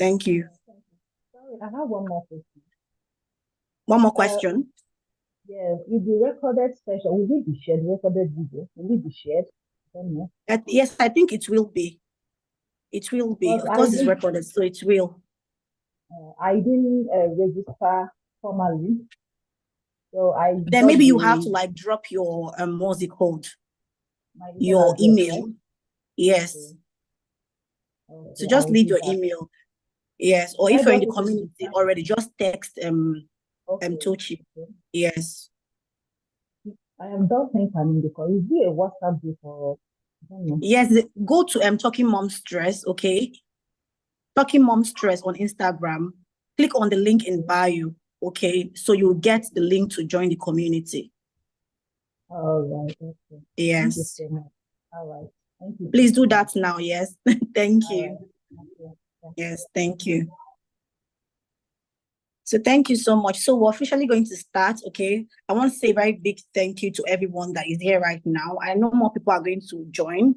Thank you. Sorry, I have one more question. One more question. Yes, with the recorded session, will it be shared, recorded video? Will it be shared? I don't know. Yes, I think it will be. It will be. Of course, it's recorded, so it will. I didn't register formally. So then maybe you have to like drop your what's it called? Your email. Right? Yes. Okay. So just leave your email. Yes. Or if you're in the community already, just text Tochi. Okay. Yes. I don't think I'm in the call. Is there a WhatsApp group or yes, go to Talking Momstress, okay? Talking Momstress on Instagram. Click on the link in bio, okay? So you'll get the link to join the community. All right. Okay. Yes. Thank you so much. All right. Thank you. Please do that now. Yes. Thank you. Right. Thank you. Yes. Thank you. So thank you so much. So we're officially going to start, okay? I want to say a very big thank you to everyone that is here right now. I know more people are going to join,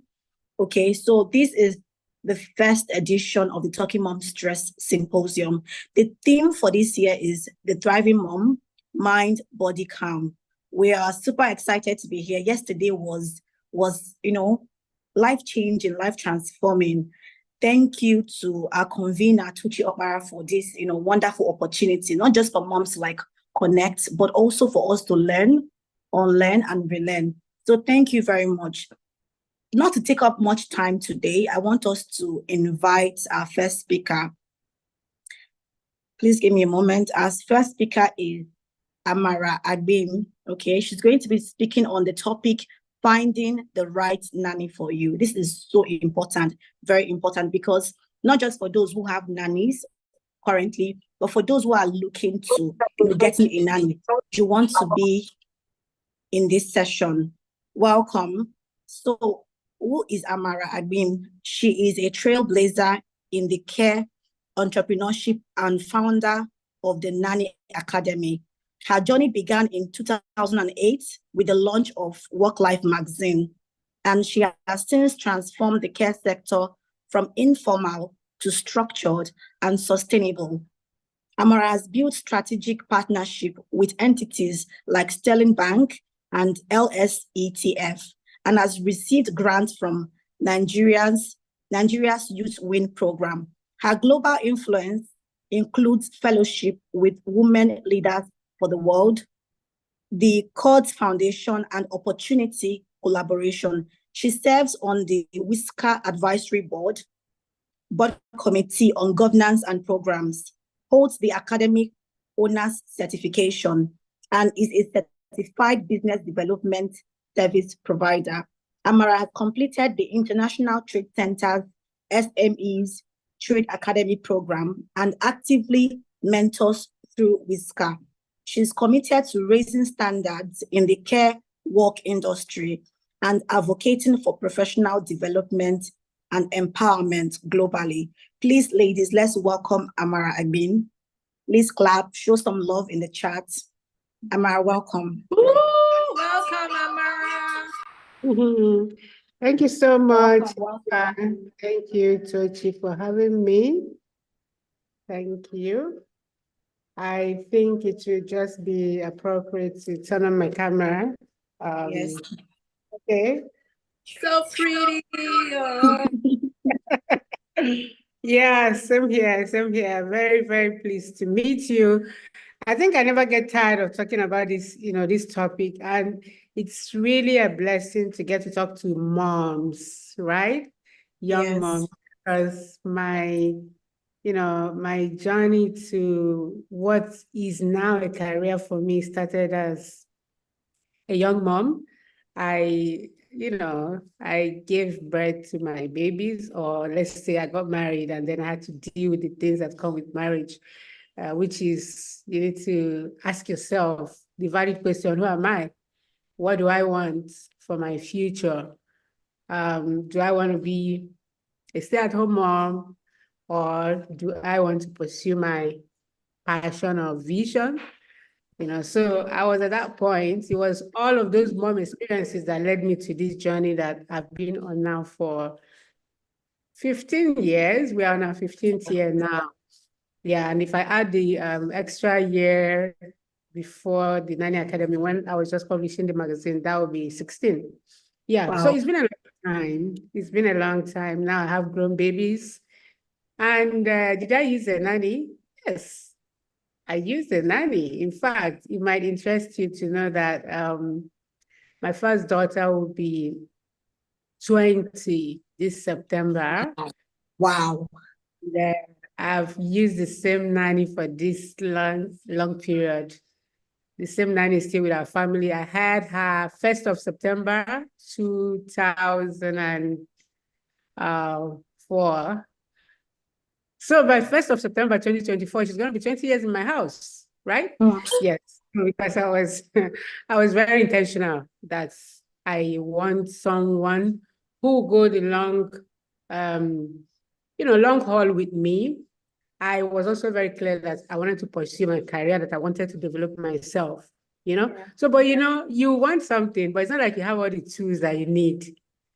okay? So this is the first edition of the Talking Momstress Symposium. The theme for this year is the Thriving Mom, Mind, Body, Calm. We are super excited to be here. Yesterday was life-changing, life-transforming. Thank you to our convener, Tuchi Opara, for this, wonderful opportunity, not just for moms to like connect, but also for us to learn, unlearn, and relearn. So thank you very much. Not to take up much time today, I want us to invite our first speaker. Please give me a moment. Our first speaker is Amara Agbim. Okay, she's going to be speaking on the topic, finding the right nanny for you. This is so important, very important, because not just for those who have nannies currently, but for those who are looking to getting a nanny, you want to be in this session. Welcome. So who is Amara Agbim? She is a trailblazer in the care, entrepreneurship, and founder of the Nanny Academy. Her journey began in 2008 with the launch of Work Life magazine, and she has since transformed the care sector from informal to structured and sustainable. Amara has built strategic partnership with entities like Sterling Bank and LSETF, and has received grants from Nigeria's Youth Win program. Her global influence includes fellowship with Women Leaders for the World, the Courts Foundation, and Opportunity Collaboration. She serves on the WISCA Advisory Board Committee on Governance and Programs, holds the Academic Owners Certification, and is a certified business development service provider. Amara has completed the International Trade Center's SMEs Trade Academy program and actively mentors through WISCA. She's committed to raising standards in the care work industry and advocating for professional development and empowerment globally. Please, ladies, let's welcome Amara Agbim. Please clap, show some love in the chat. Amara, welcome. Ooh, welcome, Amara. Thank you so much. Welcome. Thank you, Tochi, for having me. Thank you. I think it should just be appropriate to turn on my camera. Yes. Okay. So pretty. Yeah, same here, same here. Very, very pleased to meet you. I think I never get tired of talking about this, this topic. And it's really a blessing to get to talk to moms, right? Young moms, because my journey to what is now a career for me started as a young mom. I gave birth to my babies, or let's say I got married and then I had to deal with the things that come with marriage, which is you need to ask yourself the valid question, who am I? What do I want for my future? Do I want to be a stay-at-home mom, or do I want to pursue my passion or vision? So I was at that point. It was all of those mom experiences that led me to this journey that I've been on now for 15 years. We are on our 15th year now. Yeah, and if I add the extra year before the Nanny Academy, when I was just publishing the magazine, that would be 16. Yeah, so Wow. it's been a long time. It's been a long time. Now I have grown babies. And did I use a nanny? Yes, I used a nanny. In fact, it might interest you to know that my first daughter will be 20 this September. Wow. Then I've used the same nanny for this long period. The same nanny is still with our family. I had her 1st of September, 2004. So by 1st of September, 2024, she's going to be 20 years in my house, right? Yes, because I was very intentional that I want someone who will go the long haul with me. I was also very clear that I wanted to pursue my career, that I wanted to develop myself, Yeah. So, but you want something, but it's not like you have all the tools that you need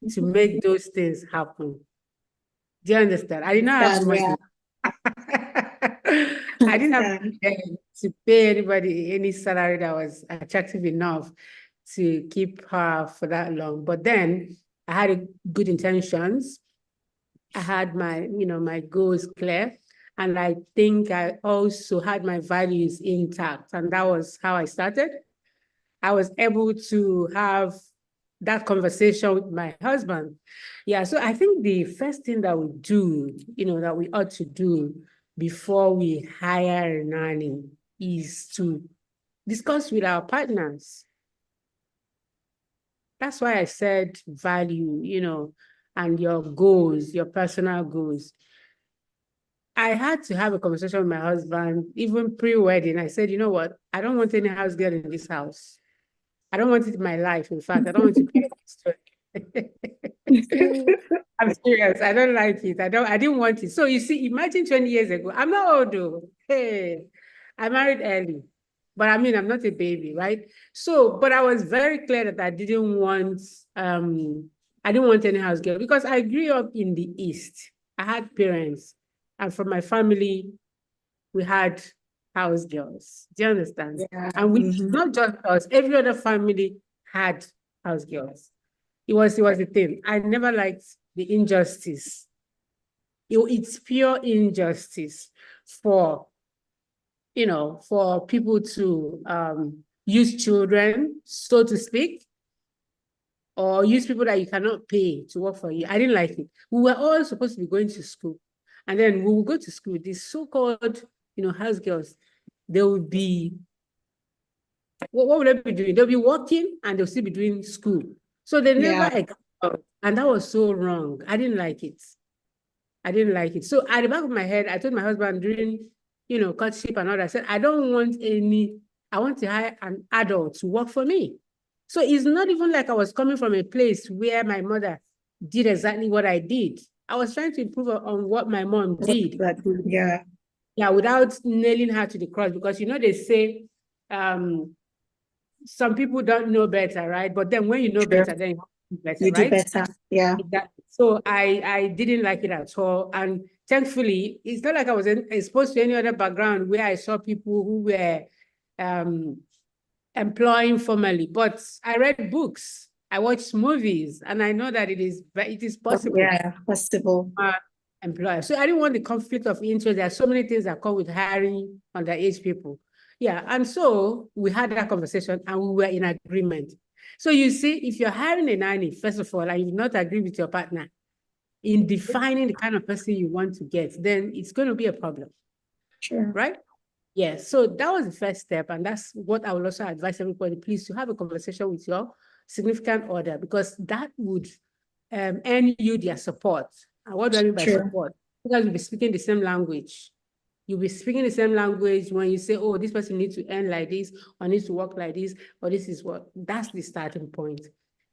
to make those things happen. Do you understand? I did not have money. Yeah. I didn't have to pay anybody any salary that was attractive enough to keep her for that long. But then I had good intentions. I had my goals clear. And I think I also had my values intact. And that was how I started. I was able to have that conversation with my husband. Yeah, so I think the first thing that we do, that we ought to do before we hire a nanny is to discuss with our partners. That's why I said value, and your goals, your personal goals. I had to have a conversation with my husband, even pre-wedding. I said, you know what? I don't want any house girl in this house. I don't want it in my life. In fact, I don't want to be I'm serious. I don't like it. I didn't want it. So you see, imagine 20 years ago. I'm not old though. Hey, I married early. But I mean, I'm not a baby, right? So, but I was very clear that I didn't want any house girl because I grew up in the East. I had parents, and from my family, we had house girls. Do you understand? Yeah. And not just us, every other family had house girls. It was the thing. I never liked the injustice. It's pure injustice for people to use children, so to speak, or use people that you cannot pay to work for you. I didn't like it. We were all supposed to be going to school. And then we will go to school. These so-called, house girls, they will be, what will they be doing? They'll be working and they'll still be doing school. So they never, and that was so wrong. I didn't like it. So at the back of my head, I told my husband during, courtship and all that, I said, I want to hire an adult to work for me. So it's not even like I was coming from a place where my mother did exactly what I did. I was trying to improve on what my mom did. Yeah. Yeah, without nailing her to the cross, because they say some people don't know better, right? But then when you know better, then you do better, You do right? better. Yeah. So I didn't like it at all. And thankfully, it's not like I was exposed to any other background where I saw people who were employing formally. But I read books, I watched movies, and I know that it is possible. Yeah, possible. Employer. So I didn't want the conflict of interest. There are so many things that come with hiring underage people. Yeah, and so we had that conversation and we were in agreement. So you see, if you're hiring a nanny, first of all, and you do not agree with your partner in defining the kind of person you want to get, then it's going to be a problem. Sure. Right? Yes. So that was the first step. And that's what I would also advise everybody, please, to have a conversation with your significant other, because that would earn you their support. And what do I mean by support? Because you'll be speaking the same language. You'll be speaking the same language when you say, oh, this person needs to earn like this, or needs to work like this, or this is what, that's the starting point.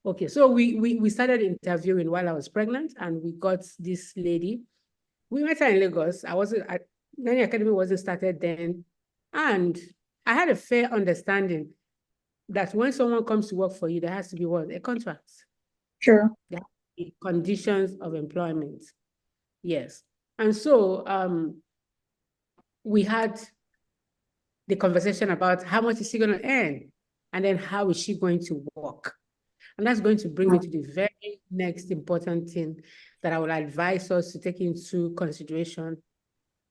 Okay, so we started interviewing while I was pregnant, and we got this lady. We met her in Lagos. Nanny Academy wasn't started then. And I had a fair understanding that when someone comes to work for you, there has to be what? A contract. Sure. There has to be conditions of employment. Yes. And so we had the conversation about how much is she going to earn? And then how is she going to work? And that's going to bring me to the very next important thing that I would advise us to take into consideration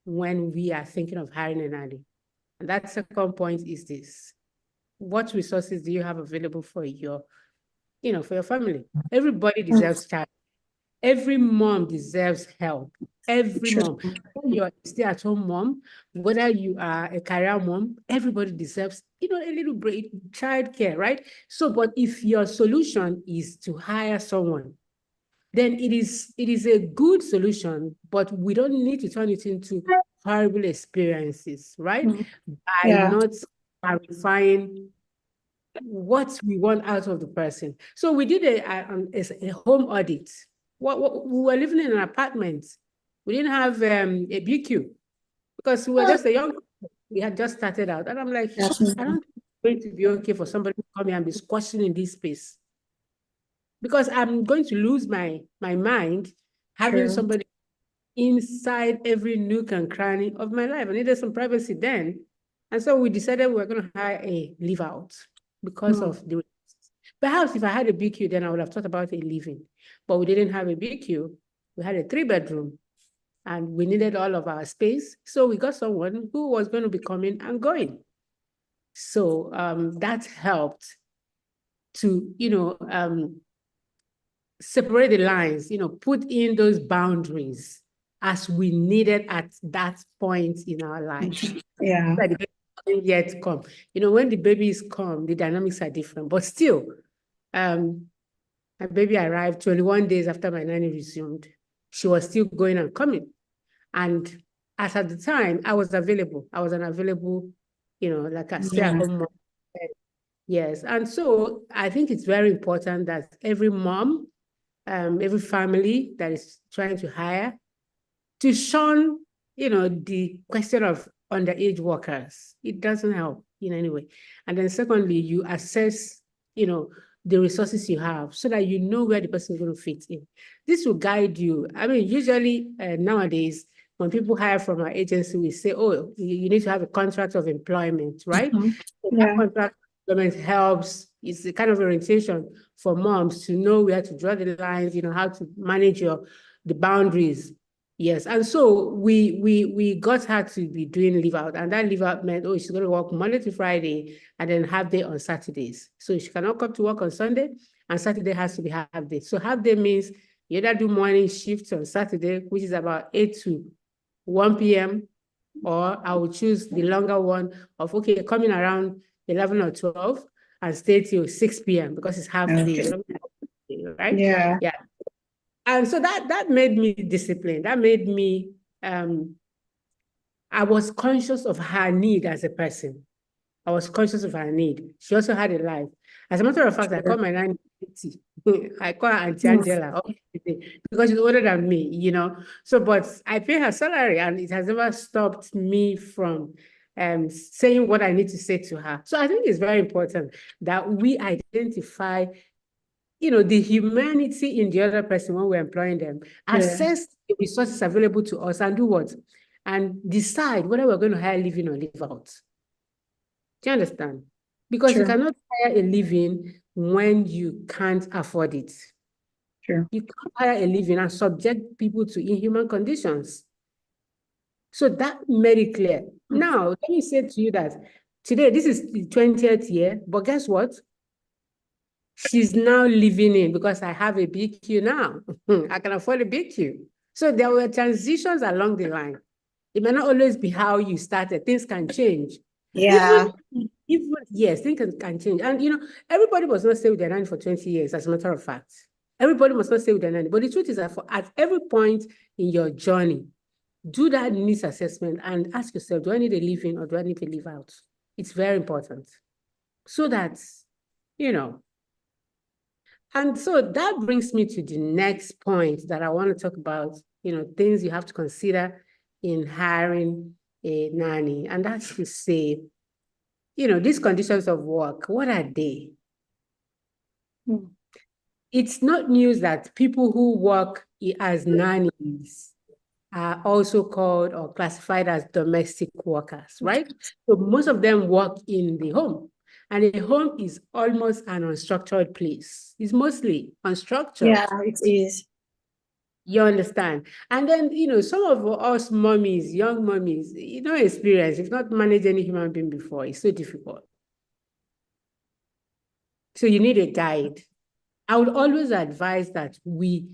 when we are thinking of hiring a nanny. And that second point is this: what resources do you have available for your, for your family? Everybody deserves child. Every mom deserves help. Every True. mom. Whether you're a stay-at-home mom, whether you are a career mom, everybody deserves, a little break, childcare, right? So, but if your solution is to hire someone, then it is a good solution, but we don't need to turn it into horrible experiences, right? By Yeah. not clarifying what we want out of the person. So we did a home audit. We were living in an apartment. We didn't have a BQ because we were just a young. We had just started out, and I'm like, That's I don't think it's going to be okay for somebody to come here and be squashing in this space, because I'm going to lose my mind having true. somebody inside every nook and cranny of my life. I needed some privacy then. And so we decided we were going to hire a live out because of the. Perhaps if I had a BQ, then I would have thought about a living. But we didn't have a BQ. We had a 3-bedroom and we needed all of our space. So we got someone who was going to be coming and going. So that helped to, separate the lines, put in those boundaries as we needed at that point in our life. Yeah. That the baby hasn't yet come. When the babies come, the dynamics are different. But still, my baby arrived 21 days after my nanny resumed. She was still going and coming. And as at the time, I was available. I was unavailable, like a stay-at-home mom. Yes. And so I think it's very important that every mom, every family that is trying to hire, to shun, the question of underage workers. It doesn't help in any way. And then secondly, you assess, the resources you have so that you know where the person is going to fit in. This will guide you. I mean, usually nowadays, when people hire from our agency, we say, oh, you need to have a contract of employment, right? So that contract of employment helps. It's a kind of orientation for moms to know where to draw the lines, how to manage the boundaries. Yes, and so we got her to be doing leave out, and that leave out meant, oh, she's going to work Monday to Friday and then half day on Saturdays. So she cannot come to work on Sunday, and Saturday has to be half day. So half day means you either do morning shifts on Saturday, which is about 8 to 1 p.m., or I will choose the longer one of, okay, coming around 11 or 12 and stay till 6 p.m. because it's half day, right? Yeah. Yeah. And so that made me disciplined. That made me, I was conscious of her need as a person. I was conscious of her need. She also had a life. As a matter of fact, I call my nanny Auntie. I call her Auntie Angela because she's older than me, So, but I pay her salary, and it has never stopped me from saying what I need to say to her. So I think it's very important that we identify the humanity in the other person when we're employing them, assess the resources available to us, and do what? And decide whether we're going to hire live-in or live out. Do you understand? Because you cannot hire a live-in when you can't afford it. True. You can't hire a live-in and subject people to inhuman conditions. So that made it clear. Now, let me say to you that today, this is the 20th year, but guess what? She's now living in because I have a BQ now. I can afford a BQ. So there were transitions along the line. It may not always be how you started. Things can change. Yeah. Even yes, things can change. And everybody must not stay with their nanny for 20 years, as a matter of fact. Everybody must not stay with their nanny. But the truth is that at every point in your journey, do that needs assessment and ask yourself, do I need a live-in or do I need to live out? It's very important. So that, and so that brings me to the next point that I want to talk about, things you have to consider in hiring a nanny. And that's to say, these conditions of work, what are they? It's not news that people who work as nannies are also called or classified as domestic workers, right? So most of them work in the home. And a home is almost an unstructured place. It's mostly unstructured. Yeah, it is. You understand? And then, some of us mommies, young mommies, experience, you've not managed any human being before. It's so difficult. So you need a guide. I would always advise that we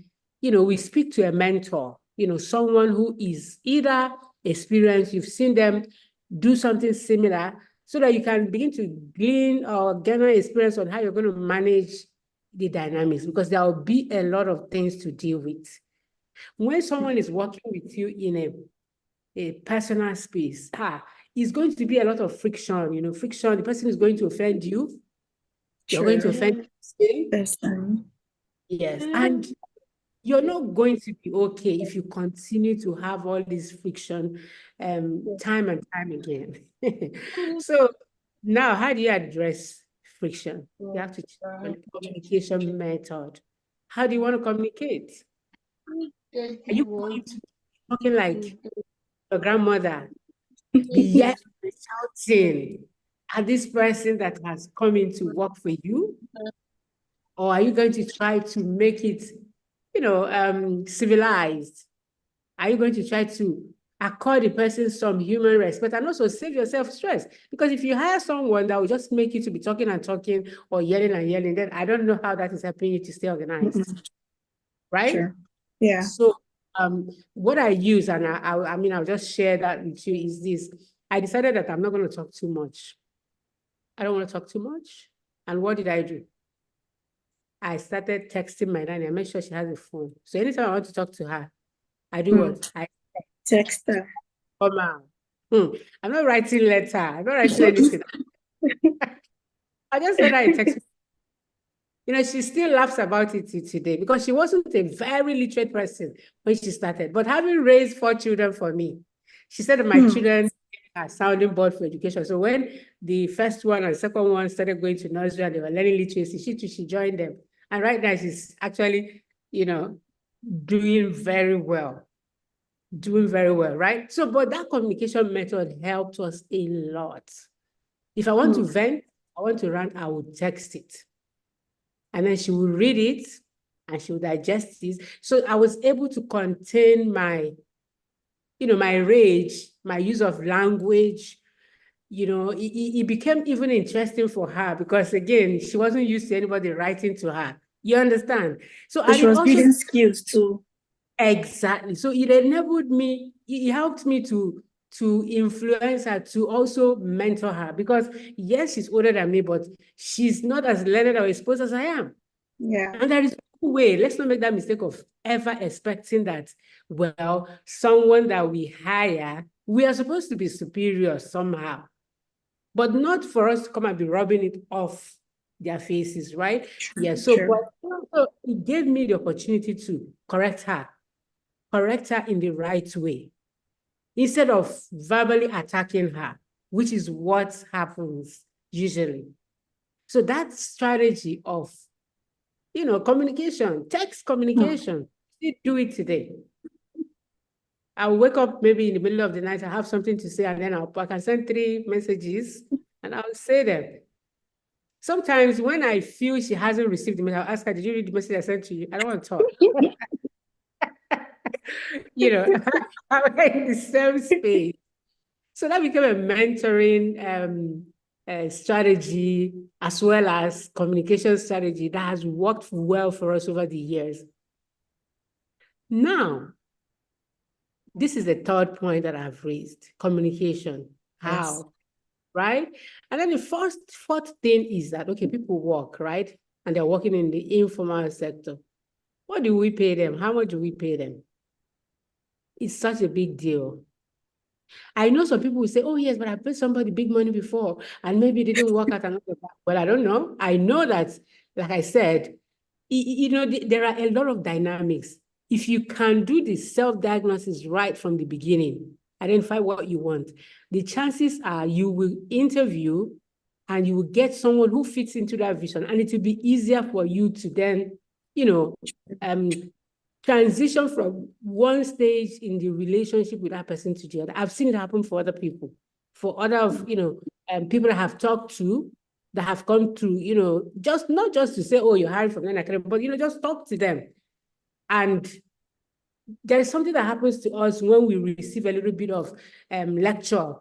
speak to a mentor, someone who is either experienced, you've seen them do something similar, so that you can begin to glean or gather experience on how you're going to manage the dynamics, because there will be a lot of things to deal with. When someone is working with you in a personal space, it's going to be a lot of friction, friction. The person is going to offend you. You're going to offend them. Yes. And you're not going to be okay if you continue to have all this friction time and time again. So now, how do you address friction? You have to change the communication method. How do you want to communicate? Are you going to be talking like your grandmother, be yelling and shouting at this person that has come in to work for you? Or are you going to try to make it, civilized? Are you going to try to accord the person some human respect and also save yourself stress? Because if you hire someone that will just make you to be talking and talking or yelling and yelling, then I don't know how that is helping you to stay organized. Right? Sure. Yeah. So what I use, and I'll just share that with you, is this. I decided that I'm not going to talk too much. I don't want to talk too much. And what did I do? I started texting my nanny. I make sure she has a phone. So anytime I want to talk to her, I do what? I text her. Come out. I'm not writing letter. I'm not writing anything. I just said I text. She still laughs about it today, because she wasn't a very literate person when she started. But having raised 4 children for me, she said that my children are sounding board for education. So when the first one and second one started going to nursery and they were learning literacy, she joined them. And right now she's actually, doing very well. Doing very well, right? So, but that communication method helped us a lot. If I want to vent, I want to rant, I would text it. And then she will read it and she will digest it. So I was able to contain my, my rage, my use of language. It became even interesting for her, because again, she wasn't used to anybody writing to her. You understand? So she was building skills too. Exactly. So it enabled me, it helped me to influence her, to also mentor her, because yes, she's older than me, but she's not as learned or exposed as I am. Yeah. And there is no way, let's not make that mistake of ever expecting that, well, someone that we hire, we are supposed to be superior somehow, but not for us to come and be rubbing it off their faces, right? Yeah. So, but it gave me the opportunity to correct her in the right way, instead of verbally attacking her, which is what happens usually. So that strategy of, communication, text communication, still do it today. I'll wake up maybe in the middle of the night, I have something to say, and then I can send 3 messages and I'll say them. Sometimes when I feel she hasn't received the message, I'll ask her, did you read the message I sent to you? I don't want to talk. I'm in the same space. So that became a mentoring strategy, as well as communication strategy that has worked well for us over the years. Now, this is the 3rd point that I've raised: communication. How? Yes. Right? And then the 4th thing is that, okay, people work, right? And they're working in the informal sector. What do we pay them? How much do we pay them? It's such a big deal. I know some people will say, oh, yes, but I paid somebody big money before and maybe it didn't work out. Well, I don't know. I know that, like I said, there are a lot of dynamics. If you can do the self-diagnosis right from the beginning, identify what you want, the chances are you will interview and you will get someone who fits into that vision, and it will be easier for you to then, transition from one stage in the relationship with that person to the other. I've seen it happen for other people, for other, people that have talked to, that have gone through, just not just to say, oh, you're hiring from them, but, just talk to them. And there is something that happens to us when we receive a little bit of lecture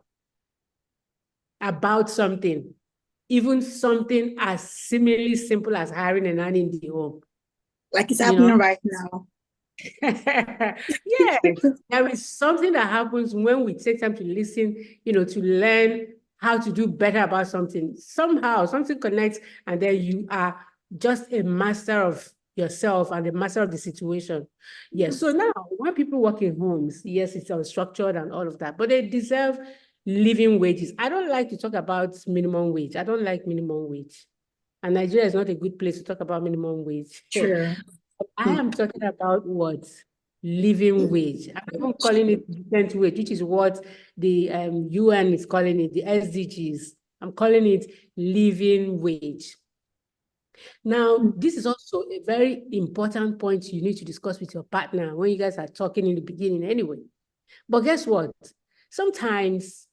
about something, even something as seemingly simple as hiring a nanny in the home. Like it's happening right now. Yes, there is something that happens when we take time to listen, to learn how to do better about something. Somehow, something connects, and then you are just a master of yourself and a master of the situation. Yes. So now, when people work in homes, yes, it's unstructured and all of that, but they deserve living wages. I don't like to talk about minimum wage. I don't like minimum wage. And Nigeria is not a good place to talk about minimum wage. Sure. I am talking about what? Living wage. I'm even calling it decent wage, which is what the UN is calling it, the SDGs. I'm calling it living wage. Now, this is also a very important point you need to discuss with your partner when you guys are talking in the beginning anyway. But guess what? Sometimes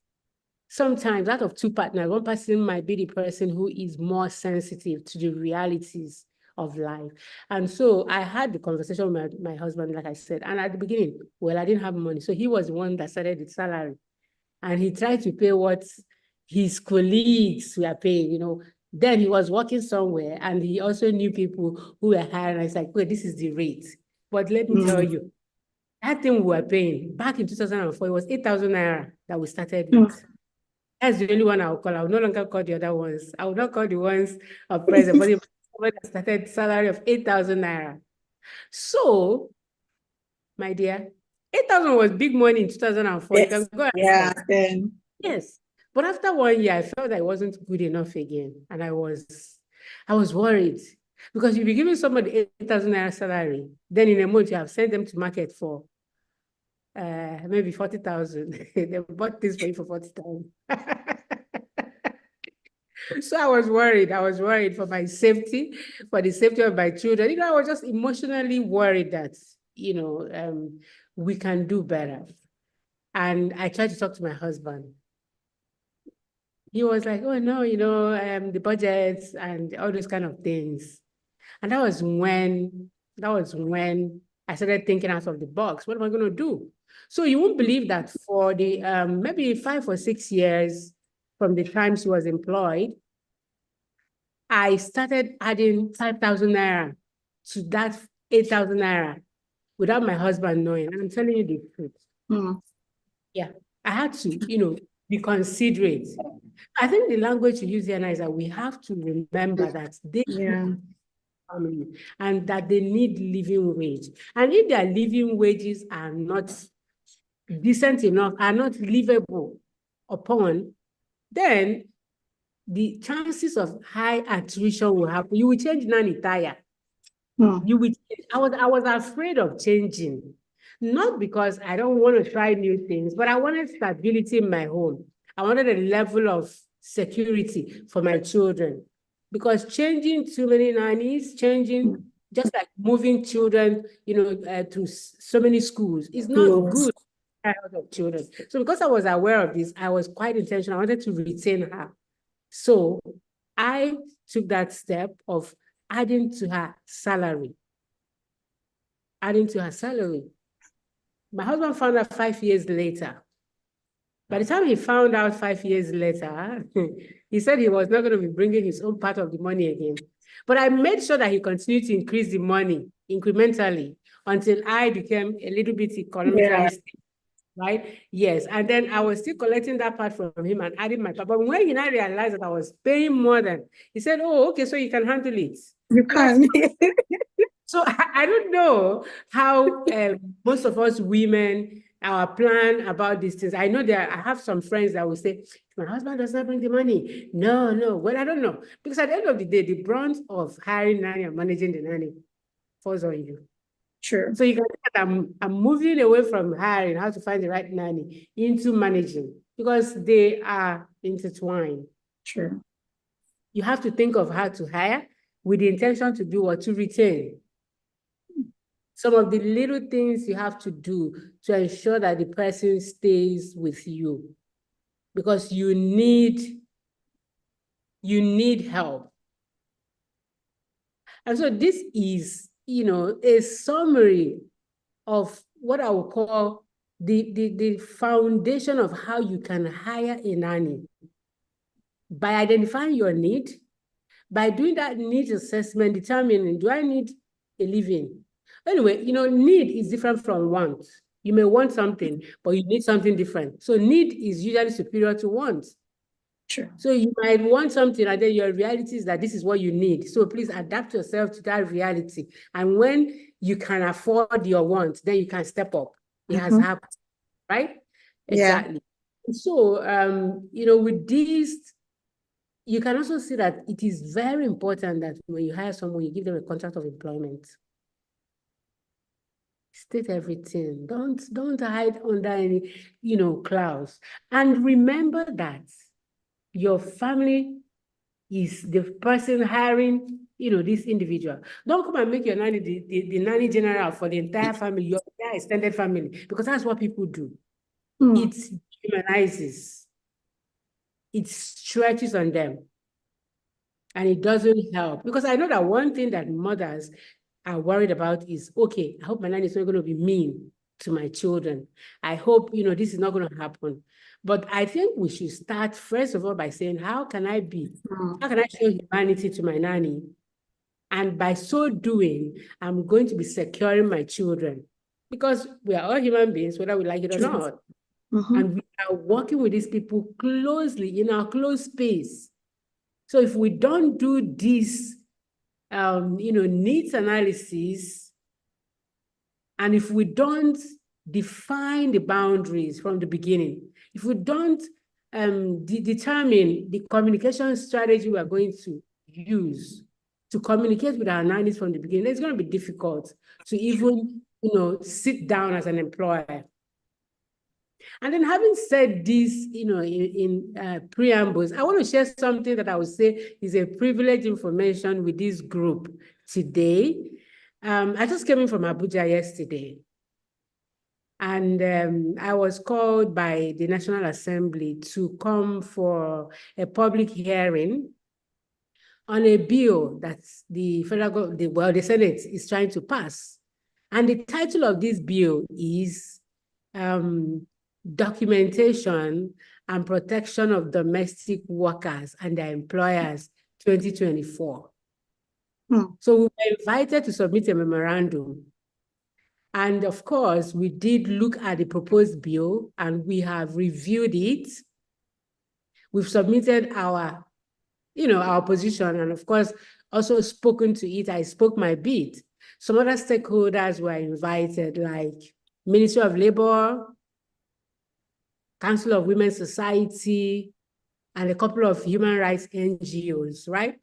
out of two partners, one person might be the person who is more sensitive to the realities of life. And so I had the conversation with my husband, like I said, and at the beginning, well, I didn't have money. So he was the one that started the salary. And he tried to pay what his colleagues were paying, Then he was working somewhere and he also knew people who were hiring. I was like, wait, this is the rate. But let me tell you, that thing we were paying back in 2004, it was 8,000 naira that we started with. That's the only one I will call. I will no longer call the other ones. I will not call the ones of present, but the one that started salary of 8,000 naira. So, my dear, 8,000 was big money in 2004. Yes. You can go Yeah. and yes. But after 1 year, I felt that it wasn't good enough again. And I was worried. Because you'll be giving somebody 8,000 naira salary, then in a month you have sent them to market for maybe 40,000. They bought this for you for 40,000. So I was worried. I was worried for my safety, for the safety of my children. I was just emotionally worried that, we can do better. And I tried to talk to my husband. He was like, oh, no, the budgets and all those kind of things. And that was when I started thinking out of the box. What am I going to do? So you won't believe that for the maybe 5 or 6 years from the time she was employed, I started adding 5,000 naira to that 8,000 naira without my husband knowing. And I'm telling you the truth. Yeah, I had to, be considerate. I think the language you use here now is that we have to remember that they family and that they need living wage. And if their living wages are not decent enough, are not livable upon, then the chances of high attrition will happen. You will change nanny tire. You will. I was afraid of changing, not because I don't want to try new things, but I wanted stability in my home. I wanted a level of security for my children, because changing too many nannies, just like moving children, to so many schools is not good for the health of children. So because I was aware of this, I was quite intentional. I wanted to retain her. So I took that step of adding to her salary. My husband found out 5 years later. By the time he found out 5 years later, he said he was not going to be bringing his own part of the money again. But I made sure that he continued to increase the money incrementally until I became a little bit economically stable, right? Yes. And then I was still collecting that part from him and adding my part. But when he now realized that I was paying more than, he said, oh, okay, so you can handle it. You can. So I don't know how most of us women, our plan about these things. I know I have some friends that will say, my husband does not bring the money. No. Well, I don't know. Because at the end of the day, the brunt of hiring nanny and managing the nanny falls on you. Sure. So you can see that I'm moving away from hiring, how to find the right nanny, into managing, because they are intertwined. Sure. You have to think of how to hire with the intention to do what? To retain. some of the little things you have to do to ensure that the person stays with you, because you need help. And so this is, a summary of what I would call the foundation of how you can hire a nanny. By identifying your need, by doing that needs assessment, determining, do I need a living? Anyway, need is different from want. You may want something, but you need something different. So need is usually superior to want. Sure. So you might want something, and then your reality is that this is what you need. So please adapt yourself to that reality. And when you can afford your want, then you can step up. It has happened, right? Yeah. Exactly. So, with these, you can also see that it is very important that when you hire someone, you give them a contract of employment. State everything. Don't hide under any, clouds. And remember that your family is the person hiring, this individual. Don't come and make your nanny the nanny general for the entire family, your entire extended family, because that's what people do. It humanizes. It stretches on them. And it doesn't help, because I know that one thing that mothers are worried about is, okay, I hope my nanny is not going to be mean to my children. I hope, this is not going to happen. But I think we should start, first of all, by saying, how can I show humanity to my nanny? And by so doing, I'm going to be securing my children, because we are all human beings, whether we like it or not. And we are working with these people closely in our close space. So if we don't do this, needs analysis, and if we don't define the boundaries from the beginning, if we don't determine the communication strategy we are going to use to communicate with our nannies from the beginning, it's going to be difficult to even, sit down as an employer. And then, having said this, in preambles, I want to share something that I would say is a privileged information with this group today. I just came in from Abuja yesterday, and I was called by the National Assembly to come for a public hearing on a bill that the the Senate is trying to pass. And the title of this bill is Documentation and Protection of Domestic Workers and Their Employers 2024. So we were invited to submit a memorandum. And of course, we did look at the proposed bill and we have reviewed it. We've submitted our position, and of course, also spoken to it. I spoke my bit. Some other stakeholders were invited, like Ministry of Labor, Council of Women's Society, and a couple of human rights NGOs, right?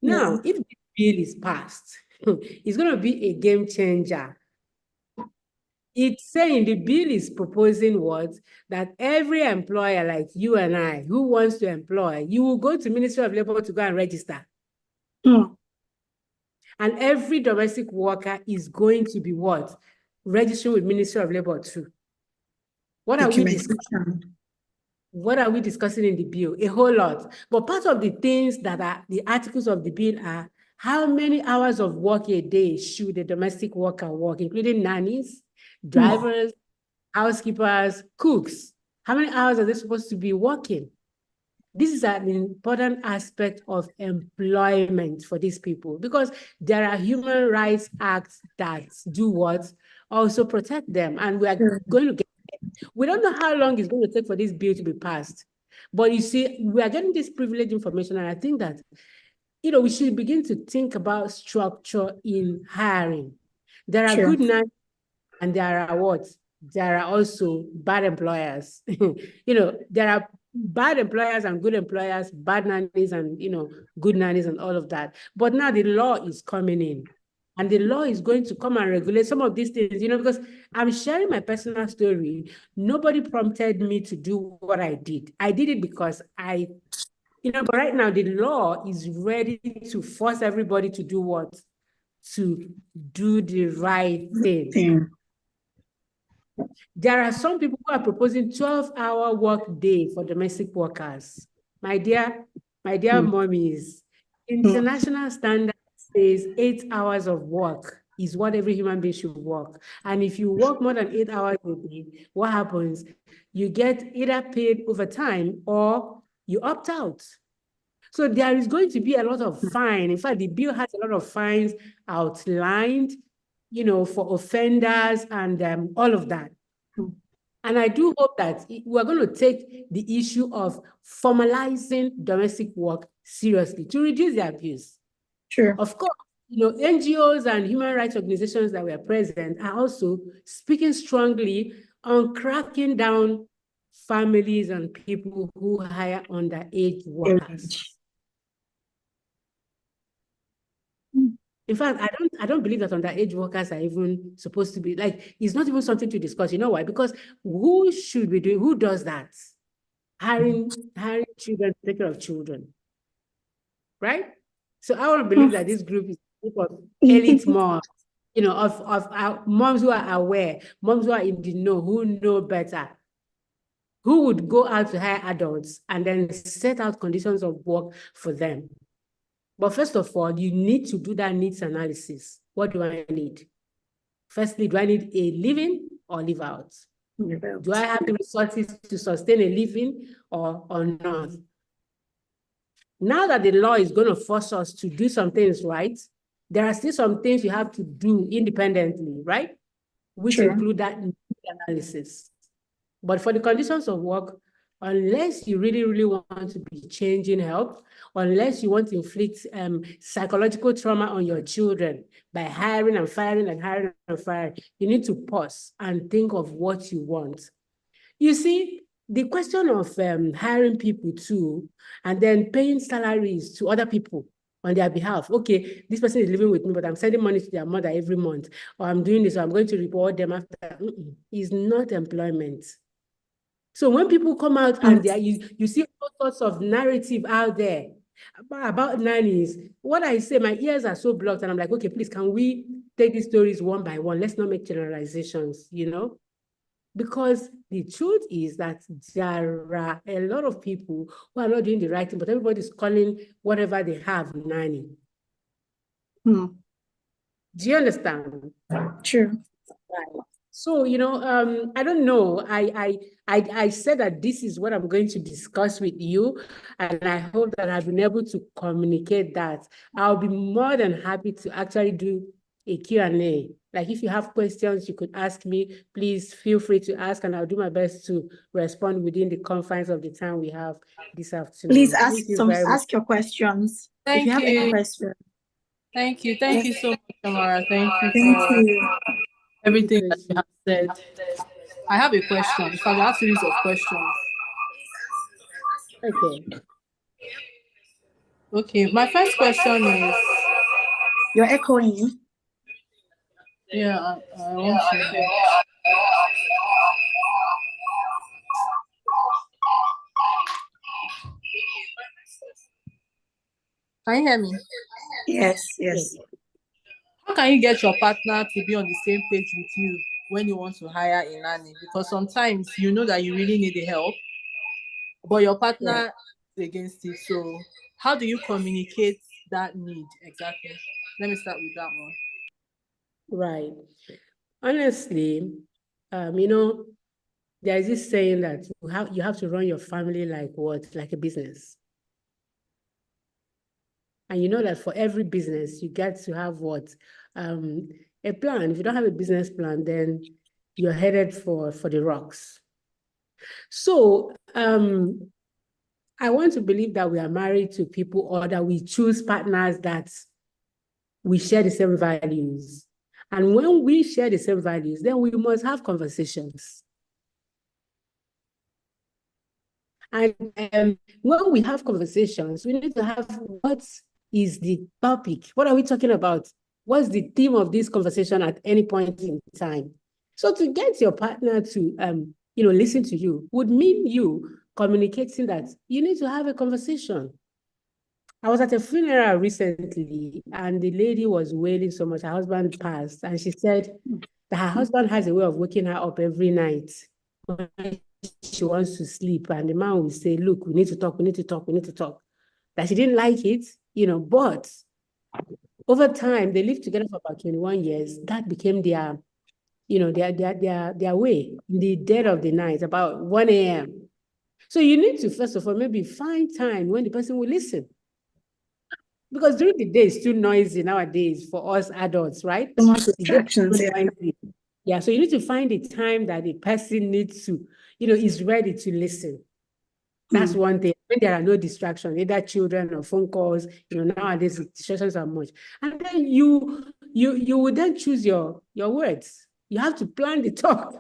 Now, if the bill is passed, it's going to be a game changer. It's saying the bill is proposing what? That every employer like you and I who wants to employ, you will go to Ministry of Labor to go and register. And every domestic worker is going to be what? Registering with Ministry of Labor too. What are we discussing? What are we discussing in the bill? A whole lot. But part of the things that are the articles of the bill are how many hours of work a day should a domestic worker work, including nannies, drivers, housekeepers, cooks. How many hours are they supposed to be working? This is an important aspect of employment for these people, because there are human rights acts that do what? Also protect them. And we are going to get, we don't know how long it's going to take for this bill to be passed. But you see, we are getting this privileged information, and I think that, we should begin to think about structure in hiring. There are good nannies and there are what? There are also bad employers. There are bad employers and good employers, bad nannies and, good nannies and all of that. But now the law is coming in, and the law is going to come and regulate some of these things, because I'm sharing my personal story. Nobody prompted me to do what I did. I did it because but right now the law is ready to force everybody to do what? to do the right thing. There are some people who are proposing 12-hour work day for domestic workers. My dear mommies, international standard says 8 hours of work is what every human being should work. And if you work more than 8 hours a day, what happens? You get either paid overtime or you opt out. So there is going to be a lot of fine. In fact, the bill has a lot of fines outlined, for offenders and all of that. And I do hope that we're going to take the issue of formalizing domestic work seriously to reduce the abuse. Sure. Of course, NGOs and human rights organizations that were present are also speaking strongly on cracking down families and people who hire underage workers. In fact, I don't believe that underage workers are even supposed to be, like, it's not even something to discuss. You know why? Because who does that? Hiring children to take care of children, right? So I want to believe that this group is a group of elite moms, of our moms who are aware, moms who are in the know, who know better, who would go out to hire adults and then set out conditions of work for them. But first of all, you need to do that needs analysis. What do I need? Firstly, do I need a living or live out? Do I have the resources to sustain a living or not? Now that the law is going to force us to do some things right, there are still some things you have to do independently, right? Which include that analysis. But for the conditions of work, unless you really, really want to be changing help, unless you want to inflict psychological trauma on your children by hiring and firing and hiring and firing, you need to pause and think of what you want. You see, the question of hiring people too, and then paying salaries to other people on their behalf. Okay, this person is living with me, but I'm sending money to their mother every month, or I'm doing this, or I'm going to reward them after. It's not employment. So when people come out and you see all sorts of narrative out there about nannies, what I say, my ears are so blocked, and I'm like, okay, please, can we take these stories one by one? Let's not make generalizations, Because the truth is that there are a lot of people who are not doing the right thing, but everybody's calling whatever they have nanny. Do you understand? True. Right. So, I don't know. I said that this is what I'm going to discuss with you, and I hope that I've been able to communicate that. I'll be more than happy to actually do a Q&A. Like, if you have questions, you could ask me. Please feel free to ask, and I'll do my best to respond within the confines of the time we have this afternoon. Please ask your questions. Thank if you have you. any questions. Thank you. Thank you so much, Amara. Thank you Thank for you. everything that you have said. I have a question. If I have a series of questions. Okay. My first question is. You're echoing. Yeah, I want to. Can you hear me? Yes. How can you get your partner to be on the same page with you when you want to hire a nanny? Because sometimes you know that you really need the help, but your partner is against it. So how do you communicate that need exactly? Let me start with that one. Right. Honestly, there is this saying that you have to run your family like what? Like a business. And you know that for every business, you get to have what? A plan. If you don't have a business plan, then you're headed for the rocks. So I want to believe that we are married to people, or that we choose partners that we share the same values. And when we share the same values, then we must have conversations. And when we have conversations, we need to have, what is the topic? What are we talking about? What's the theme of this conversation at any point in time? So to get your partner to listen to you would mean you communicating that you need to have a conversation. I was at a funeral recently, and the lady was wailing so much. Her husband passed, and she said that her husband has a way of waking her up every night when she wants to sleep. And the man will say, look, we need to talk, we need to talk, we need to talk. That she didn't like it, but over time, they lived together for about 21 years. That became their way in the dead of the night, about 1 a.m. So you need to, first of all, maybe find time when the person will listen. Because during the day, it's too noisy nowadays for us adults, right? So much distractions. Yeah, so you need to find the time that the person needs to, is ready to listen. That's one thing. When there are no distractions, either children or phone calls, nowadays distractions are much. And then you would then choose your words. You have to plan the talk.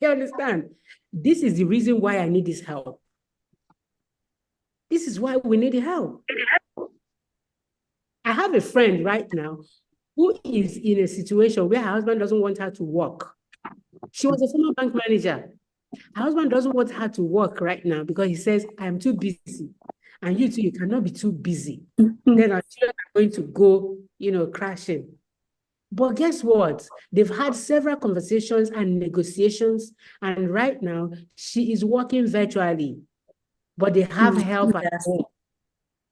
You understand? This is the reason why I need this help. This is why we need help. I have a friend right now who is in a situation where her husband doesn't want her to work. She was a former bank manager. Her husband doesn't want her to work right now because he says, I'm too busy. And you too, you cannot be too busy. Then our children are going to go, crashing. But guess what? They've had several conversations and negotiations. And right now, she is working virtually. But they have help at home.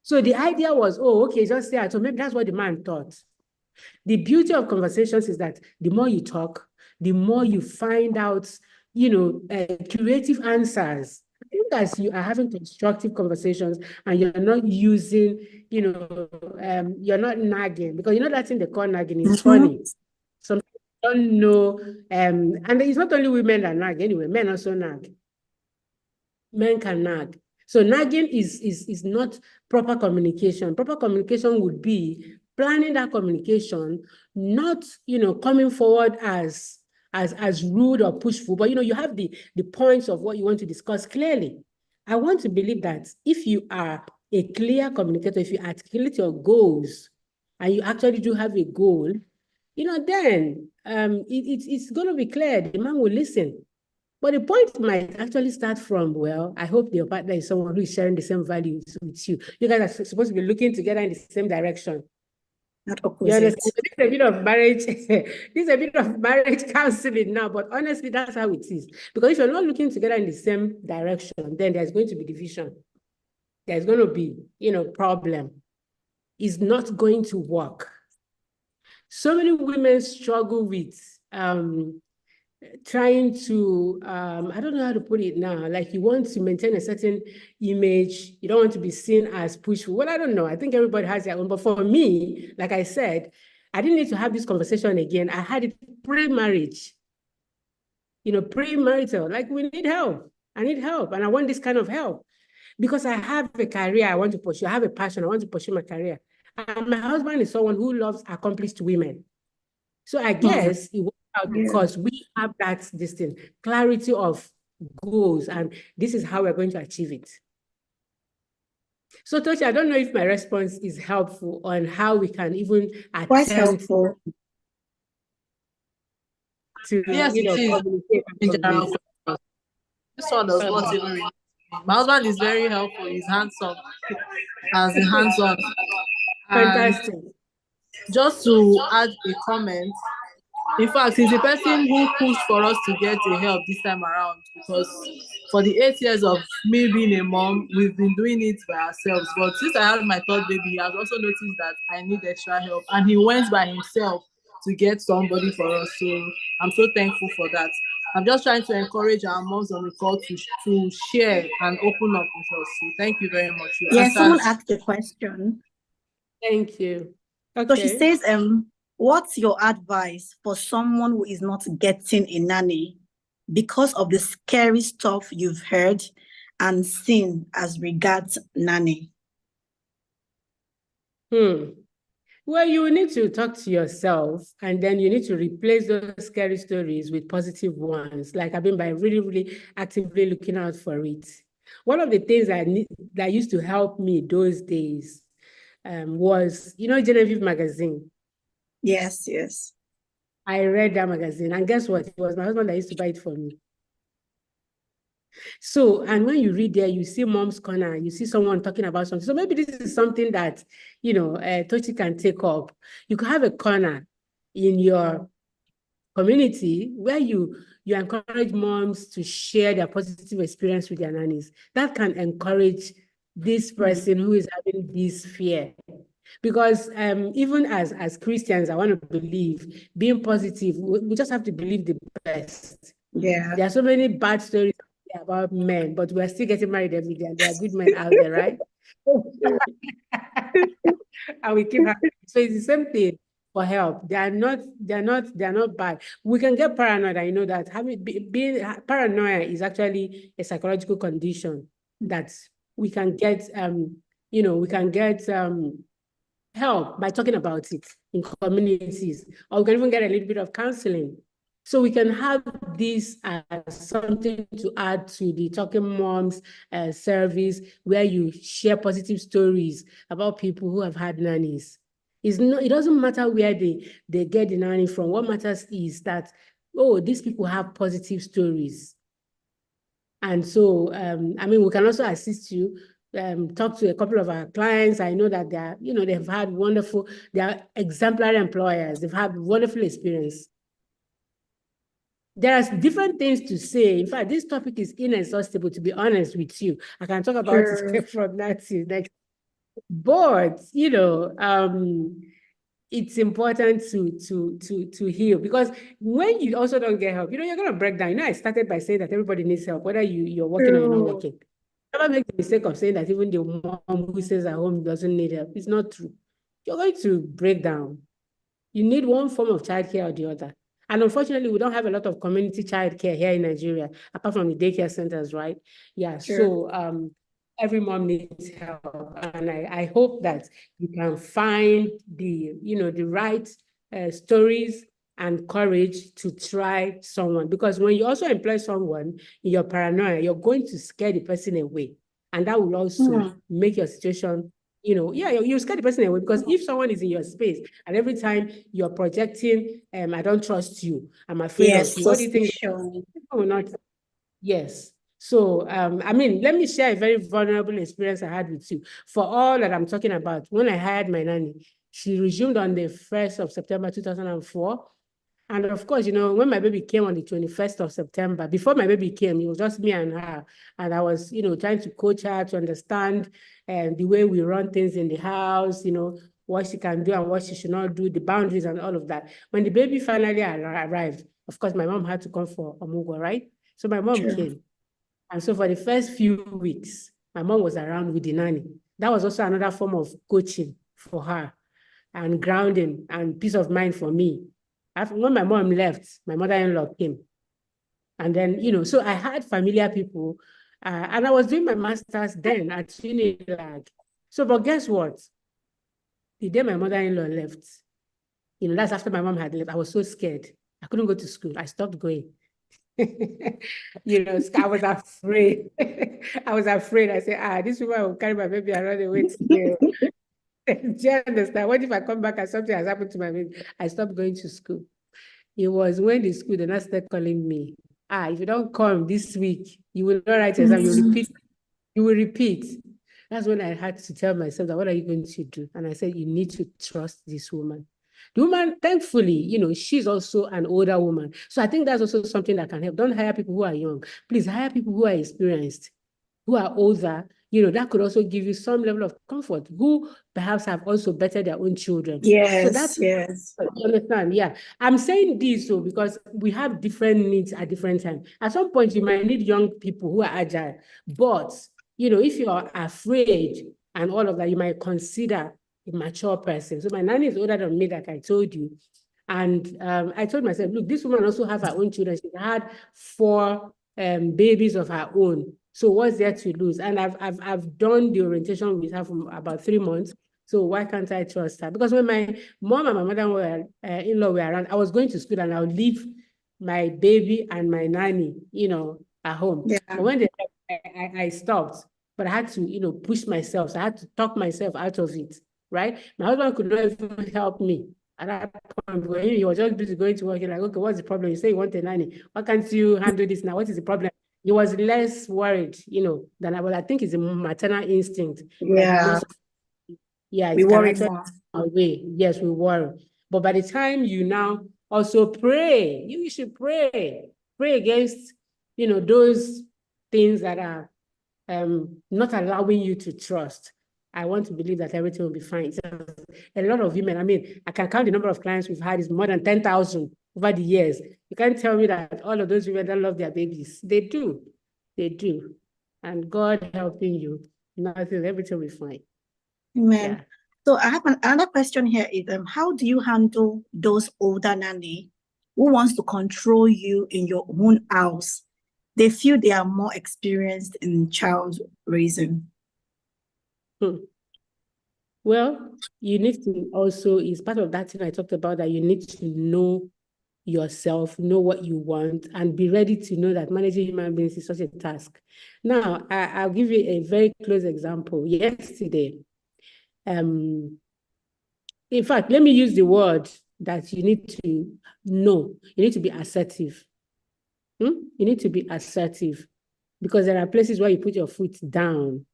So the idea was, okay, just stay at home. Maybe that's what the man thought. The beauty of conversations is that the more you talk, the more you find out, creative answers. I think as you are having constructive conversations and you're not using, you're not nagging, because that thing they call nagging is funny. Some people don't know, and it's not only women that nag anyway, men also nag. Men can nag. So nagging is not proper communication. Proper communication would be planning that communication, not coming forward as rude or pushful, but you have the points of what you want to discuss clearly. I want to believe that if you are a clear communicator, if you articulate your goals, and you actually do have a goal, then it's going to be clear. The man will listen. But the point might actually start from, well, I hope your partner is someone who is sharing the same values with you. You guys are supposed to be looking together in the same direction. Not opposite. You understand? This is a bit of marriage. This is a bit of marriage counseling now, but honestly, that's how it is. Because if you're not looking together in the same direction, then there's going to be division. There's going to be, problem. It's not going to work. So many women struggle with trying to, I don't know how to put it now, like you want to maintain a certain image, you don't want to be seen as pushful. Well, I don't know. I think everybody has their own. But for me, like I said, I didn't need to have this conversation again. I had it pre-marriage, pre-marital, like we need help. I need help and I want this kind of help because I have a career I want to pursue. I have a passion. I want to pursue my career. And my husband is someone who loves accomplished women. So I guess it worked out because we have that distinct clarity of goals, and this is how we're going to achieve it. So, Tochi, I don't know if my response is helpful on how we can even Quite helpful. To communicate. This one does not even really. My husband is very helpful. He's handsome, as in hands-on. Fantastic. Just to add a comment, in fact, he's the person who pushed for us to get the help this time around, because for the 8 years of me being a mom, we've been doing it by ourselves. But since I had my third baby, he has also noticed that I need extra help, and he went by himself to get somebody for us. So I'm so thankful for that. I'm just trying to encourage our moms on the call to share and open up with us. So thank you very much. Someone asked the question. Thank you. Okay. So she says, what's your advice for someone who is not getting a nanny because of the scary stuff you've heard and seen as regards nanny? Well, you need to talk to yourself, and then you need to replace those scary stories with positive ones. Like I've been by really, really actively looking out for it. One of the things that used to help me those days was, Genevieve magazine. Yes. I read that magazine, and guess what? It was my husband that used to buy it for me. So, and when you read there, you see Mom's Corner, you see someone talking about something. So maybe this is something that, Tochi can take up. You could have a corner in your community where you encourage moms to share their positive experience with their nannies. That can encourage this person who is having this fear. Because even as Christians, I want to believe being positive, we just have to believe the best. Yeah. There are so many bad stories about men, but we're still getting married every day, and there are good men out there, right? And we keep having. So it's the same thing for help. They're not bad. We can get paranoid. I know that being paranoia is actually a psychological condition that we can get help by talking about it in communities, or we can even get a little bit of counseling. So we can have this as something to add to the Talking Moms service, where you share positive stories about people who have had nannies. It doesn't matter where they get the nanny from. What matters is that, oh, these people have positive stories. And so, we can also assist you, talk to a couple of our clients. I know that they've had they are exemplary employers. They've had wonderful experience. There are different things to say. In fact, this topic is inexhaustible, to be honest with you. I can talk about it from now to next. But, it's important to heal, because when you also don't get help, you're going to break down. I started by saying that everybody needs help, whether you're working or you're not working. Never make the mistake of saying that even the mom who stays at home doesn't need help. It's not true. You're going to break down. You need one form of childcare or the other. And unfortunately, we don't have a lot of community childcare here in Nigeria, apart from the daycare centers, right? Yeah. Sure. So every mom needs help. And I hope that you can find the right stories and courage to try someone. Because when you also employ someone in your paranoia, you're going to scare the person away. And that will also make your situation, you scare the person away, because if someone is in your space and every time you're projecting, I don't trust you, I'm afraid of you, what do you think? Will not. Yes. So, let me share a very vulnerable experience I had with you. For all that I'm talking about, when I hired my nanny, she resumed on the 1st of September 2004. And of course, when my baby came on the 21st of September, before my baby came, it was just me and her. And I was, trying to coach her to understand the way we run things in the house, what she can do and what she should not do, the boundaries and all of that. When the baby finally arrived, of course, my mom had to come for Omugo, right? So my mom came. And so for the first few weeks, my mom was around with the nanny. That was also another form of coaching for her, and grounding and peace of mind for me. When my mom left, my mother-in-law came. And then, so I had familiar people, and I was doing my master's then at Unilag. So, but guess what? The day my mother-in-law left, that's after my mom had left, I was so scared. I couldn't go to school. I stopped going. I was afraid. I was afraid. I said, this woman will carry my baby and run away today. Do you understand? What if I come back and something has happened to my baby? I stopped going to school. It was when the school, the nurse started calling me. If you don't come this week, you will not write exam. You will repeat. That's when I had to tell myself that, what are you going to do? And I said, you need to trust this woman. The woman, thankfully, she's also an older woman. So I think that's also something that can help. Don't hire people who are young. Please hire people who are experienced, who are older. That could also give you some level of comfort, who perhaps have also bettered their own children. Yes, so that's, yes. You understand? Yeah. I'm saying this so because we have different needs at different times. At some point, you might need young people who are agile. But, if you're afraid and all of that, you might consider a mature person. So my nanny is older than me, like I told you. And I told myself, look, this woman also has her own children. She had 4 babies of her own. So what's there to lose? And I've done the orientation with her for about 3 months. So why can't I trust her? Because when my mom and my mother-in-law were around, I was going to school and I would leave my baby and my nanny, at home. Yeah. But when I stopped, but I had to, push myself. So I had to talk myself out of it, right? My husband could not even help me at that point. When he was just busy going to work, you're like, okay, what's the problem? You say you want a nanny. Why can't you handle this now? What is the problem? He was less worried, than I was. I think it's a maternal instinct. Like Yeah. most, yeah, We it can worry actually more. away. Yes, we worry. But by the time you now also pray, you should pray against, those things that are not allowing you to trust. I want to believe that everything will be fine. So a lot of women, I mean, I can count the number of clients we've had is more than 10,000 over the years. You can't tell me that all of those women don't love their babies. They do. They do. And God helping you, everything will be fine. Amen. Yeah. So I have another question here is how do you handle those older nanny who wants to control you in your own house? They feel they are more experienced in child raising. Well, you need to also, is part of that thing I talked about, that you need to know yourself, know what you want, and be ready to know that managing human beings is such a task. Now, I'll give you a very close example. Yesterday, in fact, let me use the word that you need to know. You need to be assertive. You need to be assertive, because there are places where you put your foot down,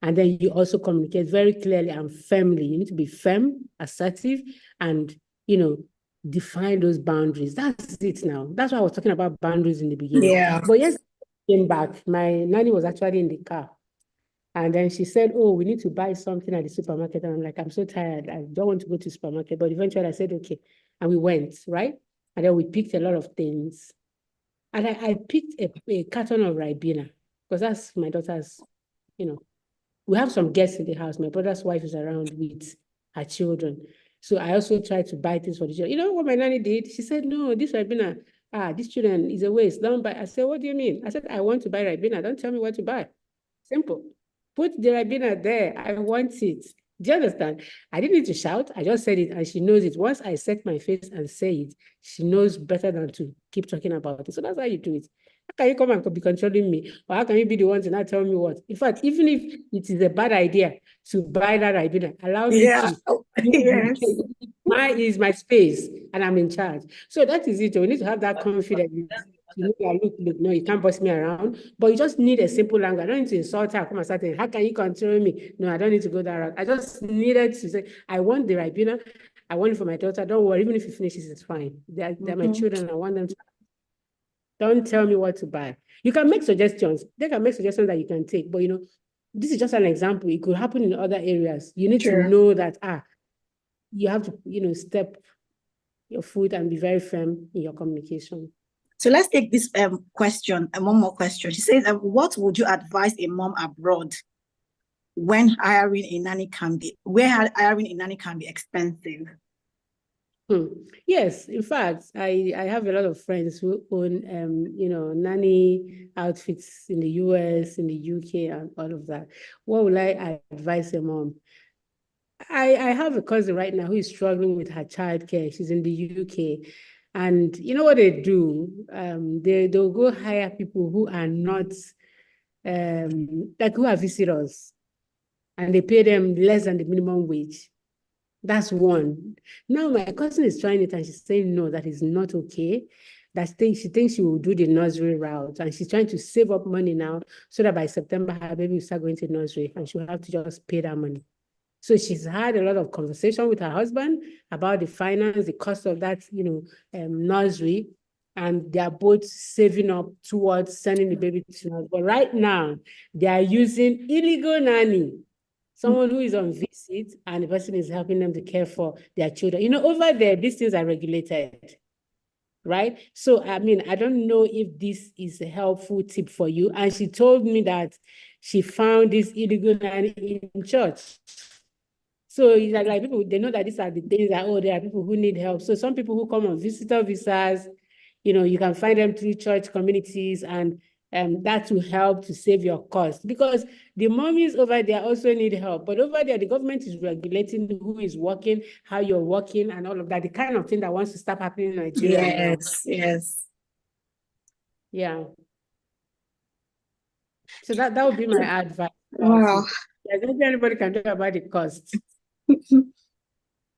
and then you also communicate very clearly and firmly. You need to be firm, assertive, and, define those boundaries. That's it now. That's why I was talking about boundaries in the beginning. Yeah. But yes, I came back. My nanny was actually in the car. And then she said, oh, we need to buy something at the supermarket. And I'm like, I'm so tired. I don't want to go to the supermarket. But eventually I said, okay. And we went, right? And then we picked a lot of things. And I picked a carton of Ribena, because that's my daughter's, we have some guests in the house. My brother's wife is around with her children. So I also tried to buy things for the children. You know what my nanny did? She said, no, this Ribena, this children is a waste. Don't buy. I said, what do you mean? I said, I want to buy Ribena. Don't tell me what to buy. Simple. Put the Ribena there. I want it. Do you understand? I didn't need to shout. I just said it, and she knows it. Once I set my face and say it, she knows better than to keep talking about it. So that's how you do it. How can you come and be controlling me? Or how can you be the one to not tell me what? In fact, even if it is a bad idea to buy that Ribena, allow me to. Yes. Is my space, and I'm in charge. So that is it. We need to have that confidence. Look, no, you can't boss me around, but you just need a simple language. I don't need to insult her, come and start saying, how can you control me? No, I don't need to go that route. I just needed to say, I want the Ribena. I want it for my daughter. Don't worry, even if he finishes, it's fine. They're my children. I want them to. Don't tell me what to buy. You can make suggestions. They can make suggestions that you can take, but this is just an example. It could happen in other areas. You need to know that, you have to, step your foot and be very firm in your communication. So let's take this question, and one more question. She says, what would you advise a mom abroad when hiring a nanny can be expensive? Yes, in fact, I have a lot of friends who own nanny outfits in the US, in the UK, and all of that. What would I advise a mom? I have a cousin right now who is struggling with her childcare. She's in the UK. And you know what they do? They'll go hire people who are not, who are visitors, and they pay them less than the minimum wage. That's one. Now my cousin is trying it, and she's saying, no, that is not okay. She thinks she will do the nursery route, and she's trying to save up money now so that by September, her baby will start going to nursery, and she'll have to just pay that money. So she's had a lot of conversation with her husband about the finance, the cost of that, nursery, and they are both saving up towards sending the baby to nursery. But right now, they are using illegal nanny, someone who is on visit, and the person is helping them to care for their children. Over there, these things are regulated, right? So, I mean, I don't know if this is a helpful tip for you. And she told me that she found this illegal nanny in church. So it's like people, they know that these are the things that, there are people who need help. So some people who come on visitor visas, you can find them through church communities, and that will help to save your cost, because the mommies over there also need help. But over there, the government is regulating who is working, how you're working, and all of that, the kind of thing that wants to start happening in Nigeria. Yes. Yeah. So that would be my advice. Wow. There's nothing anybody can do about the cost.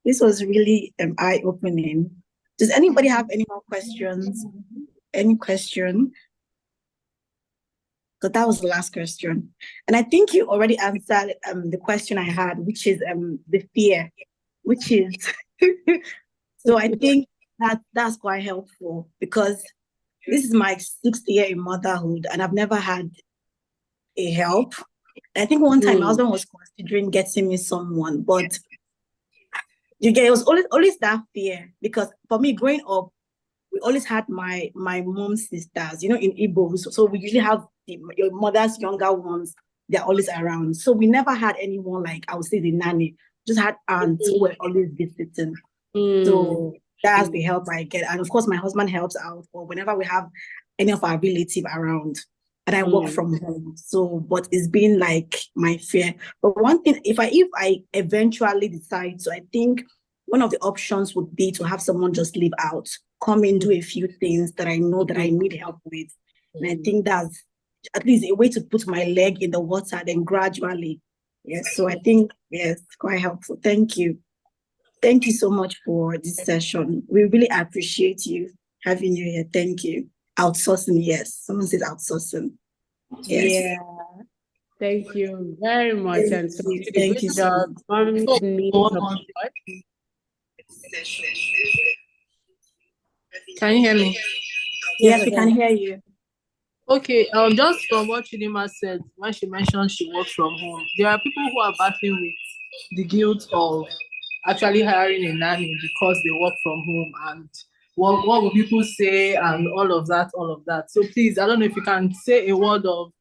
This was really eye-opening. Does anybody have any more questions? Any question? Because that was the last question. And I think you already answered the question I had, which is the fear, which is so I think that's quite helpful because this is my 6th year in motherhood and I've never had a help. I think one time my husband was considering getting me someone, but you get it was always that fear because for me growing up, we always had my mom's sisters, in Igbo. So we usually have your mother's younger ones. They're always around. So we never had anyone like I would say the nanny. Just had aunts who were always visiting. So that's the help I get. And of course, my husband helps out or whenever we have any of our relative around. And I work from home. So, but it's been like my fear. But one thing, if I eventually decide, so I think one of the options would be to have someone just live out, come and do a few things that I know that I need help with. And I think that's at least a way to put my leg in the water, then gradually. Yes. So I think, yes, quite helpful. Thank you. Thank you so much for this session. We really appreciate you having you here. Thank you. Outsourcing, yes. Someone says outsourcing. Yes. Yeah. Thank you very much. Thank And you. Thank you so the much. moms need support. Can you hear me? Yes, we can hear you. Okay, just from what Chidima said, when she mentioned she works from home, there are people who are battling with the guilt of actually hiring a nanny because they work from home and what will people say and all of that. So please, I don't know if you can say a word of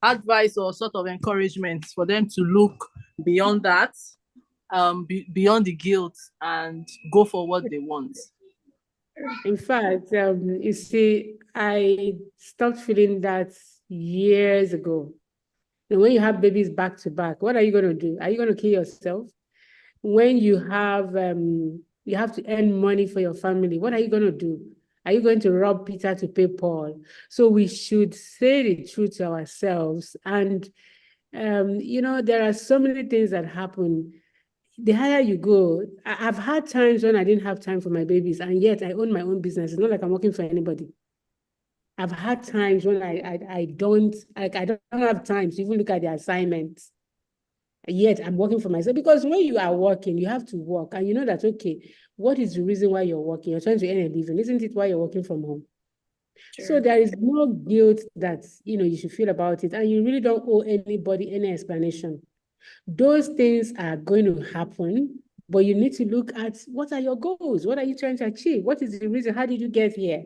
advice or sort of encouragement for them to look beyond that, beyond the guilt and go for what they want. In fact, you see, I stopped feeling that years ago. And when you have babies back to back, what are you going to do? Are you going to kill yourself? When you have to earn money for your family, what are you going to do? Are you going to rob Peter to pay Paul? So we should say the truth to ourselves. And, there are so many things that happen. The higher you go, I've had times when I didn't have time for my babies, and yet I own my own business. It's not like I'm working for anybody. I've had times when I don't have time to even look at the assignments. Yet I'm working for myself because when you are working, you have to work, and you know that okay, what is the reason why you're working? You're trying to earn a living, isn't it? Why you're working from home? Sure. So there is no guilt that you should feel about it, and you really don't owe anybody any explanation. Those things are going to happen, but you need to look at what are your goals? What are you trying to achieve? What is the reason? How did you get here?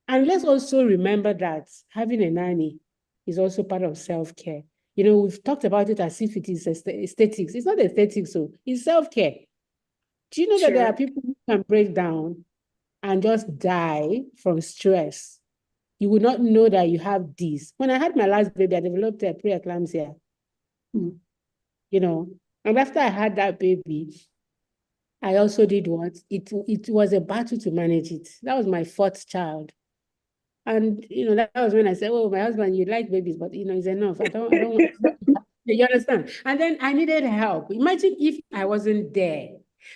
And let's also remember that having a nanny is also part of self-care. We've talked about it as if it is aesthetics. It's not aesthetics, so it's self-care. Do you know that there are people who can break down and just die from stress? You would not know that you have this. When I had my last baby, I developed a preeclampsia. And after I had that baby, I also did what? It was a battle to manage it. That was my 4th child. And, that was when I said, oh, my husband, you like babies, but, it's enough. I don't want you understand? And then I needed help. Imagine if I wasn't there.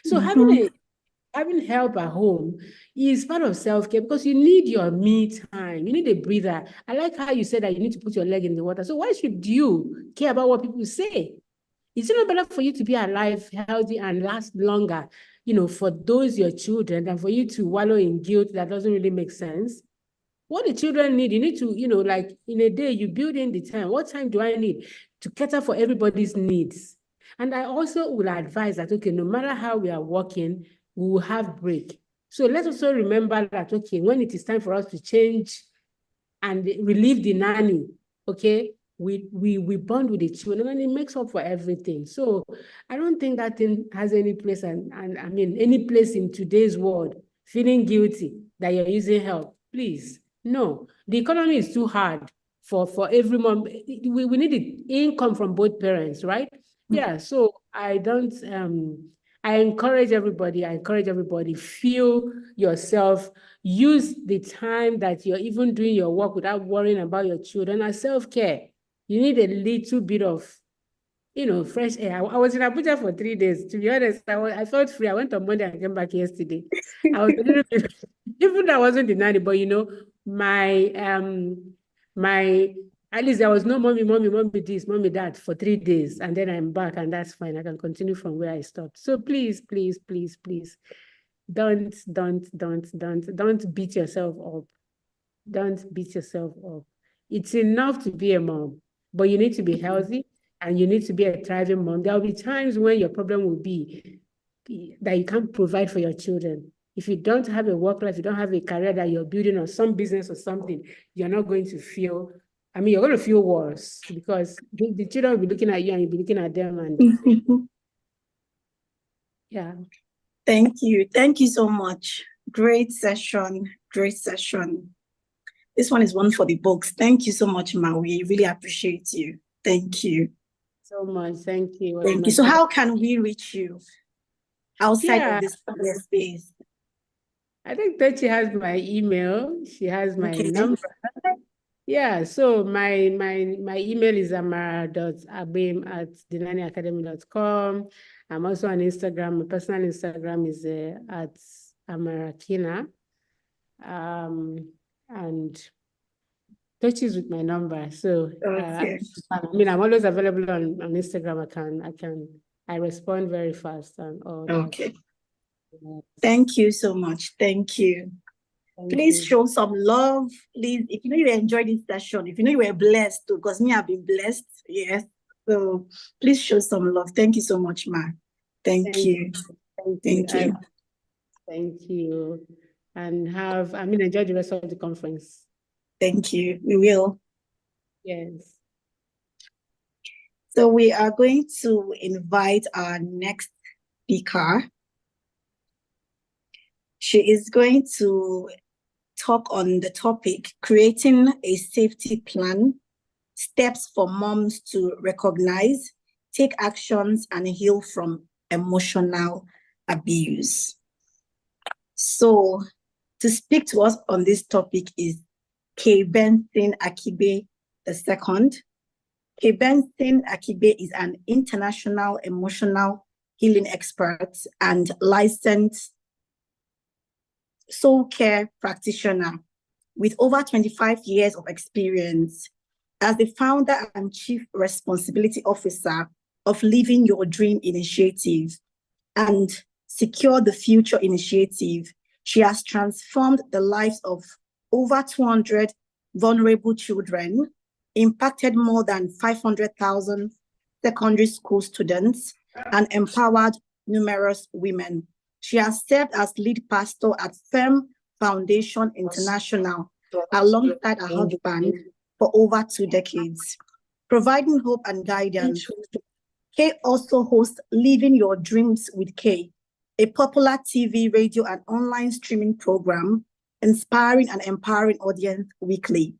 So having help at home is part of self-care because you need your me time. You need a breather. I like how you said that you need to put your leg in the water. So why should you care about what people say? Is it not better for you to be alive, healthy, and last longer, for those your children than for you to wallow in guilt that doesn't really make sense? What the children need, you need to, like in a day, you build in the time. What time do I need to cater for everybody's needs? And I also will advise that, okay, no matter how we are working, we will have break. So let's also remember that, okay, when it is time for us to change and relieve the nanny, okay, we bond with the children and it makes up for everything. So I don't think that thing has any place and I mean, any place in today's world, feeling guilty that you're using help, please. No, the economy is too hard for every mom. We need the income from both parents, right? Yeah, so I don't, I encourage everybody, feel yourself, use the time that you're even doing your work without worrying about your children as self-care. You need a little bit of, fresh air. I was in Abuja for 3 days. To be honest, I felt free. I went on Monday and came back yesterday. I was a little bit, even though I wasn't the nanny, but my At least there was no mommy this, mommy that for 3 days, and then I'm back, and that's fine. I can continue from where I stopped. So please, please, please, please, don't beat yourself up. Don't beat yourself up. It's enough to be a mom, but you need to be healthy and you need to be a thriving mom. There will be times when your problem will be that you can't provide for your children. If you don't have a work life, you don't have a career that you're building or some business or something, you're not going to feel, you're going to feel worse because the children will be looking at you and you'll be looking at them and yeah. Thank you. Thank you so much. Great session. Great session. This one is one for the books. Thank you so much, Ma. We really appreciate you. Thank you. So much. Thank you. Thank you. So how can we reach you outside of this space? I think that she has my email. She has my number. Yeah, so my email is amara.abim@denaniacademy.com. I'm also on Instagram. My personal Instagram is at amarakina. And touches with my number. So I'm always available on Instagram. I respond very fast and all that. Okay. Thank you so much. Thank you. Please show some love. Please, if you know you enjoyed this session, if you know you were blessed too, because me, I've been blessed. Yes. So please show some love. Thank you so much, Ma. Thank you. Thank you. And enjoy the rest of the conference. Thank you. We will. Yes. So we are going to invite our next speaker. She is going to talk on the topic, creating a safety plan, steps for moms to recognize, take actions, and heal from emotional abuse. So to speak to us on this topic is Kay Benson Akibe II. Kay Benson Akibe is an international emotional healing expert and licensed soul care practitioner with over 25 years of experience as the founder and chief responsibility officer of Living Your Dream Initiative and Secure the Future Initiative. She has transformed the lives of over 200 vulnerable children, impacted more than 500,000 secondary school students, and empowered numerous women. She has served as lead pastor at Firm Foundation International alongside her husband for over 2 decades, providing hope and guidance. Kay also hosts Living Your Dreams with Kay, a popular TV, radio, and online streaming program, inspiring and empowering audience weekly.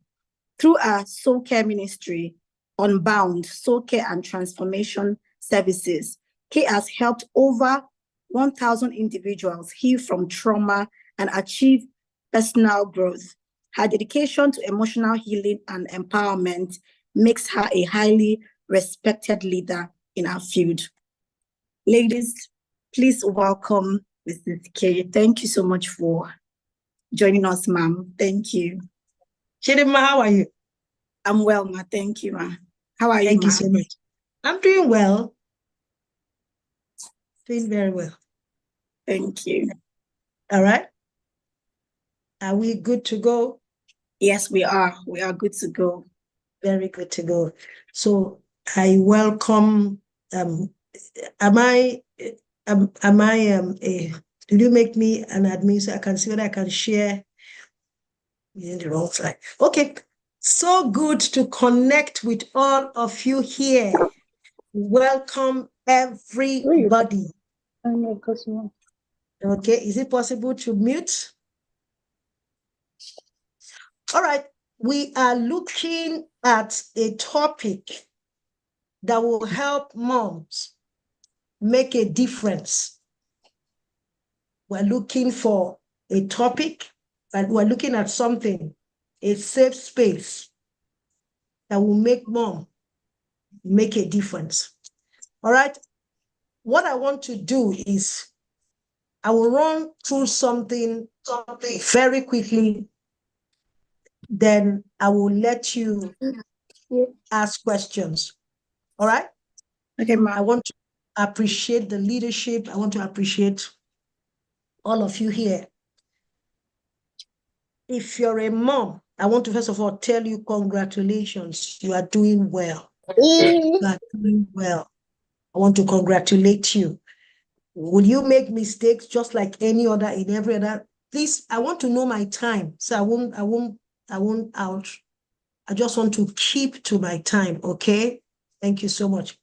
Through our soul care ministry, Unbound Soul Care and Transformation Services, Kay has helped over 1,000 individuals heal from trauma and achieve personal growth. Her dedication to emotional healing and empowerment makes her a highly respected leader in our field. Ladies, please welcome Mrs. Kay. Thank you so much for joining us, ma'am. Thank you. Chidima, how are you? I'm well, ma. Thank you, ma. How are you, Thank ma? you so much. I'm doing well. Doing very well. Thank you. All right. Are we good to go? Yes, we are. We are good to go. Very good to go. So I welcome. Did you make me an admin so I can see whether I can share? In the wrong side. Okay. So good to connect with all of you here. Welcome everybody. Okay, is it possible to mute? All right, we are looking at a topic that will help moms make a difference. We're looking for a topic, but we're looking at something, a safe space that will make mom make a difference. All right, what I want to do is I will run through something very quickly then I will let you ask questions. All right? Okay, I ma'am. want to appreciate the leadership. I want to appreciate all of you here. If you're a mom, I want to first of all tell you congratulations. You are doing well. You are doing well. I want to congratulate you. Will you make mistakes just like any other in every other? Please, I want to know my time. So I won't out. I just want to keep to my time. Okay. Thank you so much.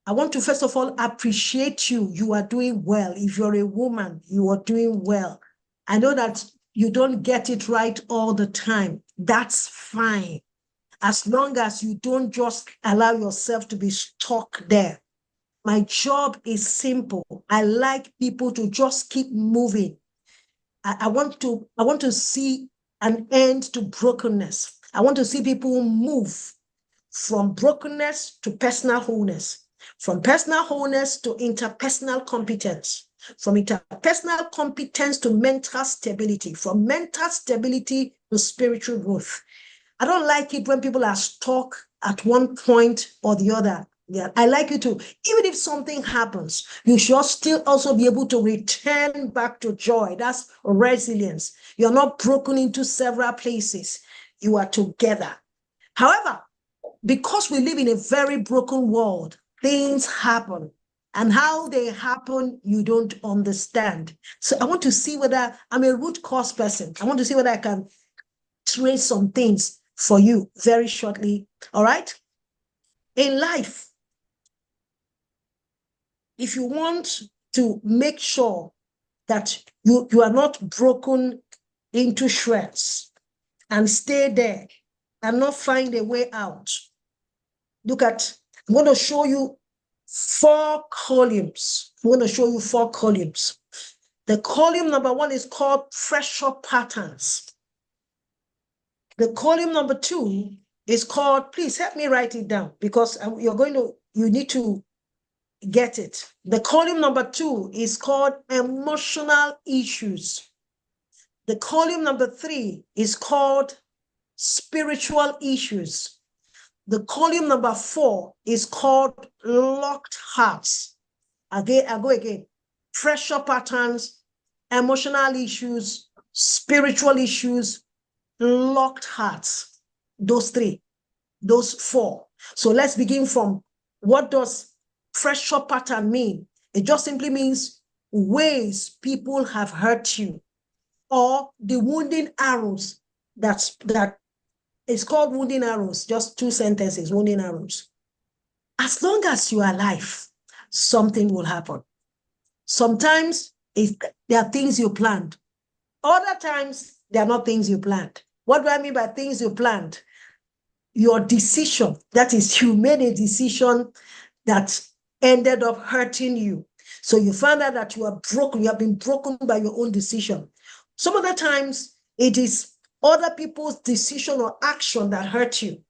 I want to first of all appreciate you. You are doing well. If you're a woman, you are doing well. I know that you don't get it right all the time. That's fine. As long as you don't just allow yourself to be stuck there. My job is simple. I like people to just keep moving. I want to see an end to brokenness. I want to see people move from brokenness to personal wholeness, from personal wholeness to interpersonal competence, from interpersonal competence to mental stability, from mental stability to spiritual growth. I don't like it when people are stuck at one point or the other. Yeah, I like you to, even if something happens, you should still also be able to return back to joy. That's resilience. You're not broken into several places. You are together. However, because we live in a very broken world, things happen. And how they happen, you don't understand. So I want to see whether I'm a root cause person. I want to see whether I can trace some things for you very shortly. All right? In life, if you want to make sure that you are not broken into shreds and stay there and not find a way out, look at, I'm going to show you 4 columns. I'm going to show you 4 columns. The column number 1 is called pressure patterns. The column number 2 is called, please help me write it down because you need to get it. The column number 2 is called emotional issues. The column number 3 is called spiritual issues. The column number 4 is called locked hearts. Again, I go again. Pressure patterns, emotional issues, spiritual issues, locked hearts. Those 3, those 4. So let's begin from, what does pressure pattern mean? It just simply means ways people have hurt you, or the wounding arrows that it's called wounding arrows, just 2 sentences, wounding arrows. As long as you are alive, something will happen. Sometimes there are things you planned. Other times, they are not things you planned. What do I mean by things you planned? Your decision, that is, you made a decision that ended up hurting you. So you found out that you are broken, you have been broken by your own decision. Some other times, it is other people's decision or action that hurt you.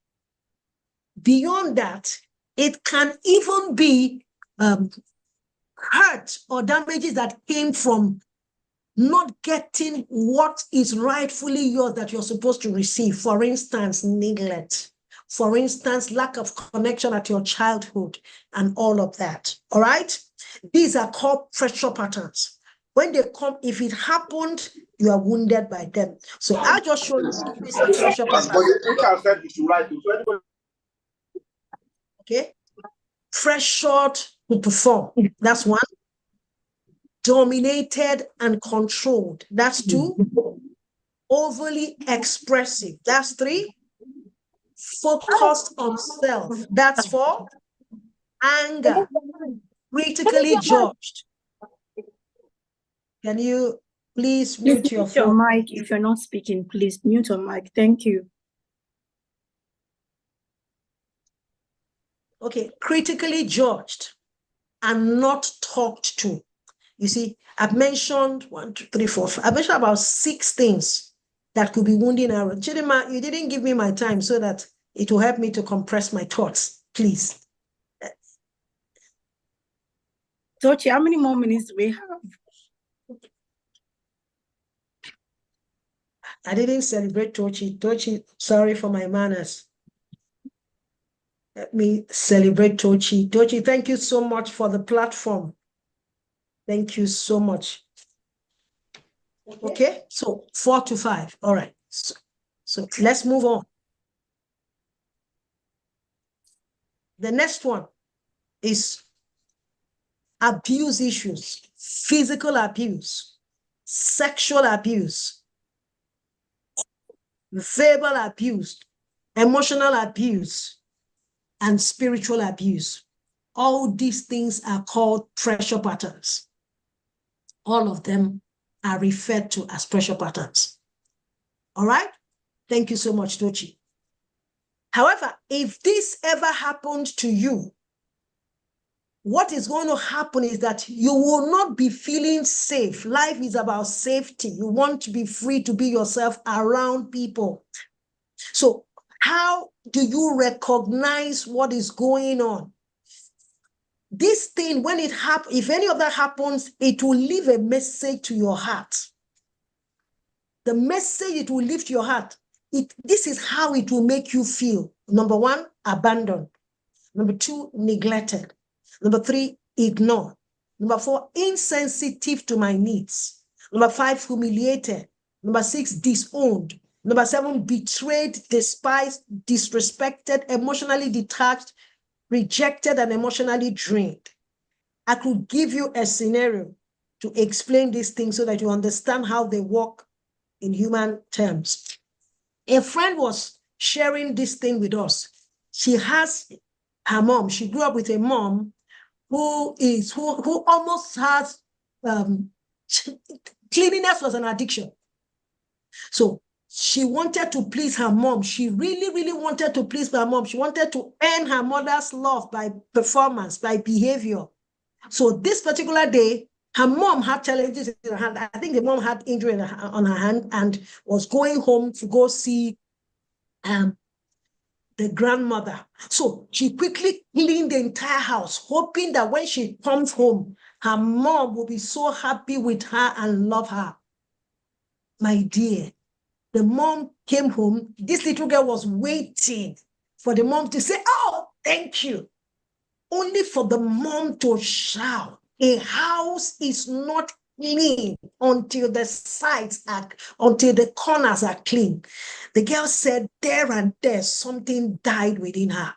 Beyond that, it can even be hurt or damages that came from not getting what is rightfully yours that you're supposed to receive. For instance, neglect. For instance, lack of connection at your childhood and all of that. All right? These are called pressure patterns. When they come, if it happened, you are wounded by them. So I'll just show you some basic pressure patterns. Okay? Pressured to perform. That's 1. Dominated and controlled. That's 2. Overly expressive. That's 3. Focused on self. That's 4. Anger. Critically judged. Can you please mute your Mute your phone? mic if you're not speaking. Please mute your mic. Thank you. Okay, critically judged and not talked to. You see, I've mentioned 1, 2, 3, 4, 5. I've mentioned about 6 things that could be wounding arrows. Chidima, you didn't give me my time so that it will help me to compress my thoughts, please. Tochi, how many more minutes do we have? I didn't celebrate Tochi. Tochi, sorry for my manners. Let me celebrate Tochi. Tochi, thank you so much for the platform. Thank you so much. Okay, so 4 to 5. All right. So let's move on. The next one is abuse issues, physical abuse, sexual abuse, verbal abuse, emotional abuse, and spiritual abuse. All these things are called pressure patterns. All of them are referred to as pressure patterns. All right? Thank you so much, Tochi. However, if this ever happened to you, what is going to happen is that you will not be feeling safe. Life is about safety. You want to be free to be yourself around people. So how do you recognize what is going on? This thing, when it happens, if any of that happens, it will leave a message to your heart. The message it will leave to your heart, this is how it will make you feel. Number 1, abandoned. Number 2, neglected. Number 3, ignored. Number 4, insensitive to my needs. Number 5, humiliated. Number 6, disowned. Number 7, betrayed, despised, disrespected, emotionally detached, rejected, and emotionally drained. I could give you a scenario to explain these things so that you understand how they work in human terms. A friend was sharing this thing with us. She has her mom. She grew up with a mom who almost has cleanliness was an addiction. So she wanted to please her mom. She really, really wanted to please her mom. She wanted to earn her mother's love by performance, by behavior. So this particular day, her mom had challenges in her hand. I think the mom had injury on her hand and was going home to go see the grandmother. So she quickly cleaned the entire house, hoping that when she comes home, her mom will be so happy with her and love her. My dear, the mom came home. This little girl was waiting for the mom to say, "Oh, thank you." Only for the mom to shout. A house is not clean until the sides are, until the corners are clean. The girl said there and there something died within her.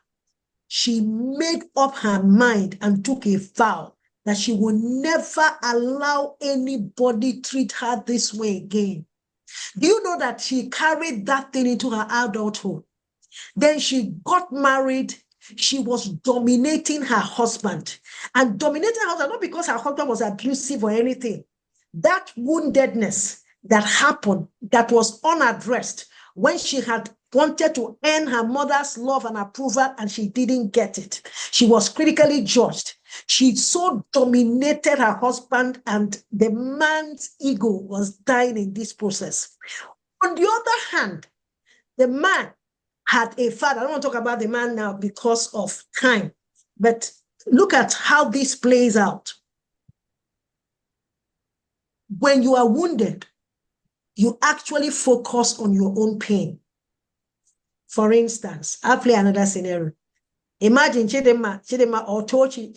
She made up her mind and took a vow that she will never allow anybody treat her this way again. Do you know that she carried that thing into her adulthood? Then she got married. She was dominating her husband, and dominating her husband not because her husband was abusive or anything. That woundedness that happened, that was unaddressed when she had wanted to earn her mother's love and approval and she didn't get it. She was critically judged. She so dominated her husband, and the man's ego was dying in this process. On the other hand, the man had a father. I don't want to talk about the man now because of time, but look at how this plays out. When you are wounded, you actually focus on your own pain. For instance, I'll play another scenario. Imagine Chidema or Tochi.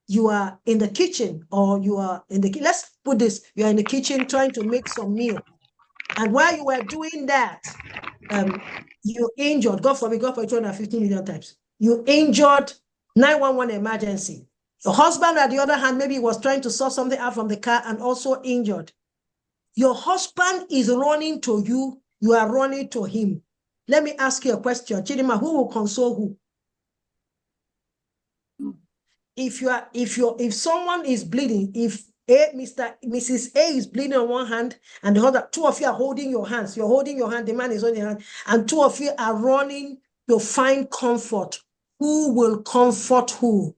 You are in the kitchen, or you are in the, let's put this, you are in the kitchen trying to make some meal. And while you were doing that, you injured, God forbid 250 million times. You injured 911 emergency. Your husband, on the other hand, maybe was trying to sort something out from the car and also injured. Your husband is running to you. You are running to him. Let me ask you a question. Chidima, who will console who? If someone is bleeding, if Mrs. A is bleeding on one hand, and the other, two of you are holding your hands. You're holding your hand, the man is holding your hand, and two of you are running to find comfort. Who will comfort who?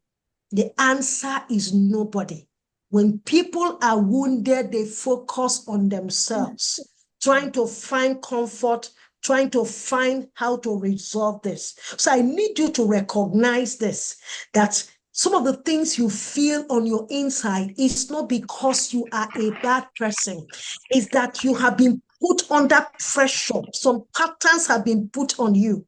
The answer is nobody. When people are wounded, they focus on themselves, trying to find comfort, trying to find how to resolve this. So I need you to recognize this, that some of the things you feel on your inside is not because you are a bad person. It's that you have been put under pressure. Some patterns have been put on you.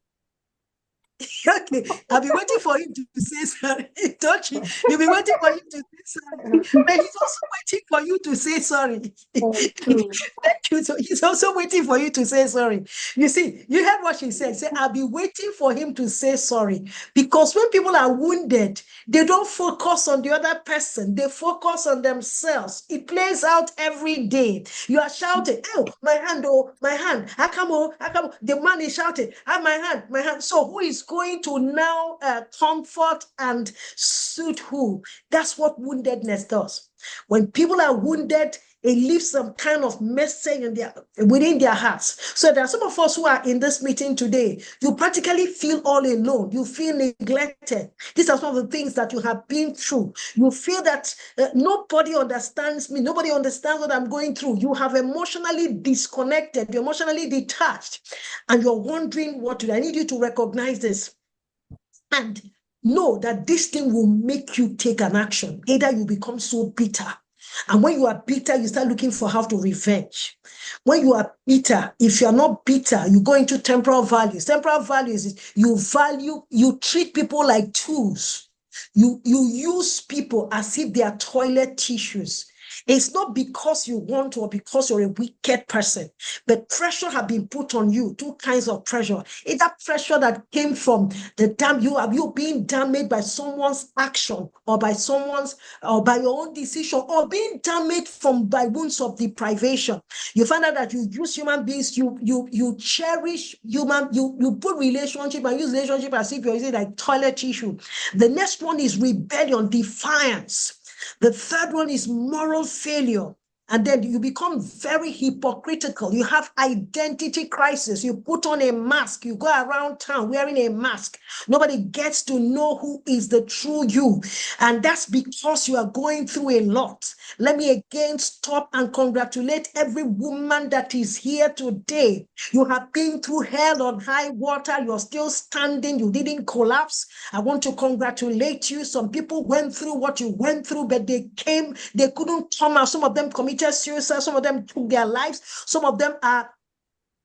Okay, I'll be waiting for him to say sorry. Don't you? You'll be waiting for him to say sorry. But he's also waiting for you to say sorry. Thank you. So he's also waiting for you to say sorry. You see, you heard what she said. Say, I'll be waiting for him to say sorry. Because when people are wounded, they don't focus on the other person. They focus on themselves. It plays out every day. You are shouting, oh, my hand, oh, my hand. How come, oh, how come? The man is shouting, ah, my hand, my hand. So who is going to now comfort and soothe who? That's what woundedness does. When people are wounded, it leaves some kind of message within their hearts. So there are some of us who are in this meeting today. You practically feel all alone. You feel neglected. These are some of the things that you have been through. You feel that nobody understands me. Nobody understands what I'm going through. You have emotionally disconnected. You're emotionally detached. And you're wondering what to do. I need you to recognize this. And know that this thing will make you take an action. Either you become so bitter. And when you are bitter, you start looking for how to revenge. When you are bitter, if you are not bitter, you go into temporal values. Temporal values is you treat people like tools. You use people as if they are toilet tissues. It's not because you want to or because you're a wicked person, but pressure has been put on you. Two kinds of pressure. Either pressure that came from you being damaged by someone's action or by your own decision, or being damaged by wounds of deprivation. You find out that you use human beings, you cherish you put relationship and use relationship as if you're using like toilet tissue. The next one is rebellion, defiance. The third one is moral failure. And then you become very hypocritical. You have identity crisis. You put on a mask. You go around town wearing a mask. Nobody gets to know who is the true you. And that's because you are going through a lot. Let me again stop and congratulate every woman that is here today. You have been through hell on high water. You're still standing. You didn't collapse. I want to congratulate you. Some people went through what you went through, but they couldn't come out. Some of them committed suicide. Some of them took their lives. Some of them are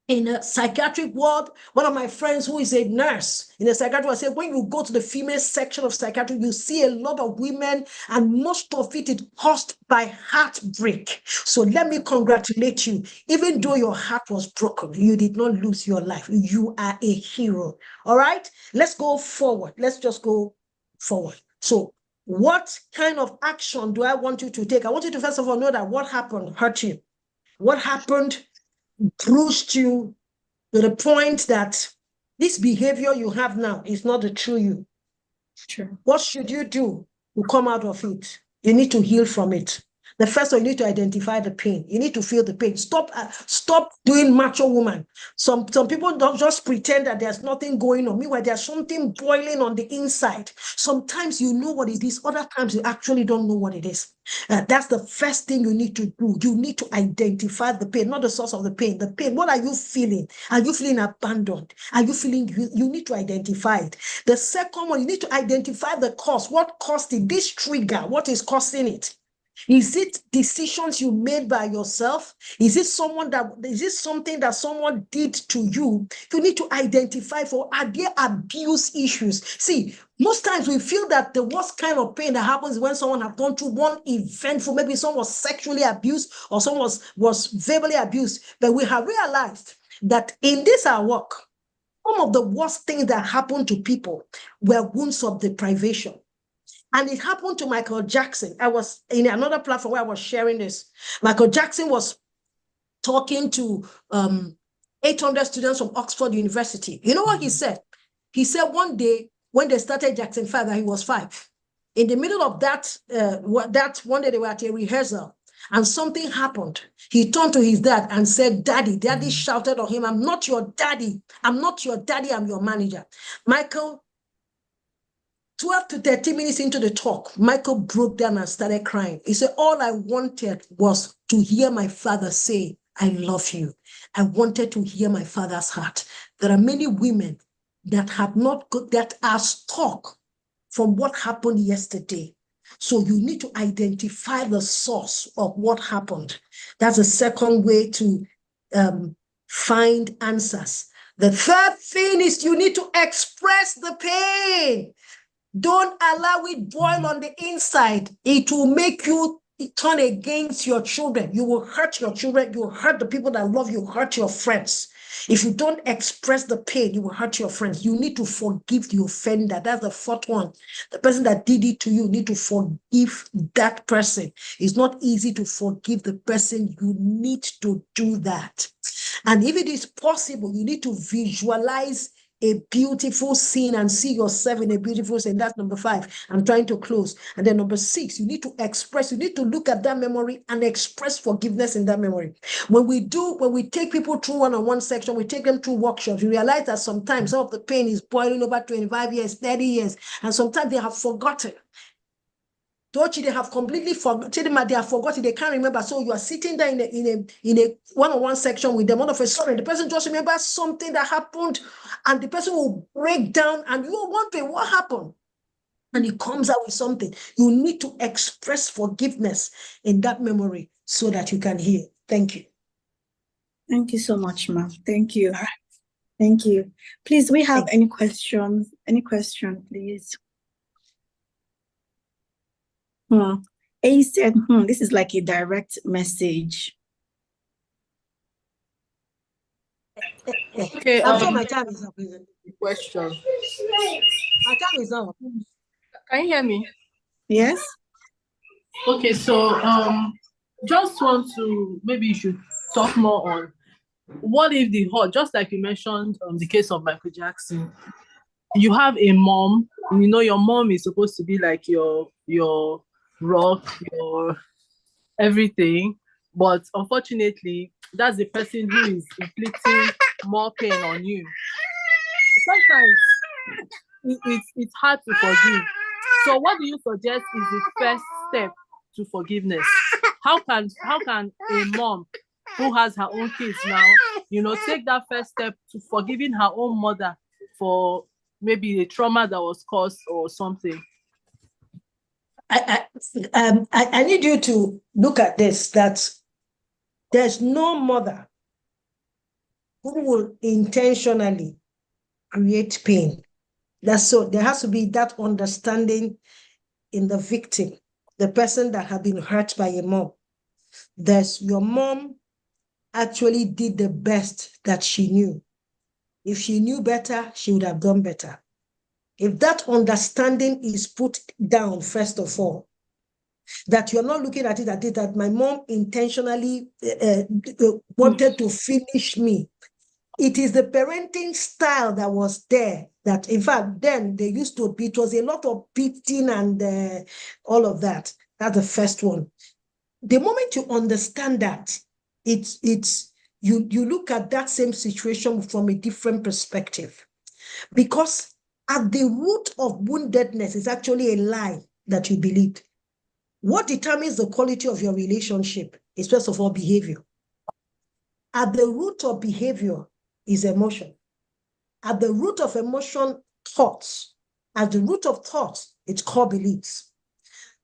in a psychiatric ward. One of my friends who is a nurse in a psychiatric ward said, when you go to the female section of psychiatry, you see a lot of women, and most of it is caused by heartbreak. So let me congratulate you. Even though your heart was broken, you did not lose your life. You are a hero. All right, let's go forward. Let's just go forward. So what kind of action do I want you to take? I want you to first of all know that what happened hurt you. What happened bruised you to the point that this behavior you have now is not the true you. True. What should you do to come out of it? You need to heal from it. The first one, you need to identify the pain. You need to feel the pain. Stop doing macho woman. Some people don't just pretend that there's nothing going on. Meanwhile, there's something boiling on the inside. Sometimes you know what it is. Other times you actually don't know what it is. That's the first thing you need to do. You need to identify the pain, not the source of the pain. The pain, what are you feeling? Are you feeling abandoned? Are you feeling, you need to identify it. The second one, you need to identify the cause. What caused it? This trigger, what is causing it? Is it decisions you made by yourself? Is it something that someone did to you? You need to identify are there abuse issues? See, most times we feel that the worst kind of pain that happens when someone has gone through one eventful, maybe someone was sexually abused or someone was verbally abused. But we have realized that in this our work, some of the worst things that happened to people were wounds of deprivation. And it happened to Michael Jackson. I was in another platform where I was sharing this. Michael Jackson was talking to 800 students from Oxford University. You know what he said? He said one day when they started Jackson 5, he was 5. In the middle of that one day they were at a rehearsal and something happened. He turned to his dad and said, Daddy. Daddy shouted on him, I'm not your daddy. I'm not your daddy. I'm your manager. Michael, 12 to 13 minutes into the talk, Michael broke down and started crying. He said, all I wanted was to hear my father say, I love you. I wanted to hear my father's heart. There are many women that are stuck from what happened yesterday. So you need to identify the source of what happened. That's a second way to find answers. The third thing is you need to express the pain. Don't allow it boil on the inside. It will make you turn against your children. You will hurt your children. You will hurt the people that love you, hurt your friends. If you don't express the pain, you will hurt your friends. You need to forgive the offender. That's the fourth one. The person that did it to you, need to forgive that person. It's not easy to forgive the person. You need to do that. And if it is possible, you need to visualize a beautiful scene and see yourself in a beautiful scene. That's number 5. I'm trying to close. And then number 6, you need to express, you need to look at that memory and express forgiveness in that memory. When we take people through one-on-one section, we take them through workshops, you realize that sometimes some of the pain is boiling over 25 years, 30 years, and sometimes they have forgotten. They have completely forgotten, they have forgotten, they can't remember. So you are sitting there in a one-on-one section with them, all of a sudden, the person just remembers something that happened, and the person will break down, and you are wondering what happened. And he comes out with something. You need to express forgiveness in that memory so that you can heal. Thank you. Thank you so much, ma'am. Thank you. Thank you. Please, we have any questions? Any question, please? A said, this is like a direct message. Okay, I'm sure my time is up. Question. My time is up. Can you hear me? Yes. Okay, so just want to, maybe you should talk more on what if the hurt, just like you mentioned the case of Michael Jackson. You have a mom, you know, your mom is supposed to be like your rock, your everything, but unfortunately, that's the person who is inflicting more pain on you. Sometimes it's hard to forgive. So what do you suggest is the first step to forgiveness? How can a mom who has her own kids now, you know, take that first step to forgiving her own mother for maybe a trauma that was caused or something? I need you to look at this, that there's no mother who will intentionally create pain. That's so there has to be that understanding in the victim, the person that had been hurt by a mom. There's your mom actually did the best that she knew. If she knew better, she would have done better. If that understanding is put down, first of all, that you're not looking at it that my mom intentionally wanted to finish me. It is the parenting style that was there that, in fact, then they used to beat. It was a lot of beating and all of that. That's the first one. The moment you understand that, you look at that same situation from a different perspective. Because at the root of woundedness is actually a lie that you believed. What determines the quality of your relationship is, first of all, behavior. At the root of behavior is emotion. At the root of emotion, thoughts. At the root of thoughts, it's core beliefs.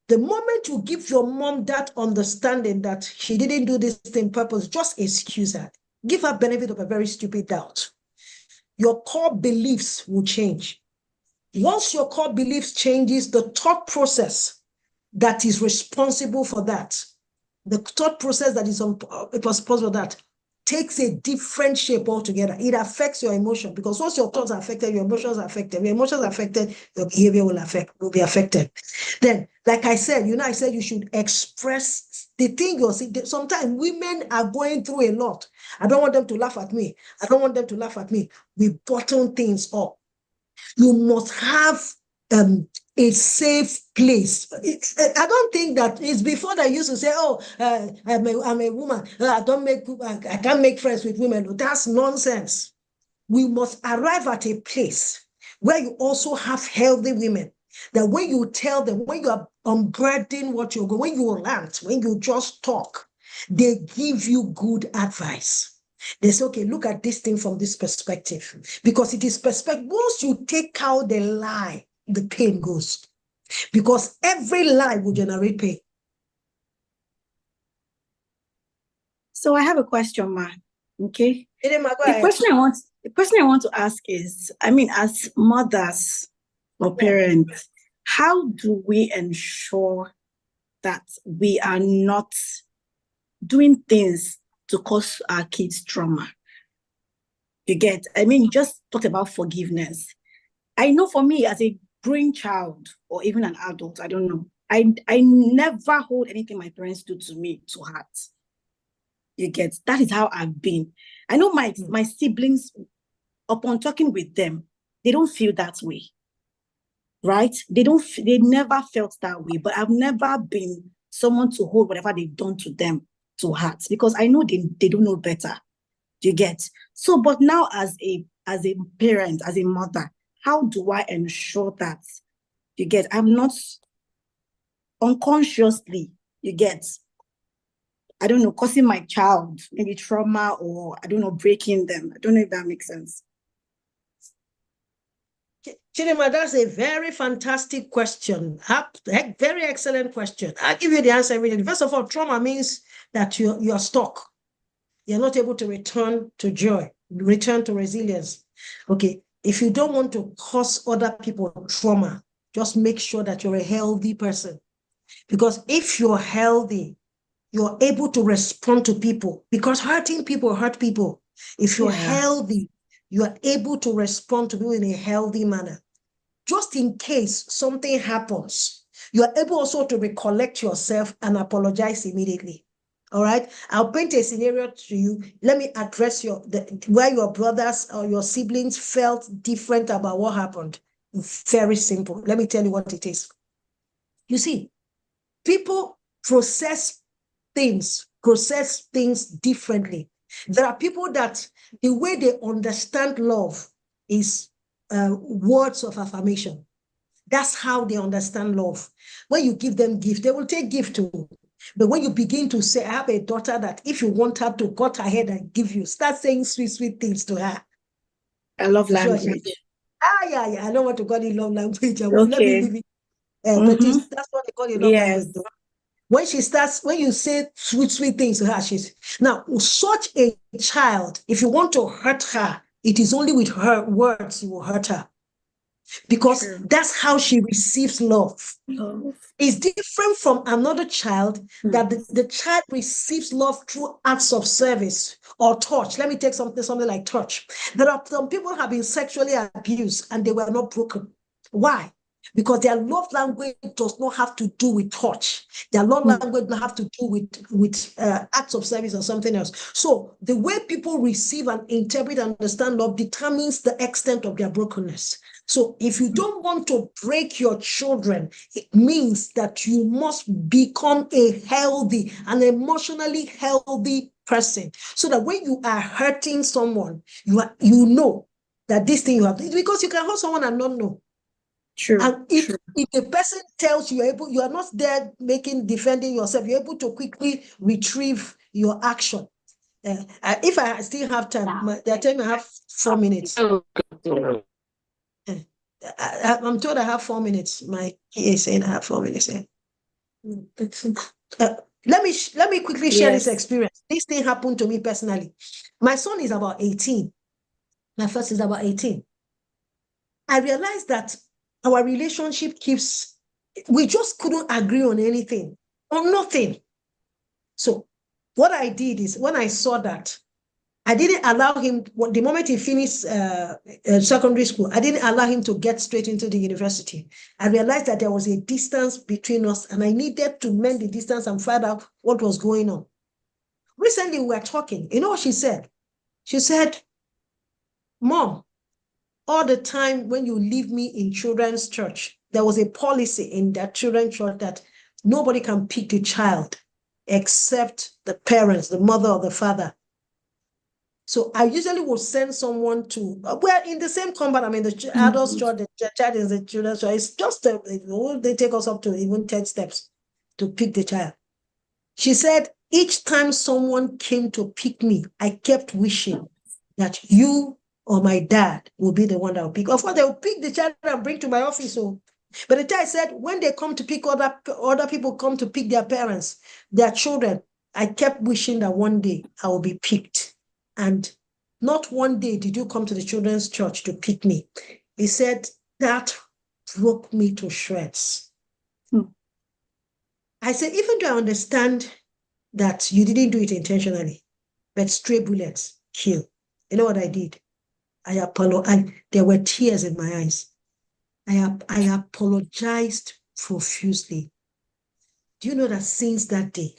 The moment you give your mom that understanding that she didn't do this thing purpose, just excuse her. Give her benefit of a very stupid doubt. Your core beliefs will change. Once your core beliefs changes, the thought process that is responsible for that, the thought process that is responsible for that, takes a different shape altogether. It affects your emotion, because once your thoughts are affected, your emotions are affected. Your emotions are affected, your behavior will be affected. Then, like I said, I said you should express the thing you're seeing. Sometimes women are going through a lot. I don't want them to laugh at me. I don't want them to laugh at me. We bottle things up. You must have a safe place. I don't think that it's before they used to say, I'm a woman. I can't make friends with women. That's nonsense. We must arrive at a place where you also have healthy women. That when you tell them, when you are unburdening what you're going, when you rant, when you just talk, they give you good advice. They say, okay, look at this thing from this perspective. Because it is perspective. Once you take out the lie, the pain goes. Because every lie will generate pain. So I have a question, Ma. Okay. Chidima, go The ahead. question I want to ask is, I mean, as mothers or Yeah. parents, how do we ensure that we are not doing things to cause our kids trauma? You get, I mean, you just talk about forgiveness. I know for me as a growing child or even an adult, I don't know, I never hold anything my parents do to me to heart. You get, that is how I've been. I know my siblings, upon talking with them, they don't feel that way, right? They never felt that way, but I've never been someone to hold whatever they've done to them to heart, because I know they don't know better. You get? So, but now as a parent, as a mother, how do I ensure that, you get, I'm not unconsciously, you get, I don't know, causing my child maybe trauma, or I don't know, breaking them. I don't know if that makes sense. Chidima, that's a very fantastic question. Very excellent question. I'll give you the answer immediately. First of all, trauma means that you're stuck. You're not able to return to joy, return to resilience. Okay. If you don't want to cause other people trauma, just make sure that you're a healthy person. Because if you're healthy, you're able to respond to people, because hurting people hurt people. If you're healthy, you are able to respond to people in a healthy manner. Just in case something happens, you are able also to recollect yourself and apologize immediately. All right. I'll paint a scenario to you. Let me address where your brothers or your siblings felt different about what happened. Very simple. Let me tell you what it is. You see, people process things differently. There are people that the way they understand love is words of affirmation. That's how they understand love. When you give them gift, they will take gift too. But when you begin to say, I have a daughter that if you want her to cut her head and give you, start saying sweet, sweet things to her. I love Sure, language. yeah. I don't want to call it love language. Let me Okay. leave it. But that's what they call it love Yes. language. When you say sweet, sweet things to her, now such a child, if you want to hurt her, it is only with her words you will hurt her. Because True. that's how she receives love. Love. It's different from another child that the child receives love through acts of service or touch. Let me take something like touch. There are some people who have been sexually abused and they were not broken. Why? Because their love language does not have to do with touch. Their love language does not have to do with acts of service or something else. So the way people receive and interpret and understand love determines the extent of their brokenness. So if you don't want to break your children, it means that you must become a healthy and emotionally healthy person. So that when you are hurting someone, you know that this thing you have, because you can hurt someone and not know. True. And if the person tells you you are not there defending yourself, you're able to quickly retrieve your action. If I still have time, they're telling me I have 4 minutes. I'm told I have 4 minutes. My PA is saying I have 4 minutes. Let me quickly share this experience. This thing happened to me personally. My son is about 18. My first is about 18. I realized that our relationship we just couldn't agree on anything, on nothing. So what I did is, when I saw that, I didn't allow him, the moment he finished secondary school, I didn't allow him to get straight into the university. I realized that there was a distance between us and I needed to mend the distance and find out what was going on. Recently, we were talking. You know what she said? She said, Mom, all the time when you leave me in children's church, there was a policy in that children's church that nobody can pick the child except the parents, the mother or the father. So I usually will send someone to, we're in the same compound. I mean, the adults church, the child is the children's church. It's just, they take us up to even 10 steps to pick the child. She said, each time someone came to pick me, I kept wishing that you or my dad will be the one that will pick. Of course, they will pick the child and bring to my office. So, but the child said, when they come to pick other people come to pick their parents, their children, I kept wishing that one day I will be picked. And not one day did you come to the children's church to pick me. He said, that broke me to shreds. I said, even though I understand that you didn't do it intentionally, but stray bullets kill. You know what I did? I apologized. There were tears in my eyes. I apologized profusely. Do you know that since that day,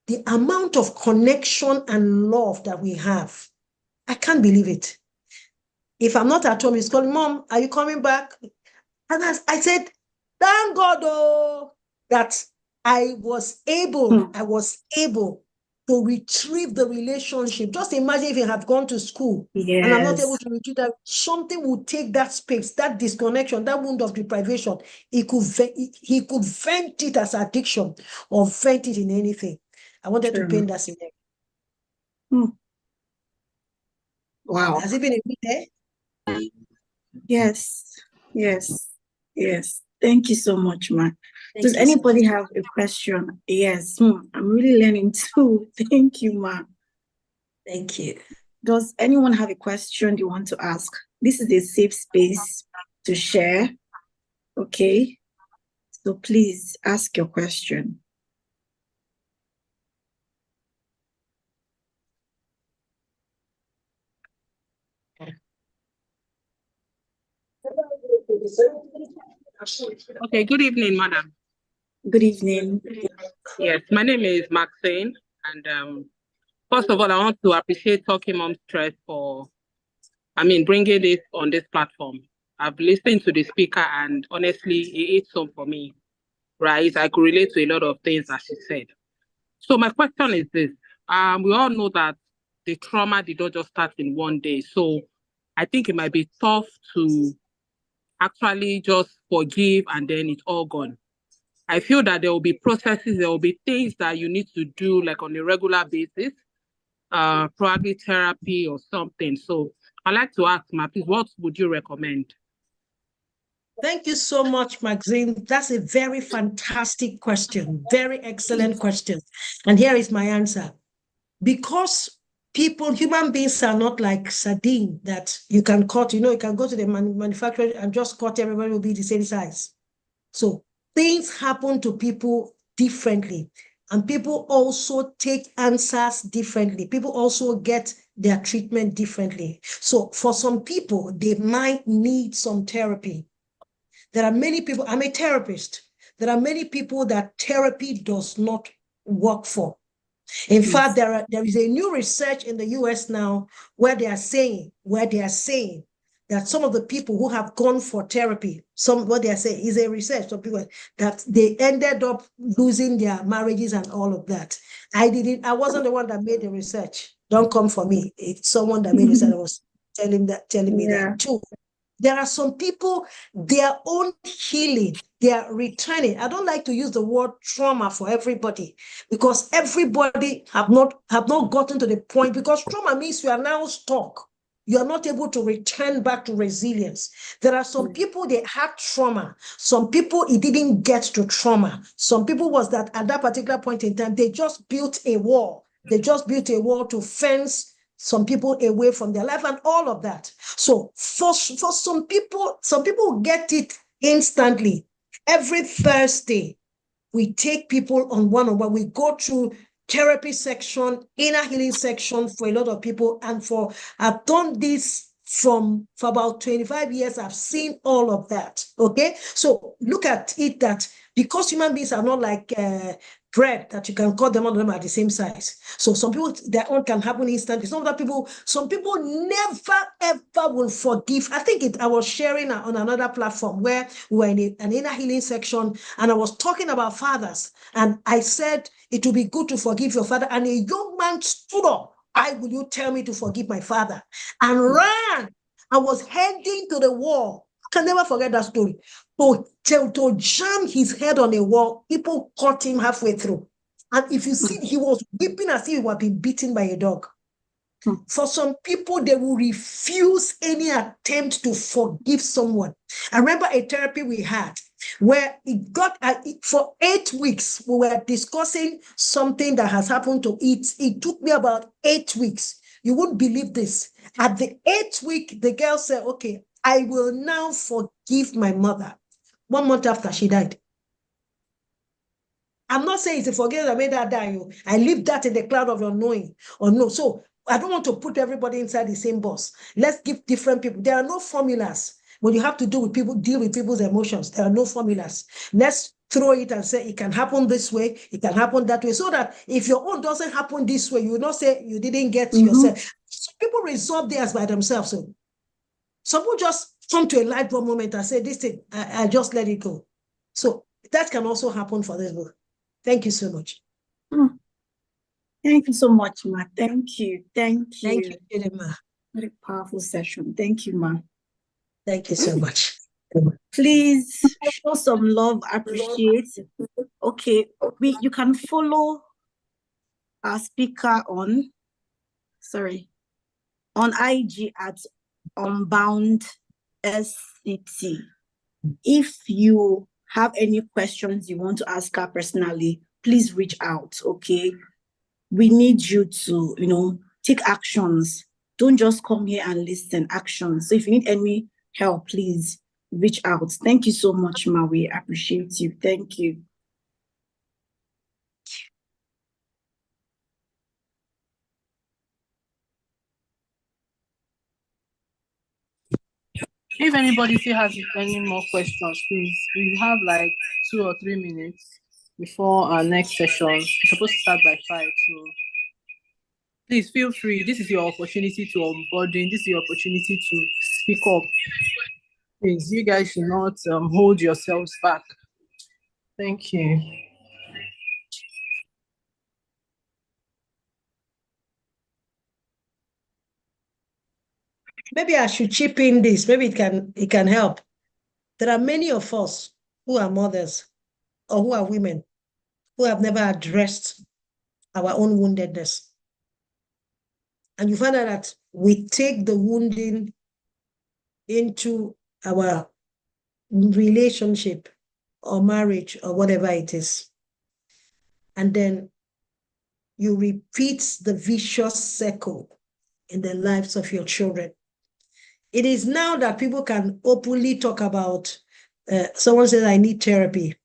the amount of connection and love that we have, I can't believe it. If I'm not at home, he's calling, Mom, are you coming back? And I said, thank God, that I was able to retrieve the relationship. Just imagine if you have gone to school and I'm not able to retrieve that, something would take that space, that disconnection, that wound of deprivation. He could vent it as addiction or vent it in anything. I wanted to paint that scenario. Wow. Has it been a bit there? Yes. Thank you so much, ma. Does anybody have a question? Yes, I'm really learning too. Thank you, ma. Thank you. Does anyone have a question you want to ask? This is a safe space to share. Okay. So please ask your question. Okay, good evening, madam. Good evening. Yes, my name is Maxine, and first of all, I want to appreciate Talking Momstress for, bringing this on this platform. I've listened to the speaker, and honestly, it hit home for me, right? I could relate to a lot of things that she said. So my question is this: we all know that the trauma did not just start in one day, so I think it might be tough to actually just forgive and then it's all gone. I feel that there will be processes, there will be things that you need to do like on a regular basis, probably therapy or something. So I'd like to ask, Ma, please, what would you recommend? Thank you so much, Maxine. That's a very fantastic question. Very excellent question. And here is my answer. Because human beings are not like sardine that you can cut, you can go to the manufacturer and just cut, everybody will be the same size. So things happen to people differently. And people also take answers differently. People also get their treatment differently. So for some people, they might need some therapy. There are many people, I'm a therapist. There are many people that therapy does not work for. In fact, there is a new research in the US now where they are saying that some of the people who have gone for therapy, what they are saying is a research, some people that they ended up losing their marriages and all of that. I wasn't the one that made the research. Don't come for me. It's someone that made the research that was telling me that too. There are some people, their own healing, they are returning. I don't like to use the word trauma for everybody because everybody have not gotten to the point, because trauma means you are now stuck. You are not able to return back to resilience. There are some people, they had trauma. Some people, it didn't get to trauma. Some people was that at that particular point in time, they just built a wall. They just built a wall to fence some people away from their life and all of that. So for some people get it instantly. Every Thursday, we take people on one-on-one. We go through therapy section, inner healing section for a lot of people. And I've done this for about 25 years. I've seen all of that. Okay. So look at it that because human beings are not like bread that you can cut them, all of them are the same size. So some people, their own can happen instantly. Some people never ever will forgive. I think I was sharing on another platform where we were in an inner healing section, and I was talking about fathers, and I said it would be good to forgive your father. And a young man stood up. Why will you tell me to forgive my father? And ran. I was heading to the wall. I can never forget that story. To jam his head on a wall, people caught him halfway through. And if you see, he was weeping as if he was being beaten by a dog. For some people, they will refuse any attempt to forgive someone. I remember a therapy we had where it got for 8 weeks, we were discussing something that has happened to it. It took me about 8 weeks. You wouldn't believe this. At the 8th week, the girl said, okay, I will now forgive my mother. 1 month after she died. I'm not saying it's a forgiveness that made her die. I leave that in the cloud of unknowing or no. So I don't want to put everybody inside the same bus. Let's give different people. There are no formulas. When you have to deal with people's emotions, there are no formulas. Let's throw it and say it can happen this way, it can happen that way, so that if your own doesn't happen this way, you will not say you didn't get yourself. So people resolve theirs by themselves. So some people just come to a light bulb moment and say, this thing, I just let it go. So that can also happen for this book. Thank you so much. Thank you so much, Ma. Thank you. Thank you. Thank you, Chidima. What a powerful session. Thank you, Ma. Thank you so much. Please show some love, appreciate. Okay, you can follow our speaker on IG at Unbound SCT. If you have any questions you want to ask her personally, please reach out, okay? We need you to, take actions. Don't just come here and listen, actions. So if you need any help, please reach out. Thank you so much, Ma. We appreciate you. Thank you. If anybody still has any more questions, please, we have like 2 or 3 minutes before our next session. It's supposed to start by 5, so please feel free. This is your opportunity to onboarding. This is your opportunity to speak up. Please, you guys should not hold yourselves back. Thank you. Maybe I should chip in this. Maybe it can help. There are many of us who are mothers or who are women who have never addressed our own woundedness. And you find out that we take the wounding into our relationship or marriage or whatever it is. And then you repeat the vicious circle in the lives of your children. It is now that people can openly talk about, someone says, I need therapy.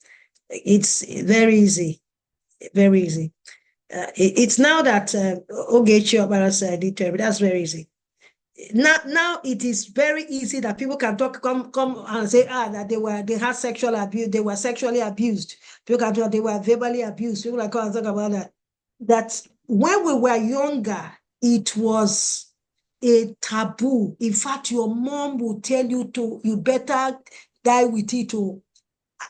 It's very easy, very easy. It's now that Ogechi said, I need therapy. That's very easy. Now it is very easy that people can come and say, that they had sexual abuse, they were sexually abused. People can talk, they were verbally abused. People can come and talk about that. That when we were younger, it was a taboo. In fact, your mom will tell you you better die with it.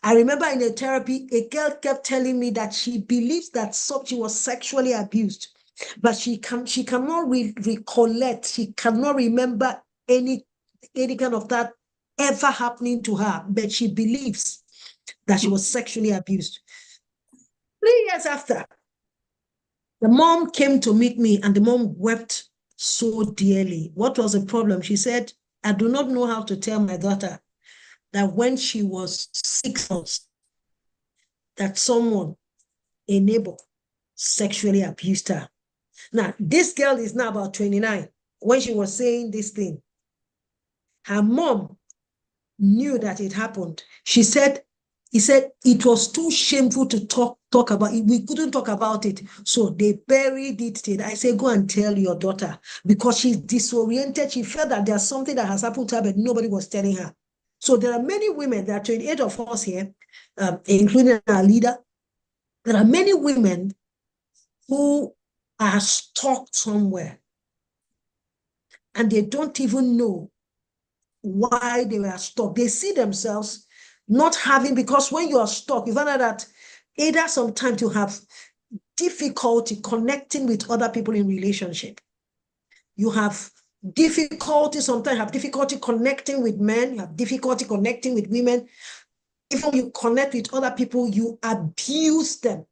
I remember in a therapy, a girl kept telling me that she believes that she was sexually abused, but she cannot recollect. She cannot remember any kind of that ever happening to her, but she believes that she was sexually abused. 3 years after, the mom came to meet me and the mom wept so dearly. What was the problem? She said, I do not know how to tell my daughter that when she was 6 months, that someone, a neighbor, sexually abused her. Now, this girl is now about 29. When she was saying this thing, her mom knew that it happened. He said it was too shameful to talk about it. We couldn't talk about it. So they buried it. I say, go and tell your daughter, because she's disoriented. She felt that there's something that has happened to her, but nobody was telling her. So there are many women, there are 28 of us here, including our leader. There are many women who are stuck somewhere and they don't even know why they were stuck. They see themselves not having, because when you are stuck, you find out that either sometimes you have difficulty connecting with other people in relationship. You have difficulty, sometimes you have difficulty connecting with men, you have difficulty connecting with women. Even when you connect with other people, you abuse them.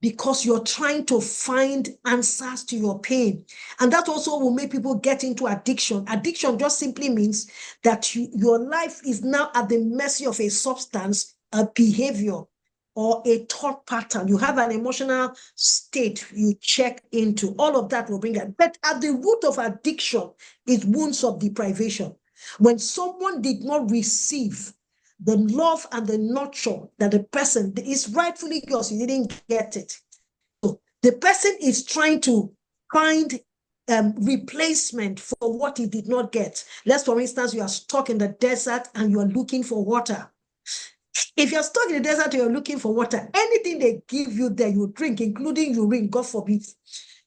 because you're trying to find answers to your pain. And that also will make people get into addiction. Addiction just simply means that your life is now at the mercy of a substance, a behavior, or a thought pattern. You have an emotional state you check into. All of that will bring it. But at the root of addiction is wounds of deprivation. When someone did not receive the love and the nurture that the person is rightfully yours, you didn't get it. So the person is trying to find replacement for what he did not get. Let's, for instance, you are stuck in the desert and you are looking for water. If you're stuck in the desert and you're looking for water, anything they give you there, you drink, including urine, God forbid,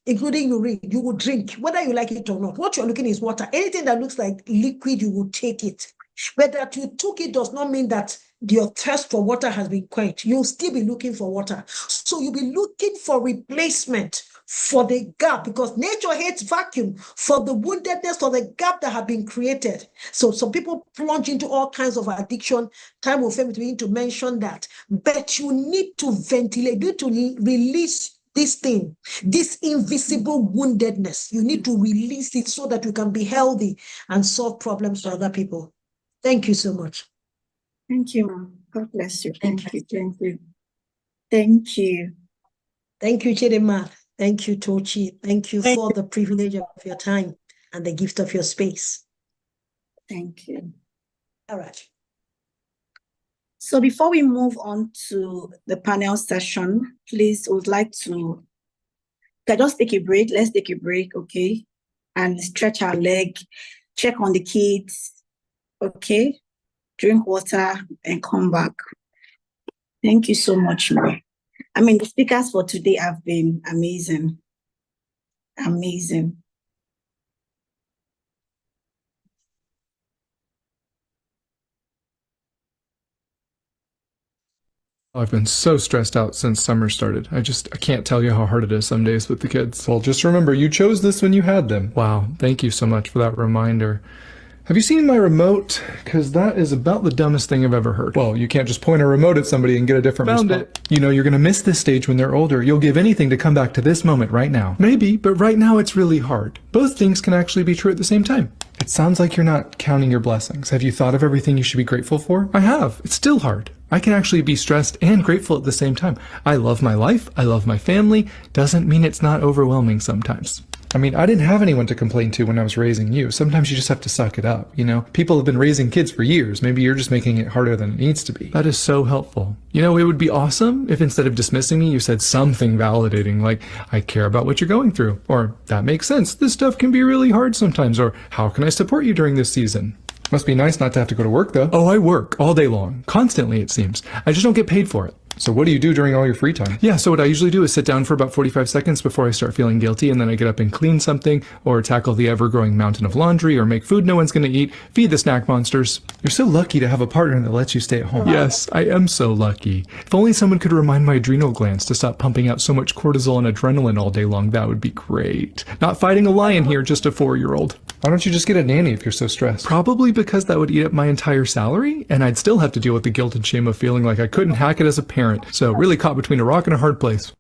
including urine, you will drink, whether you like it or not. What you're looking is water. Anything that looks like liquid, you will take it. But that you took it does not mean that your thirst for water has been quenched. You'll still be looking for water. So you'll be looking for replacement for the gap, because nature hates vacuum, for the woundedness, for the gap that have been created. So some people plunge into all kinds of addiction. Time will fail me to mention that. But you need to ventilate, you need to release this thing, this invisible woundedness. You need to release it so that you can be healthy and solve problems for other people. Thank you so much. Thank you, ma'am. God bless you. Thank you. Thank you. Thank you. Thank you, Chidima. Thank you, Tochi. Thank you for the privilege of your time and the gift of your space. Thank you. All right. So before we move on to the panel session, please, would like to just take a break. Let's take a break, okay? And stretch our leg, check on the kids, okay? Drink water and come back. Thank you so much, ma'am. I mean, the speakers for today have been amazing. Amazing. I've been so stressed out since summer started. I can't tell you how hard it is some days with the kids. Well, just remember, you chose this when you had them. Wow, thank you so much for that reminder. Have you seen my remote? Because that is about the dumbest thing I've ever heard. Well, you can't just point a remote at somebody and get a different response. Found it. You know, you're going to miss this stage when they're older. You'll give anything to come back to this moment right now. Maybe, but right now it's really hard. Both things can actually be true at the same time. It sounds like you're not counting your blessings. Have you thought of everything you should be grateful for? I have. It's still hard. I can actually be stressed and grateful at the same time. I love my life. I love my family. Doesn't mean it's not overwhelming sometimes. I mean, I didn't have anyone to complain to when I was raising you. Sometimes you just have to suck it up, you know? People have been raising kids for years. Maybe you're just making it harder than it needs to be. That is so helpful. You know, it would be awesome if instead of dismissing me, you said something validating, like, I care about what you're going through. Or, that makes sense. This stuff can be really hard sometimes. Or, how can I support you during this season? Must be nice not to have to go to work, though. Oh, I work all day long. Constantly, it seems. I just don't get paid for it. So what do you do during all your free time? Yeah, so what I usually do is sit down for about 45 seconds before I start feeling guilty, and then I get up and clean something, or tackle the ever-growing mountain of laundry, or make food no one's gonna eat, feed the snack monsters. You're so lucky to have a partner that lets you stay at home. Yes, I am so lucky. If only someone could remind my adrenal glands to stop pumping out so much cortisol and adrenaline all day long, that would be great. Not fighting a lion here, just a 4-year-old. Why don't you just get a nanny if you're so stressed? Probably because that would eat up my entire salary, and I'd still have to deal with the guilt and shame of feeling like I couldn't hack it as a parent. So really caught between a rock and a hard place.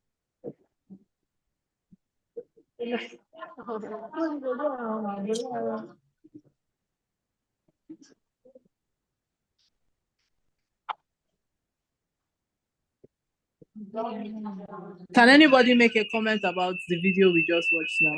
Can anybody make a comment about the video we just watched now?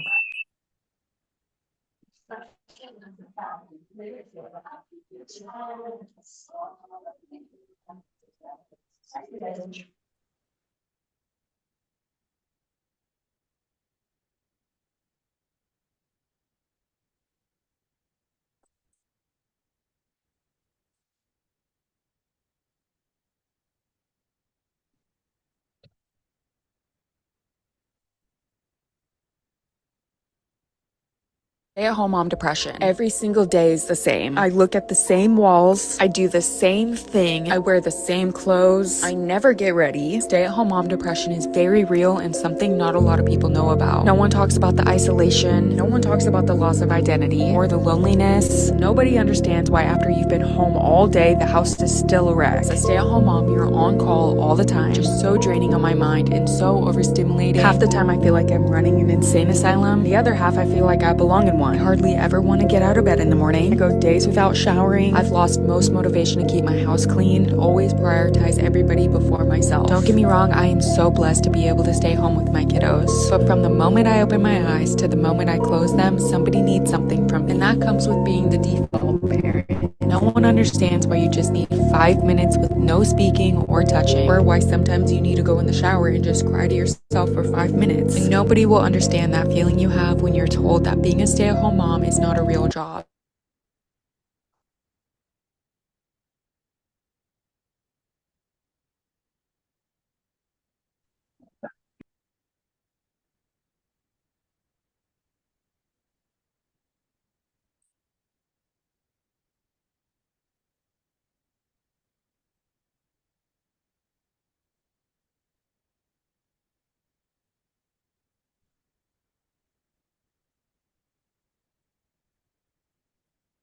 Stay-at-home mom depression. Every single day is the same. I look at the same walls. I do the same thing. I wear the same clothes. I never get ready. Stay-at-home mom depression is very real and something not a lot of people know about. No one talks about the isolation. No one talks about the loss of identity or the loneliness. Nobody understands why after you've been home all day, the house is still a wreck. As a stay-at-home mom, you're on call all the time. Just so draining on my mind and so overstimulating. Half the time I feel like I'm running an insane asylum. The other half I feel like I belong in one. I hardly ever want to get out of bed in the morning. I go days without showering. I've lost most motivation to keep my house clean. Always prioritize everybody before myself. Don't get me wrong, I am so blessed to be able to stay home with my kiddos. But from the moment I open my eyes to the moment I close them, somebody needs something from me. And that comes with being the default parent. No one understands why you just need 5 minutes with no speaking or touching, or why sometimes you need to go in the shower and just cry to yourself for 5 minutes. And nobody will understand that feeling you have when you're told that being a stay-at-home mom is not a real job.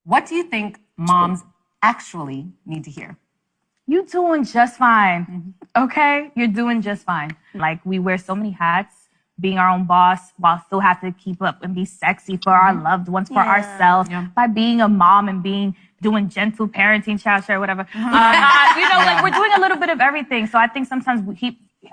What do you think moms actually need to hear? You doing just fine. Okay? You're doing just fine. Like, we wear so many hats, being our own boss while still have to keep up and be sexy for our loved ones, for ourselves, by being a mom and doing gentle parenting, child share, whatever. Like, we're doing a little bit of everything. So I think sometimes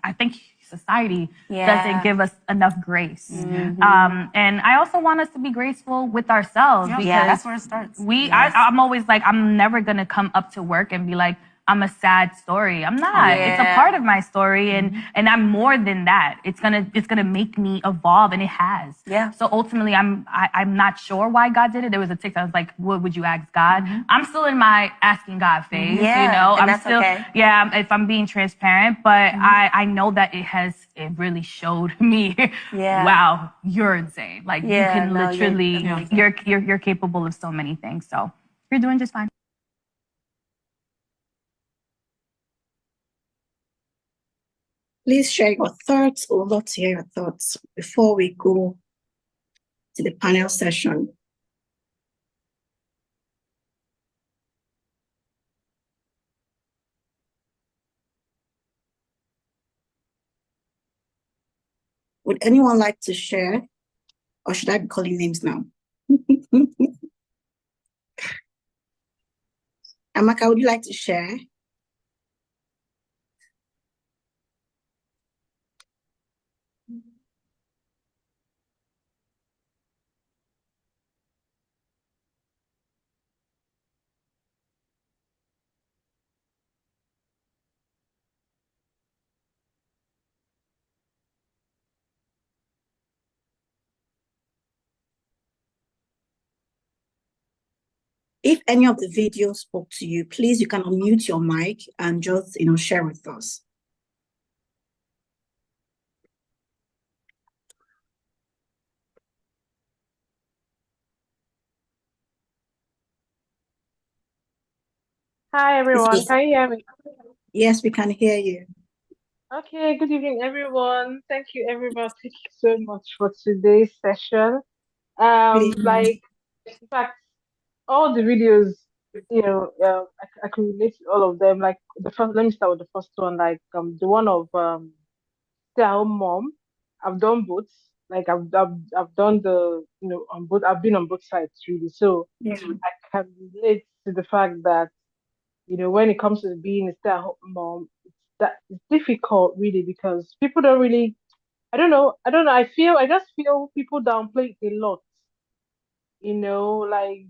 I think society doesn't give us enough grace. And I also want us to be graceful with ourselves, because that's where it starts. I'm always like, I'm never gonna come up to work and be like, I'm a sad story. I'm not. It's a part of my story, and I'm more than that. It's gonna make me evolve, and it has. So ultimately, I'm not sure why God did it. There was a TikTok. I was like, what would you ask God? I'm still in my asking God phase. And I'm that's still okay. if I'm being transparent, but I know that it really showed me. Wow, you're insane. Like, you can literally you're capable of so many things. So you're doing just fine. Please share your thoughts. We would love to hear your thoughts before we go to the panel session. Would anyone like to share? Or should I be calling names now? Amaka, would you like to share? If any of the videos spoke to you, please, you can unmute your mic and just, share with us. Hi everyone, can you hear me? Yes, we can hear you. Okay, good evening everyone. Thank you everybody so much for today's session. Like, in fact, all the videos, I can relate to all of them. Like, let me start with the first one, like the one of stay-at-home mom. I've done both. Like, I've done on both. I've been on both sides really, so I can relate to the fact that, when it comes to being a stay-at-home mom, it's difficult really, because people don't really, I don't know. I just feel people downplay it a lot. Like,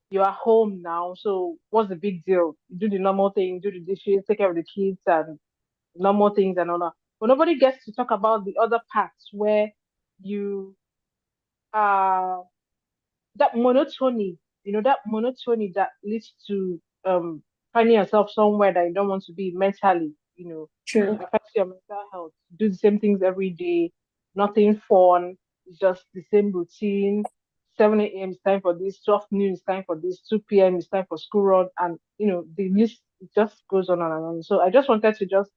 you are home now, so what's the big deal? You do the normal thing, do the dishes, take care of the kids, and normal things and all that. But nobody gets to talk about the other parts where you are that monotony that leads to finding yourself somewhere that you don't want to be mentally, True. it affects your mental health. Do the same things every day, nothing fun, just the same routine, 7 a.m. is time for this, 12 noon is time for this, 2 p.m. is time for school run, and the list just goes on and on. So I just wanted to just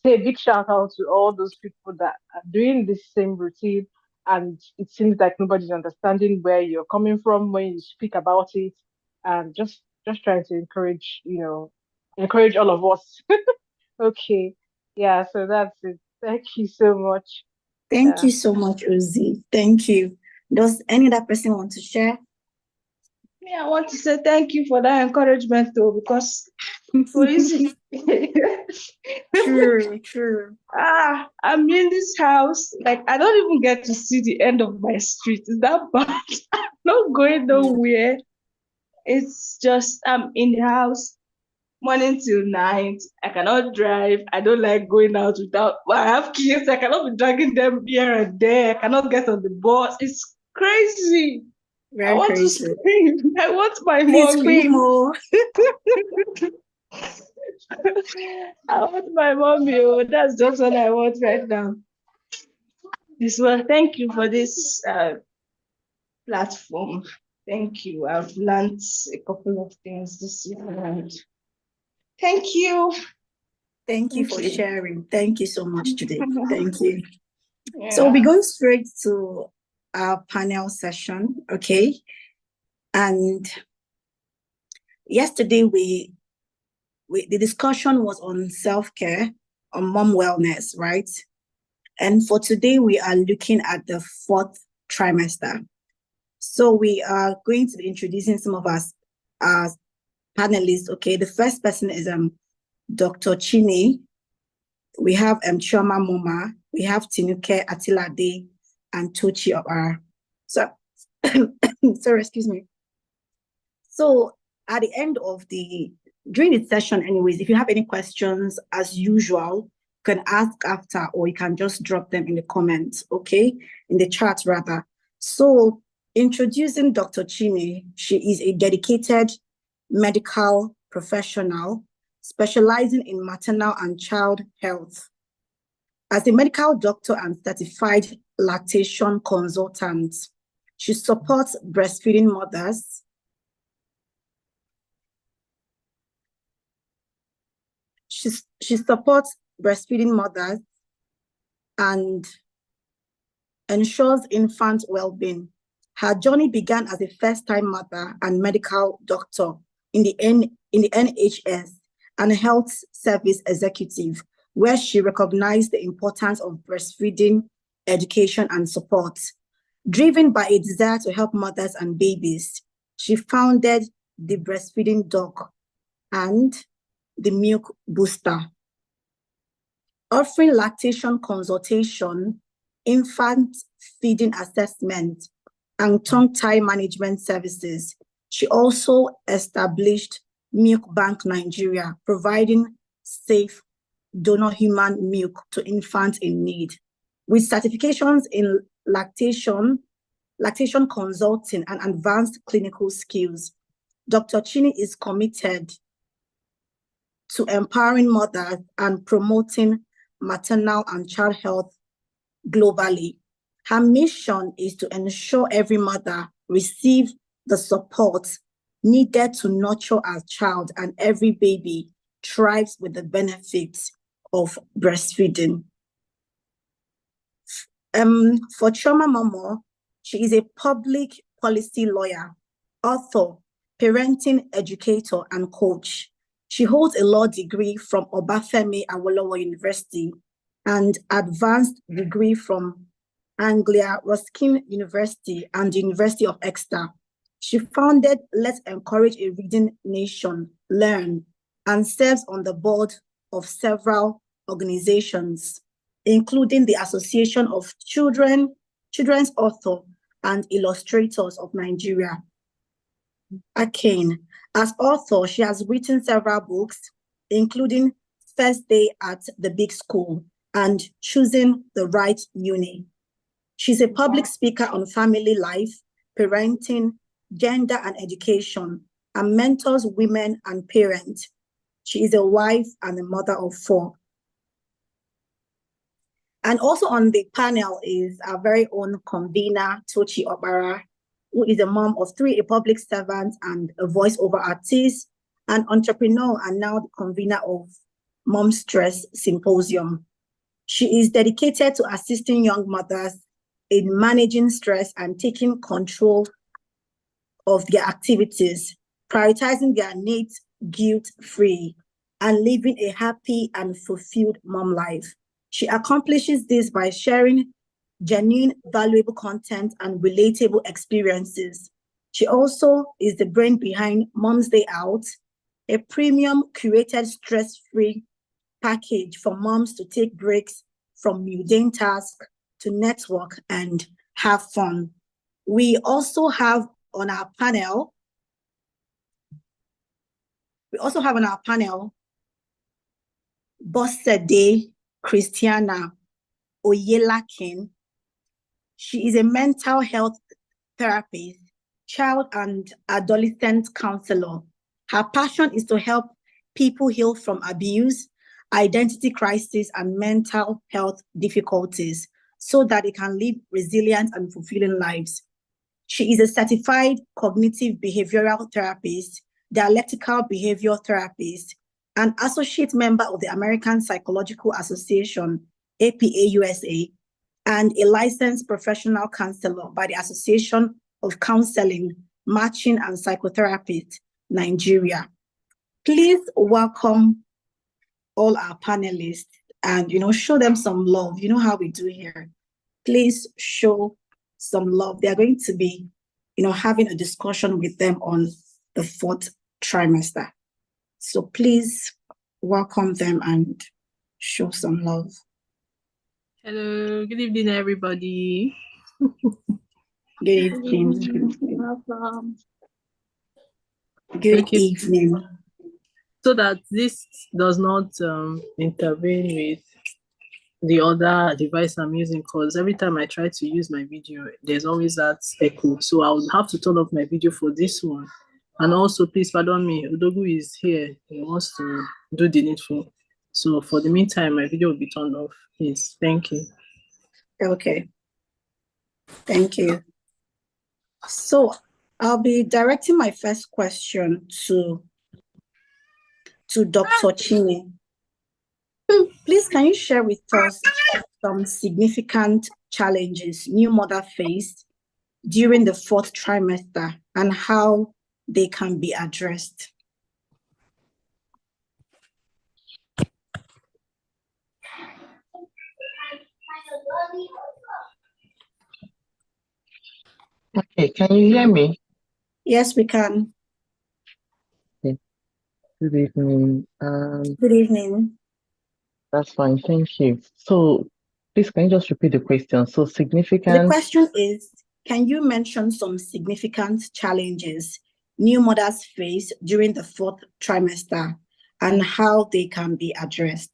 say a big shout out to all those people that are doing this same routine, and it seems like nobody's understanding where you're coming from when you speak about it, and just trying to encourage all of us. Okay, yeah, so that's it. Thank you so much. Thank Yeah. you so much, Uzi. Thank you. Does any other person want to share? Yeah, I want to say thank you for that encouragement though, because for easy. True. I'm in this house. Like, I don't even get to see the end of my street. Is that bad? I'm not going nowhere. It's just I'm in the house morning till night. I cannot drive. I don't like going out without. Well, I have kids. I cannot be dragging them here and there. I cannot get on the bus. It's crazy. I Very want to crazy. scream. I want my Please mommy. scream more. I want my mommy. Oh, that's just what I want right now. Well, thank you for this platform. Thank you. I've learned a couple of things this year. And thank you. Thank you for sharing. Thank you so much today. Thank you. Yeah. So we're going straight to our panel session, okay? And yesterday the discussion was on self-care, on mom wellness, right? And for today, we are looking at the 4th trimester. So we are going to be introducing some of our panelists, okay? The first person is Dr. Chini. We have Chioma Moma. We have Tinuke Atilade and Tochi Obara. So, sorry, excuse me. So at the end of during the session anyways, if you have any questions, as usual, you can ask after, or you can just drop them in the comments, okay? In the chat rather. So introducing Dr. Chini, she is a dedicated medical professional specializing in maternal and child health. As a medical doctor and certified lactation consultant, she supports breastfeeding mothers, she supports breastfeeding mothers and ensures infant well-being. Her journey began as a first-time mother and medical doctor in the NHS and a health service executive, where she recognized the importance of breastfeeding, education, and support. Driven by a desire to help mothers and babies, she founded the Breastfeeding Doc and the Milk Booster, offering lactation consultation, infant feeding assessment, and tongue-tie management services. She also established Milk Bank Nigeria, providing safe donor human milk to infants in need. With certifications in lactation consulting, and advanced clinical skills, Dr. Chini is committed to empowering mothers and promoting maternal and child health globally. Her mission is to ensure every mother receives the support needed to nurture a child and every baby thrives with the benefits of breastfeeding. For Chioma Momo, she is a public policy lawyer, author, parenting educator, and coach. She holds a law degree from Obafemi Awolowo University and advanced degree from Anglia Ruskin University and the University of Exeter. She founded Let's Encourage a Reading Nation, Learn, and serves on the board of several organizations, including the Association of Children's Author and Illustrators of Nigeria, ACANE. As author, she has written several books, including First Day at the Big School and Choosing the Right Uni. She's a public speaker on family life, parenting, gender and education, and mentors women and parents. She is a wife and a mother of 4. And also on the panel is our very own convener, Tochi Obara. who is a mom of 3, a public servant and a voiceover artist, an entrepreneur, and now the convener of Momstress Symposium. She is dedicated to assisting young mothers in managing stress and taking control of their activities, prioritizing their needs guilt-free, and living a happy and fulfilled mom life. She accomplishes this by sharing genuine, valuable content and relatable experiences. She also is the brain behind Mom's Day Out, a premium curated stress-free package for moms to take breaks from mundane tasks to network and have fun. We also have on our panel, Bossede Christiana Oyelakin. She is a mental health therapist, child and adolescent counselor. Her passion is to help people heal from abuse, identity crisis, and mental health difficulties so that they can live resilient and fulfilling lives. She is a certified cognitive behavioral therapist, dialectical behavior therapist, an associate member of the American Psychological Association, APA USA, and a licensed professional counselor by the Association of Counseling, Matching, and Psychotherapy, Nigeria. Please welcome all our panelists and, show them some love. You know how we do here. Please show some love. They are going to be, having a discussion with them on the 4th trimester. So please welcome them and show some love. Hello, good evening, everybody. Good evening. Welcome. Good evening. So that this does not intervene with the other device I'm using, because every time I try to use my video, there's always that echo. So I'll have to turn off my video for this one. And also, please pardon me, Udogu is here. He wants to do the needful. So for the meantime, my video will be turned off. Please, thank you. Okay. Thank you. So I'll be directing my first question to Dr. Chini. Please, can you share with us some significant challenges new mother faced during the 4th trimester and how they can be addressed? Okay, can you hear me? Yes, we can. Okay. Good evening. Good evening. That's fine, thank you. So please can you just repeat the question? So The significant. question is, can you mention some significant challenges new mothers face during the 4th trimester and how they can be addressed?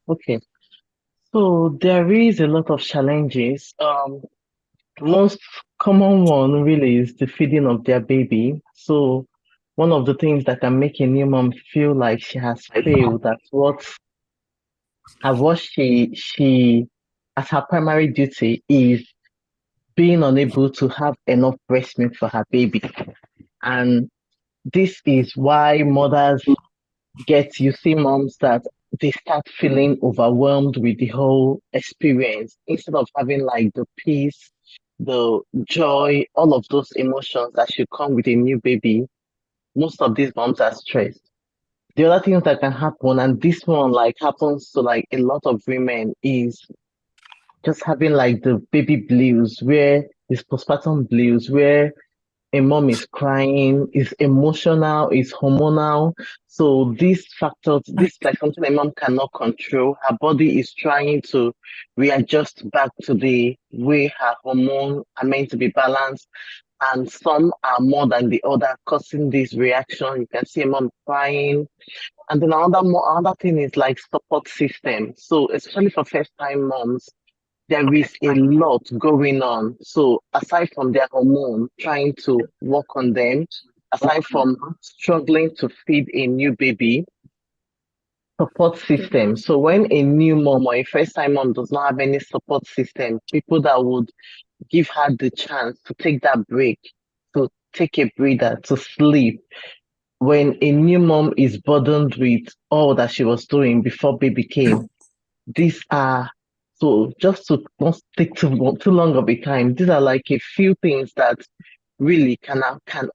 Okay. So there is a lot of challenges. Most common one really is the feeding of their baby. So one of the things that can make a new mom feel like she has failed at what she as her primary duty is being unable to have enough breast milk for her baby. And this is why mothers you see moms that they start feeling overwhelmed with the whole experience instead of having like the peace, the joy, all of those emotions that should come with a new baby. Most of these moms are stressed. The other things that can happen, and this one like happens to like a lot of women, is just having like the baby blues, where this postpartum blues, where a mom is crying, is emotional, is hormonal. So these factors, this is like something a mom cannot control. Her body is trying to readjust back to the way her hormones are meant to be balanced. And some are more than the other, causing this reaction. You can see a mom crying. And then another thing is like support system. So especially for first-time moms, there is a lot going on. So aside from their hormone, trying to work on them, aside from struggling to feed a new baby, support system. So when a new mom or a first-time mom does not have any support system, people that would give her the chance to take that break, to take a breather, to sleep. When a new mom is burdened with all that she was doing before baby came, these are, so just to not take too long of a time, these are like a few things that really can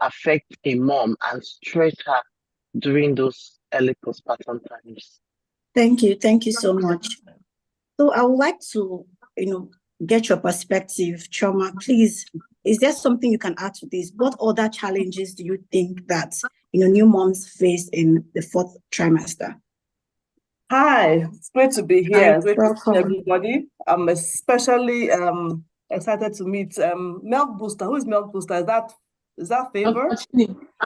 affect a mom and stress her during those early postpartum times. Thank you so much. So I would like to, get your perspective, Chioma. Please, is there something you can add to this? What other challenges do you think that new moms face in the fourth trimester? Hi, it's great to be here. Hi, Great to see welcome. everybody. I'm especially excited to meet Milk Booster. Who is Milk Booster? Is that Favor?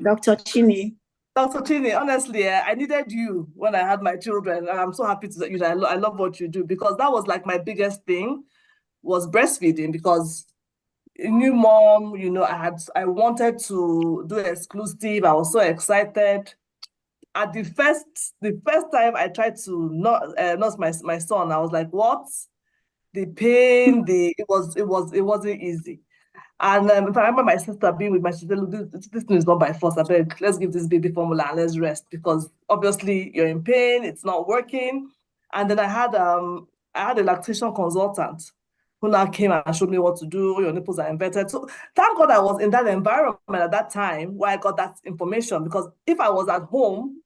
Dr. Chini. Dr. Chini, honestly, I needed you when I had my children, and I'm so happy to I love what you do, because that was like my biggest thing, was breastfeeding. Because a new mom, I wanted to do exclusive. I was so excited. At the first time I tried to nurse my son, I was like, what? The pain, it wasn't easy. And if I remember my sister being with my sister, look, this thing is not by force. I beg, let's give this baby formula and let's rest, because obviously you're in pain, it's not working. And then I had a lactation consultant who now came and showed me what to do. Your nipples are inverted. So thank God I was in that environment at that time where I got that information, because if I was at home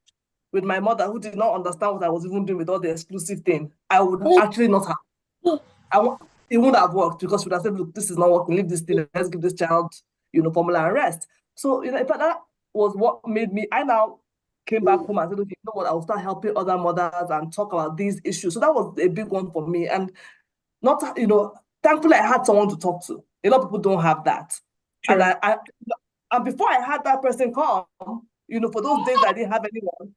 with my mother, who did not understand what I was even doing with all the exclusive thing, I would actually not have. It wouldn't have worked, because she would have said, look, this is not working, leave this thing, let's give this child, formula and rest. So, in fact, that was what made me, I now came back home and said, okay, you know what, I will start helping other mothers and talk about these issues. So that was a big one for me. And not, thankfully I had someone to talk to. A lot of people don't have that. Sure. And before I had that person come, for those days I didn't have anyone,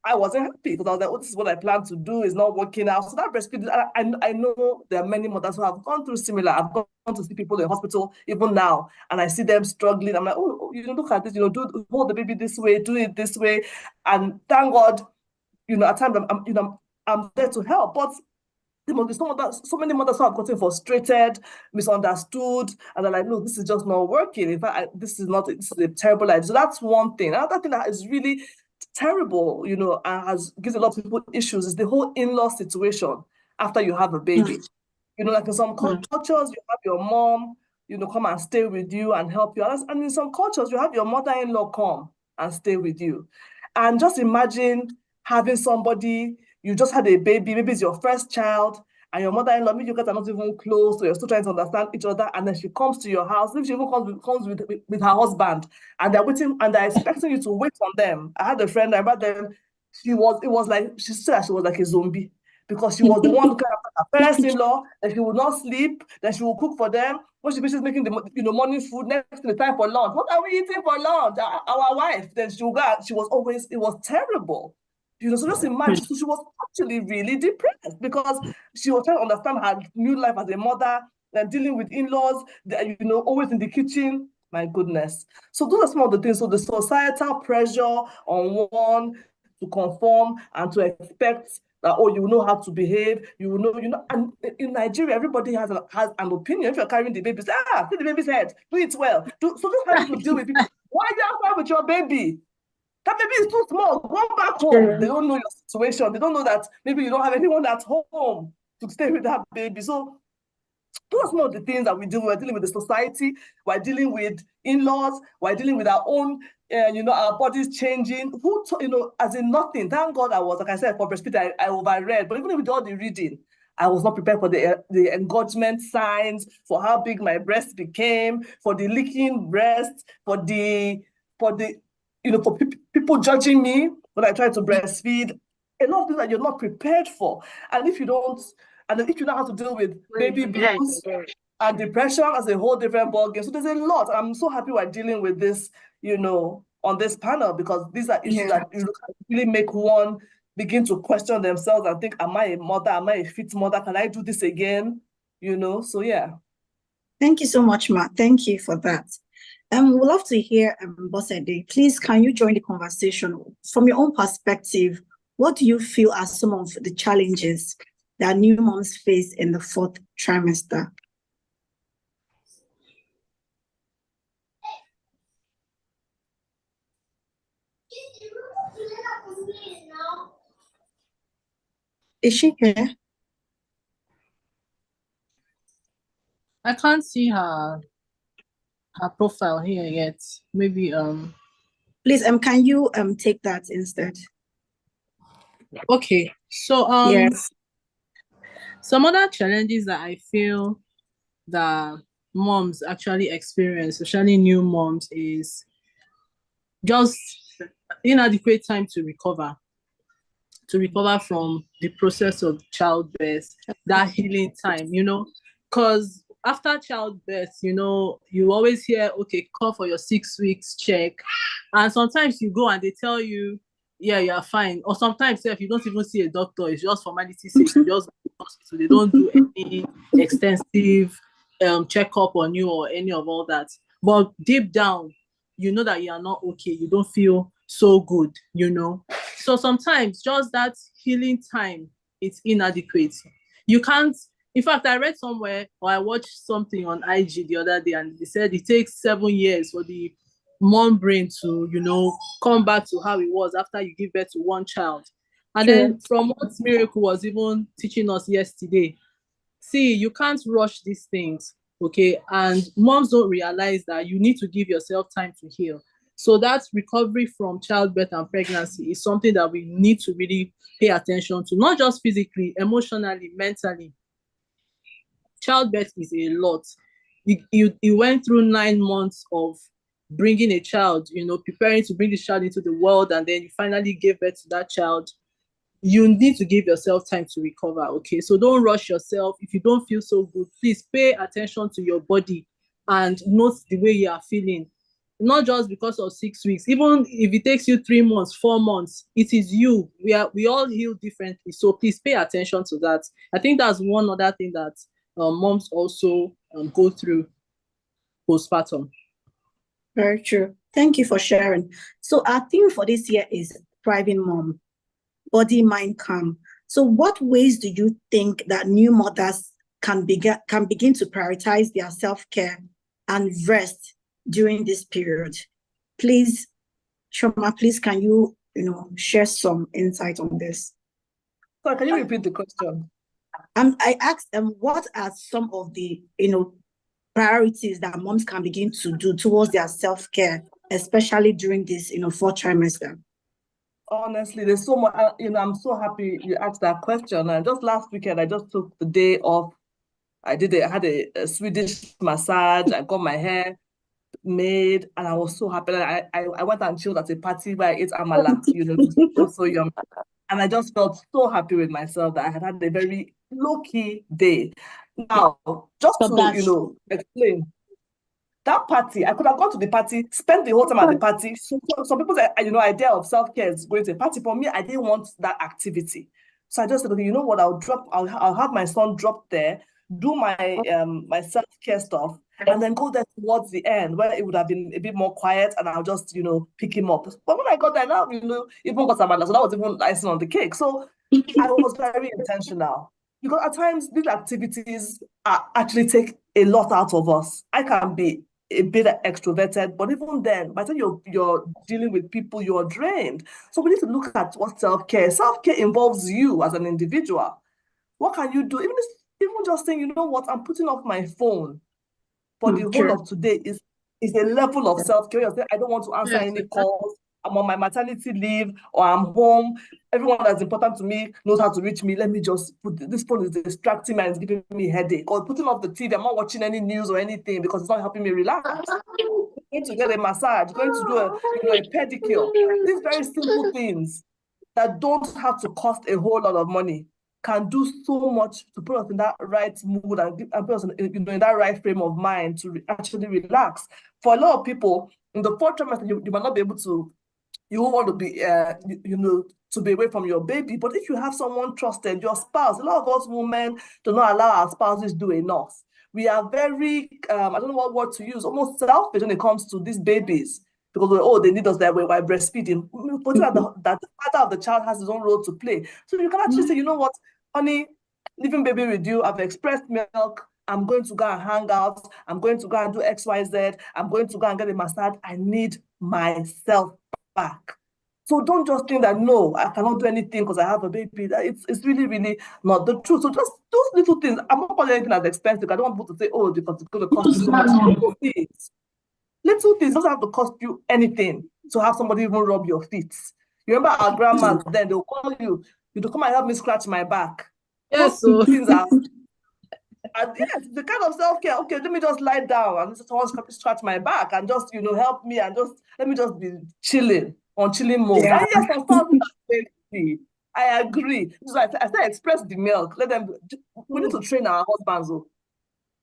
I wasn't happy, because I was like, oh, this is what I plan to do, is not working out. So that breastfeeding, I know there are many mothers who have gone through similar. I've gone to see people in the hospital even now, and I see them struggling. I'm like, oh, look at this, hold the baby this way, do it this way. And thank God, at times I'm there to help. But there must be so many mothers who have gotten frustrated, misunderstood, and they're like, no, this is just not working. In fact, this is a terrible idea. So that's one thing. Another thing that is really terrible, and gives a lot of people issues, is the whole in-law situation after you have a baby. Like in some cultures, you have your mom, come and stay with you and help you. And in some cultures, you have your mother-in-law come and stay with you. And just imagine having somebody, you just had a baby, maybe it's your first child, and your mother-in-law, maybe you guys are not even close, so you're still trying to understand each other, and then she comes to your house, maybe she even comes with her husband, and they're waiting, and they're expecting you to wait on them. I had a friend, I remember them, she said that she was like a zombie, because she was the one looking after her parents-in-law, that she would not sleep, that she would cook for them. When she's making the morning food, next to the time for lunch, what are we eating for lunch? Our wife. Then she was always, it was terrible. So just imagine, so she was actually really depressed, because she was trying to understand her new life as a mother and dealing with in-laws, always in the kitchen. My goodness. So those are some of the things. So the societal pressure on one to conform and to expect that, oh, you know how to behave, and in Nigeria, everybody has an opinion. If you're carrying the baby, say, see the baby's head, do it well. So just having to deal with people. Why are you outside with your baby? That baby is too small. Go back home. They don't know your situation. They don't know that maybe you don't have anyone at home to stay with that baby. So those are some of the things that we do. We're dealing with the society. We're dealing with in-laws. We're dealing with our own, our bodies changing. As in nothing. Thank God I was, like I said, for breastfeeding, I overread. But even with all the reading, I was not prepared for the engorgement signs, for how big my breast became, for the leaking breast, for people judging me when I try to breastfeed. A lot of things that you're not prepared for. And if you don't have to deal with baby blues and depression, as a whole different ballgame. So there's a lot. I'm so happy we're dealing with this, on this panel, because these are issues that really make one begin to question themselves and think, am I a mother? Am I a fit mother? Can I do this again? So yeah. Thank you so much, Ma. Thank you for that. We'd love to hear Bosede. Please, can you join the conversation from your own perspective? what do you feel are some of the challenges that new moms face in the 4th trimester? Is she here? I can't see her profile here yet. Maybe Please, can you take that instead? okay. So Yes. some other challenges that I feel that moms actually experience, especially new moms, is just inadequate time to recover from the process of childbirth, that healing time, because after childbirth, you always hear, okay, call for your 6 weeks check. And sometimes you go and they tell you, yeah, you're fine. Or sometimes if you don't even see a doctor, it's just formality sake. You just go to the hospital. They don't do any extensive checkup on you or any of all that. But deep down, you know that you are not okay. You don't feel so good, So sometimes just that healing time is inadequate. You can't, in fact, I read somewhere or I watched something on IG the other day and they said it takes 7 years for the mom brain to, come back to how it was after you give birth to one child. And then from what Miracle was even teaching us yesterday, see, you can't rush these things, okay? And moms don't realize that you need to give yourself time to heal. So that recovery from childbirth and pregnancy is something that we need to really pay attention to, not just physically, emotionally, mentally. Childbirth is a lot. You went through 9 months of bringing a child, preparing to bring the child into the world, and then you finally gave birth to that child. You need to give yourself time to recover, okay? So don't rush yourself. If you don't feel so good, please pay attention to your body and note the way you are feeling. Not just because of 6 weeks. Even if it takes you 3 months, 4 months, it is you. We all heal differently. So please pay attention to that. I think that's one other thing that moms also go through postpartum. Very true. Thank you for sharing. So our theme for this year is thriving mom, body, mind, calm. So what ways do you think that new mothers can begin to prioritize their self-care and rest during this period? Please, Shoma, please, can you, share some insight on this? Sorry, can you repeat the question? I asked what are some of the, priorities that moms can begin to do towards their self-care, especially during this, 4th trimester? Honestly, there's so much, I'm so happy you asked that question. And just last weekend, I just took the day off. I had a Swedish massage. I got my hair made, and I was so happy. I went and chilled at a party where I ate amala, it was so yummy. And I just felt so happy with myself that I had a very low-key day. Now, just to, explain, that party, I could have gone to the party, spent the whole time at the party. So some people's idea of self-care is going to a party. For me, I didn't want that activity. So I just said, okay, you know what, I'll have my son drop there, do my my self-care stuff, and then go there towards the end where it would have been a bit more quiet, and I'll just, pick him up. But when I got there now, even got some, so that was even icing on the cake. So I was very intentional. Because at times these activities actually take a lot out of us. I can be a bit extroverted, but even then, by the time you're dealing with people, you're drained. So we need to look at what self-care. Self-care involves you as an individual. What can you do? Even just saying, you know what, I'm putting off my phone for the whole of today is a level of self-care. You're saying, I don't want to answer any calls. I'm on my maternity leave, or I'm home. Everyone that's important to me knows how to reach me. Let me just this phone is distracting me and it's giving me a headache. Or putting off the TV, I'm not watching any news or anything because it's not helping me relax. Going to get a massage, going to do a pedicure. These very simple things that don't have to cost a whole lot of money can do so much to put us in that right mood and put us in that right frame of mind to actually relax. For a lot of people, in the 4th trimester, you might not be able to. You won't want to be, to be away from your baby. But if you have someone trusted, your spouse, a lot of us women do not allow our spouses to do enough. We are very, I don't know what word to use, almost selfish when it comes to these babies. Because, they need us that way while breastfeeding. we forget that the father of the child has his own role to play. So you can actually say, you know what, honey, leaving baby with you, I've expressed milk, I'm going to go and hang out, I'm going to go and do XYZ, I'm going to go and get a massage. I need myself back. So don't just think that, no, I cannot do anything because I have a baby. It's really, really not the truth. So just those little things, I'm not calling anything as expensive. I don't want people to say, oh, because it's going to cost you so much. Little things doesn't have to cost you anything to have somebody even rub your feet. You remember our grandmas then, they'll call you, you to come and help me scratch my back. Yes, those things are yes, the kind of self-care. Okay, let me just lie down and someone scratch my back and just, help me and just let me just be chilling on chilling mode. Yeah. And yes, some spouses are safety. I agree. So I said express the milk. Let them. We need to train our husbands,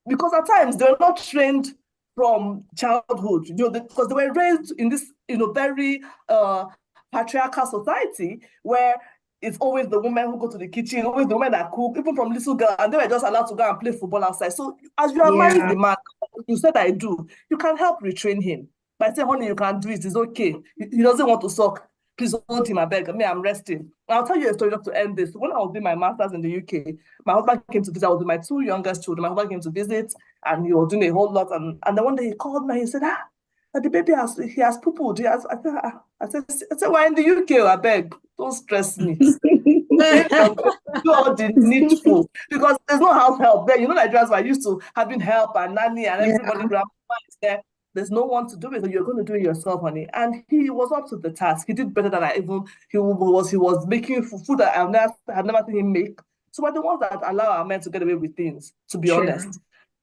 because at times they're not trained from childhood. Because they were raised in this, very patriarchal society where it's always the women who go to the kitchen, always the women that cook, even from little girl, and they were just allowed to go and play football outside. So as you are marrying the man, you said I do, you can help retrain him by saying, honey, you can do it, it's okay. He doesn't want to suck. Please hold him, I beg. Me, I'm resting. And I'll tell you a story just to end this. When I was doing my master's in the UK, my husband came to visit. I was with my two youngest children. My husband came to visit, and he was doing a whole lot. And then one day he called me and he said, the baby has poo-pooed. I said, we're in the UK, I beg. Don't stress me. Do all the needful, because there's no house help there. Nigerians were used to having help and nanny and everybody, grandma is there. There's no one to do it, so you're going to do it yourself, honey. And he was up to the task. He did better than he was making food that I had never seen him make. So we're the ones that allow our men to get away with things, to be honest.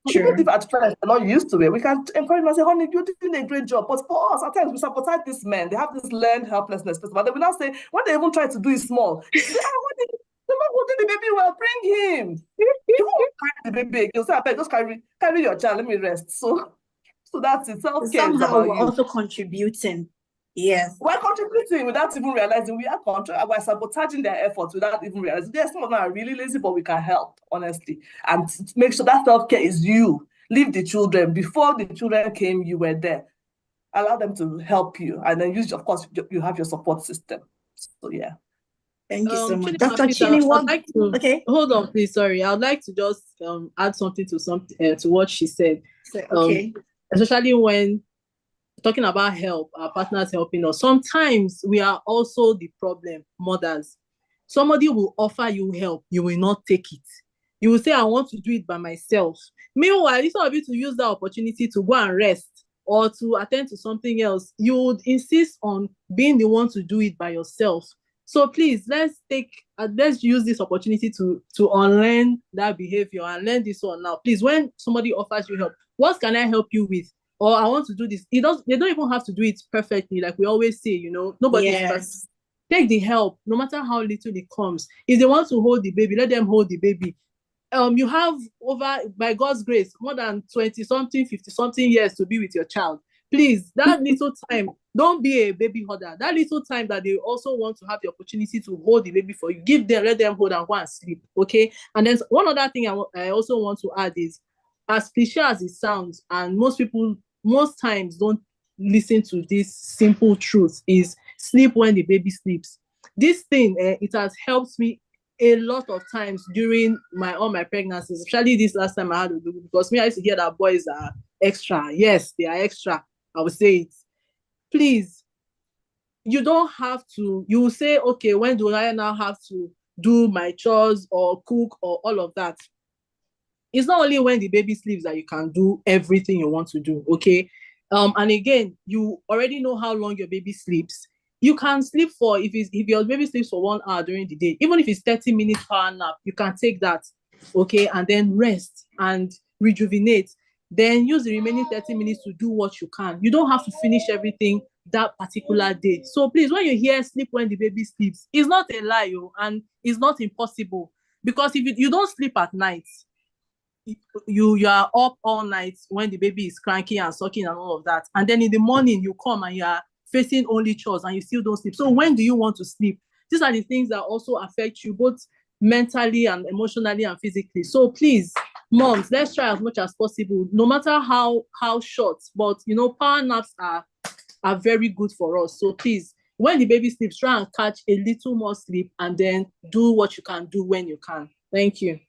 Even if at first they're not used to it, we can encourage them and say, honey, you're doing a great job. But for us, at times we sabotage these men. They have this learned helplessness. But they will now say, when they even try to do it small, they say, the man holding the baby well, bring him. He won't carry the baby. He'll say, I beg, just carry your child, let me rest. So that's it. Self-care is Somehow about we're you. also contributing. Yes. We're contributing without even realizing we're sabotaging their efforts without even realizing. Yes, some of them are really lazy, but we can help, honestly. And make sure that self-care is you. Leave the children. Before the children came, you were there. Allow them to help you. And then of course, you have your support system. So yeah. Thank you so much. Chinima, Dr. please, Chini, I'd like to, okay. Hold on, please. Sorry. I'd like to just add something to what she said. Okay. Especially when talking about help, our partners helping us. Sometimes we are also the problem, mothers. Somebody will offer you help, you will not take it. You will say, I want to do it by myself. Meanwhile, instead of you to use that opportunity to go and rest or to attend to something else, you would insist on being the one to do it by yourself. So please, let's use this opportunity to unlearn that behavior and learn this one now. Please, when somebody offers you help, what can I help you with? Or I want to do this. They don't even have to do it perfectly, like we always say, nobody's perfect. Take the help, no matter how little it comes. If they want to hold the baby, let them hold the baby. You have by God's grace, more than 20-something, 50-something years to be with your child. Please, that little time, don't be a baby holder. That little time that they also want to have the opportunity to hold the baby for you, let them hold and go and sleep, okay? And then one other thing I also want to add is, as cliche as it sounds, and most people most times don't listen to this simple truth, is sleep when the baby sleeps. This thing, it has helped me a lot of times during all my pregnancies, especially this last time I had to do, because I used to hear that boys are extra. Yes, they are extra. I would say it. Please, you don't have to, you will say, okay, when do I now have to do my chores or cook or all of that? It's not only when the baby sleeps that you can do everything you want to do, okay? And again, you already know how long your baby sleeps. You can sleep if your baby sleeps for 1 hour during the day, even if it's 30 minutes power nap, you can take that, okay? And then rest and rejuvenate. Then use the remaining 30 minutes to do what you can. You don't have to finish everything that particular day. So please, when you hear sleep when the baby sleeps, it's not a lie, and it's not impossible. Because if you don't sleep at night, you are up all night when the baby is cranky and sucking and all of that, and then in the morning you come and you are facing only chores and you still don't sleep. So when do you want to sleep? These are the things that also affect you both mentally and emotionally and physically. So please, moms, let's try as much as possible, no matter how short, but power naps are very good for us. So please, when the baby sleeps, try and catch a little more sleep and then do what you can do when you can. Thank you.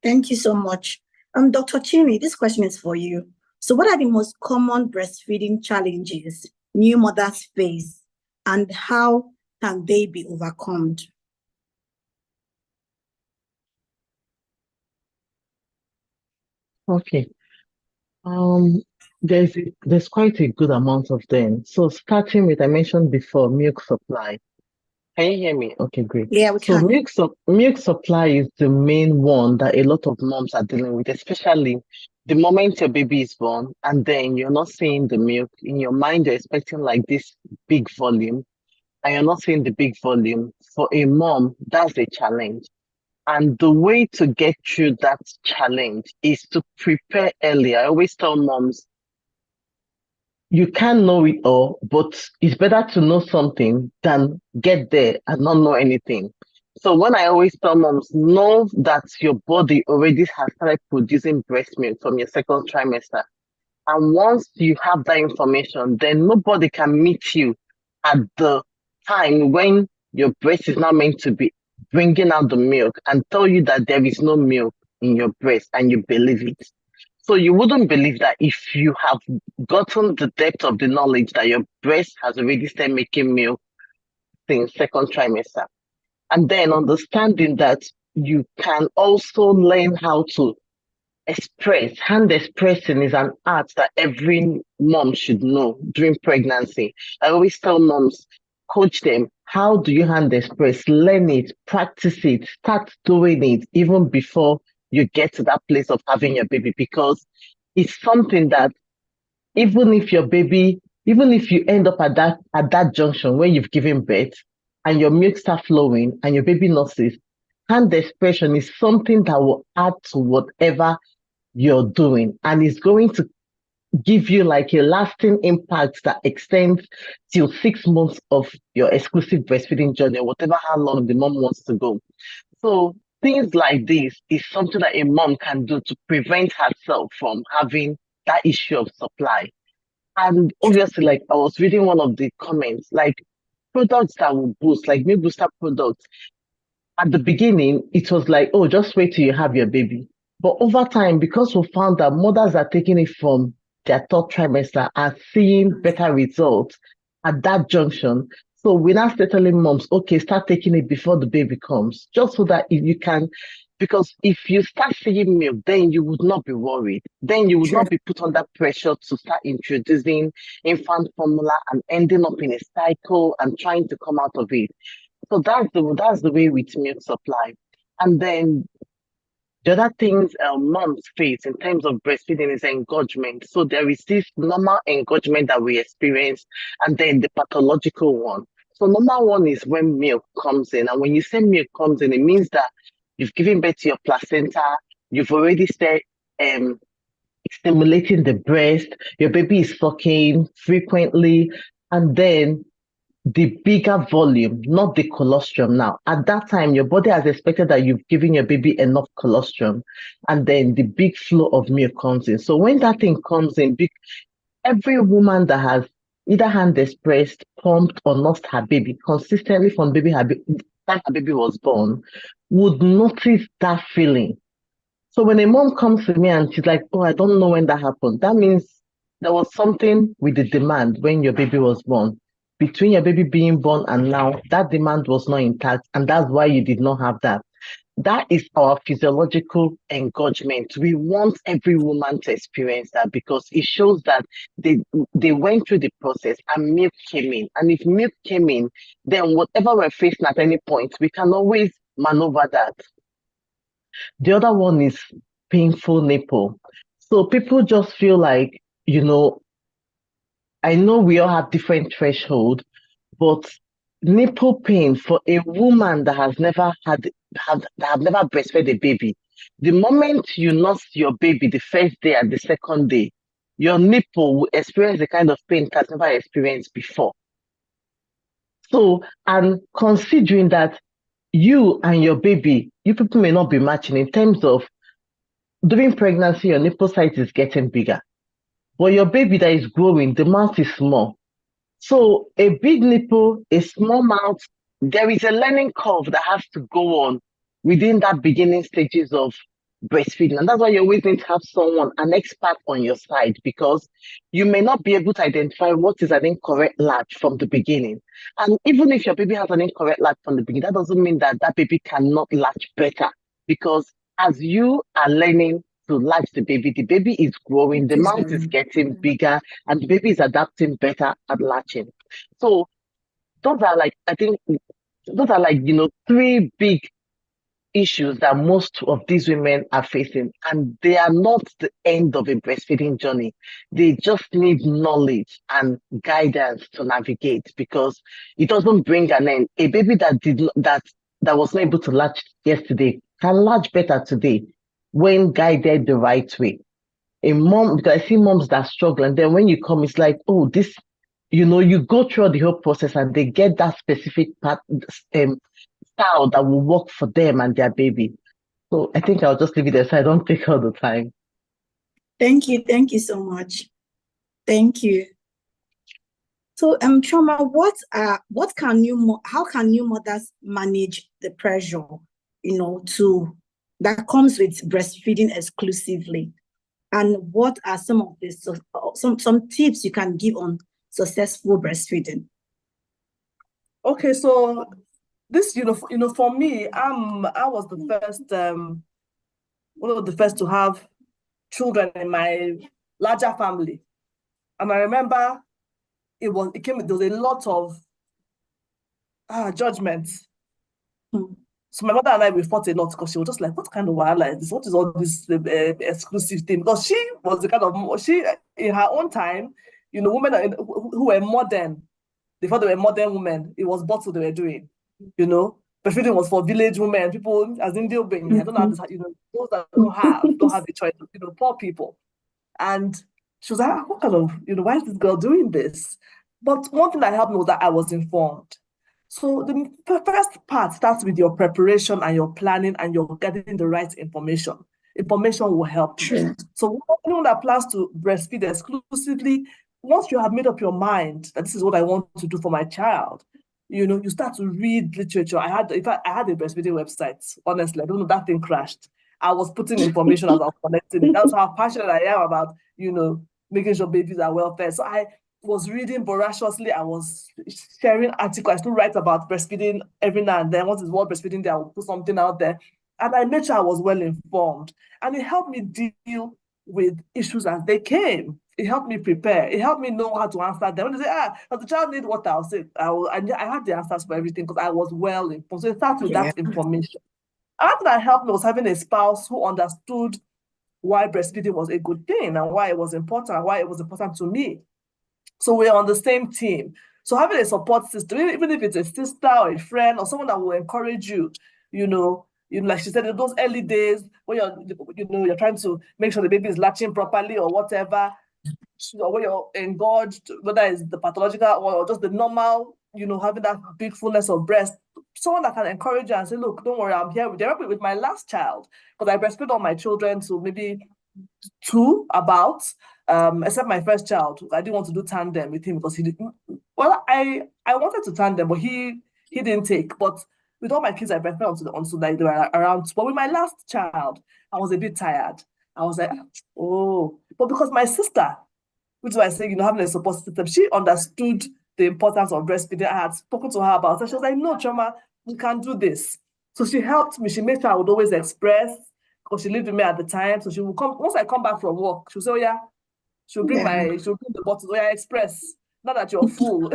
Thank you so much. Dr. Chini, this question is for you. So what are the most common breastfeeding challenges new mothers face, and how can they be overcome? Okay. There's quite a good amount of them. So starting with, I mentioned before, milk supply. Can you hear me? Okay, great. Yeah, we So can. milk supply is the main one that a lot of moms are dealing with, especially the moment your baby is born and then you're not seeing the milk. In your mind, you're expecting like this big volume, and you're not seeing the big volume. For a mom, that's a challenge. And the way to get through that challenge is to prepare early. I always tell moms, you can know it all, but it's better to know something than get there and not know anything. So when I always tell moms, know that your body already has started producing breast milk from your second trimester. And once you have that information, then nobody can meet you at the time when your breast is not meant to be bringing out the milk and tell you that there is no milk in your breast and you believe it. So you wouldn't believe that if you have gotten the depth of the knowledge that your breast has already started making milk since second trimester. And then understanding that you can also learn how to express. Hand expressing is an art that every mom should know during pregnancy. I always tell moms, coach them, how do you hand express? Learn it, practice it, start doing it even before you get to that place of having your baby, because it's something that even if you end up at that junction where you've given birth and your milk start flowing and your baby nurses, hand expression is something that will add to whatever you're doing, and it's going to give you like a lasting impact that extends till 6 months of your exclusive breastfeeding journey, whatever how long the mom wants to go. So things like this is something that a mom can do to prevent herself from having that issue of supply. And obviously, like I was reading one of the comments, like products that will boost, like milk booster products. At the beginning, it was like, oh, just wait till you have your baby. But over time, because we found that mothers are taking it from their third trimester are seeing better results at that junction. So we now start telling moms, okay, start taking it before the baby comes, just so that if you can, because if you start seeing milk, then you would not be worried. Then you would not be put under pressure to start introducing infant formula and ending up in a cycle and trying to come out of it. So that's the way with milk supply. And then the other things moms face in terms of breastfeeding is engorgement. So there is this normal engorgement that we experience, and then the pathological one. So normal one is when milk comes in. And when you say milk comes in, it means that you've given birth to your placenta, you've already started stimulating the breast, your baby is sucking frequently, and then the bigger volume, not the colostrum now. At that time, your body has expected that you've given your baby enough colostrum, and then the big flow of milk comes in. So when that thing comes in, every woman that has either hand expressed, pumped, or lost her baby consistently from time her baby was born would notice that feeling. So when a mom comes to me and she's like, oh, I don't know when that happened, that means there was something with the demand when your baby was born. Between your baby being born and now, that demand was not intact, and that's why you did not have that. That is our physiological engorgement. We want every woman to experience that because it shows that they went through the process and milk came in. And if milk came in, then whatever we're facing at any point, we can always maneuver that. The other one is painful nipple. So people just feel like, I know we all have different threshold, but nipple pain for a woman that has never never breastfed a baby, the moment you nurse your baby the first day and the second day, your nipple will experience the kind of pain it has never experienced before. So, and considering that you and your baby, you people may not be matching in terms of during pregnancy, your nipple size is getting bigger. But your baby that is growing, the mouth is small. So a big nipple, a small mouth, there is a learning curve that has to go on within that beginning stages of breastfeeding. And that's why you always need to have someone, an expert on your side, because you may not be able to identify what is an incorrect latch from the beginning. And even if your baby has an incorrect latch from the beginning, that doesn't mean that that baby cannot latch better, because as you are learning to latch the baby is growing, the mouth is getting bigger, and the baby is adapting better at latching. So those are like, I think, those are like, three big issues that most of these women are facing, and they are not the end of a breastfeeding journey. They just need knowledge and guidance to navigate, because it doesn't bring an end. A baby that was not able to latch yesterday can latch better today when guided the right way. A mom, because I see moms that struggle, and then when you come, it's like, oh, this, you go through the whole process and they get that specific style that will work for them and their baby. So I think I'll just leave it there so I don't take all the time. Thank you so much. Thank you. So Chioma, how can new mothers manage the pressure, that comes with breastfeeding exclusively? And what are some of this some tips you can give on successful breastfeeding? Okay, so this, for me, I was the first, one of the first to have children in my larger family, and I remember there was a lot of judgment. So my mother and I, we fought a lot, because she was just like, what kind of wahala is this? What is all this exclusive thing? Because she was the kind of, she, in her own time, women who were modern, they thought they were modern women. It was bottle they were doing, breastfeeding was for village women, people as in Dilbing. I don't know how this, those that don't have a choice, poor people. And she was like, what kind of, why is this girl doing this? But one thing that helped me was that I was informed. So the first part starts with your preparation and your planning, and you're getting the right information. Information will help you. Sure. So anyone that plans to breastfeed exclusively, once you have made up your mind that this is what I want to do for my child, you start to read literature. I had a breastfeeding website. Honestly, I don't know, that thing crashed. I was putting information as I was connecting it. That's how passionate I am about, making sure babies are well fed. So I was reading voraciously. I was sharing articles. I still write about breastfeeding every now and then. Once it's World Breastfeeding Day, I will put something out there. And I made sure I was well informed. And it helped me deal with issues as they came. It helped me prepare. It helped me know how to answer them. When they say, does the child need water? I'll say, I had the answers for everything, because I was well informed. So it starts with that information. Another that helped me was having a spouse who understood why breastfeeding was a good thing, and why it was important, and why it was important to me. So we're on the same team. So having a support system, even if it's a sister or a friend or someone that will encourage you, like she said, in those early days when you're trying to make sure the baby is latching properly or whatever, or when you're engorged, whether it's the pathological or just the normal, having that big fullness of breast, someone that can encourage you and say, look, don't worry, I'm here with my last child, because I breastfed all my children to maybe 2 about, except my first child. I didn't want to do tandem with him because he didn't. Well, I wanted to tandem, but he didn't take. But with all my kids, I breastfed until they were around. But with my last child, I was a bit tired. I was like, oh, but because my sister, which is why I say, having a support system, she understood the importance of breastfeeding. I had spoken to her about it. She was like, no, Chioma, we can do this. So she helped me. She made sure I would always express, because she lived with me at the time. So she would come, once I come back from work, she'll say, oh yeah, she'll bring the bottles, oh yeah, express. Not that you're full,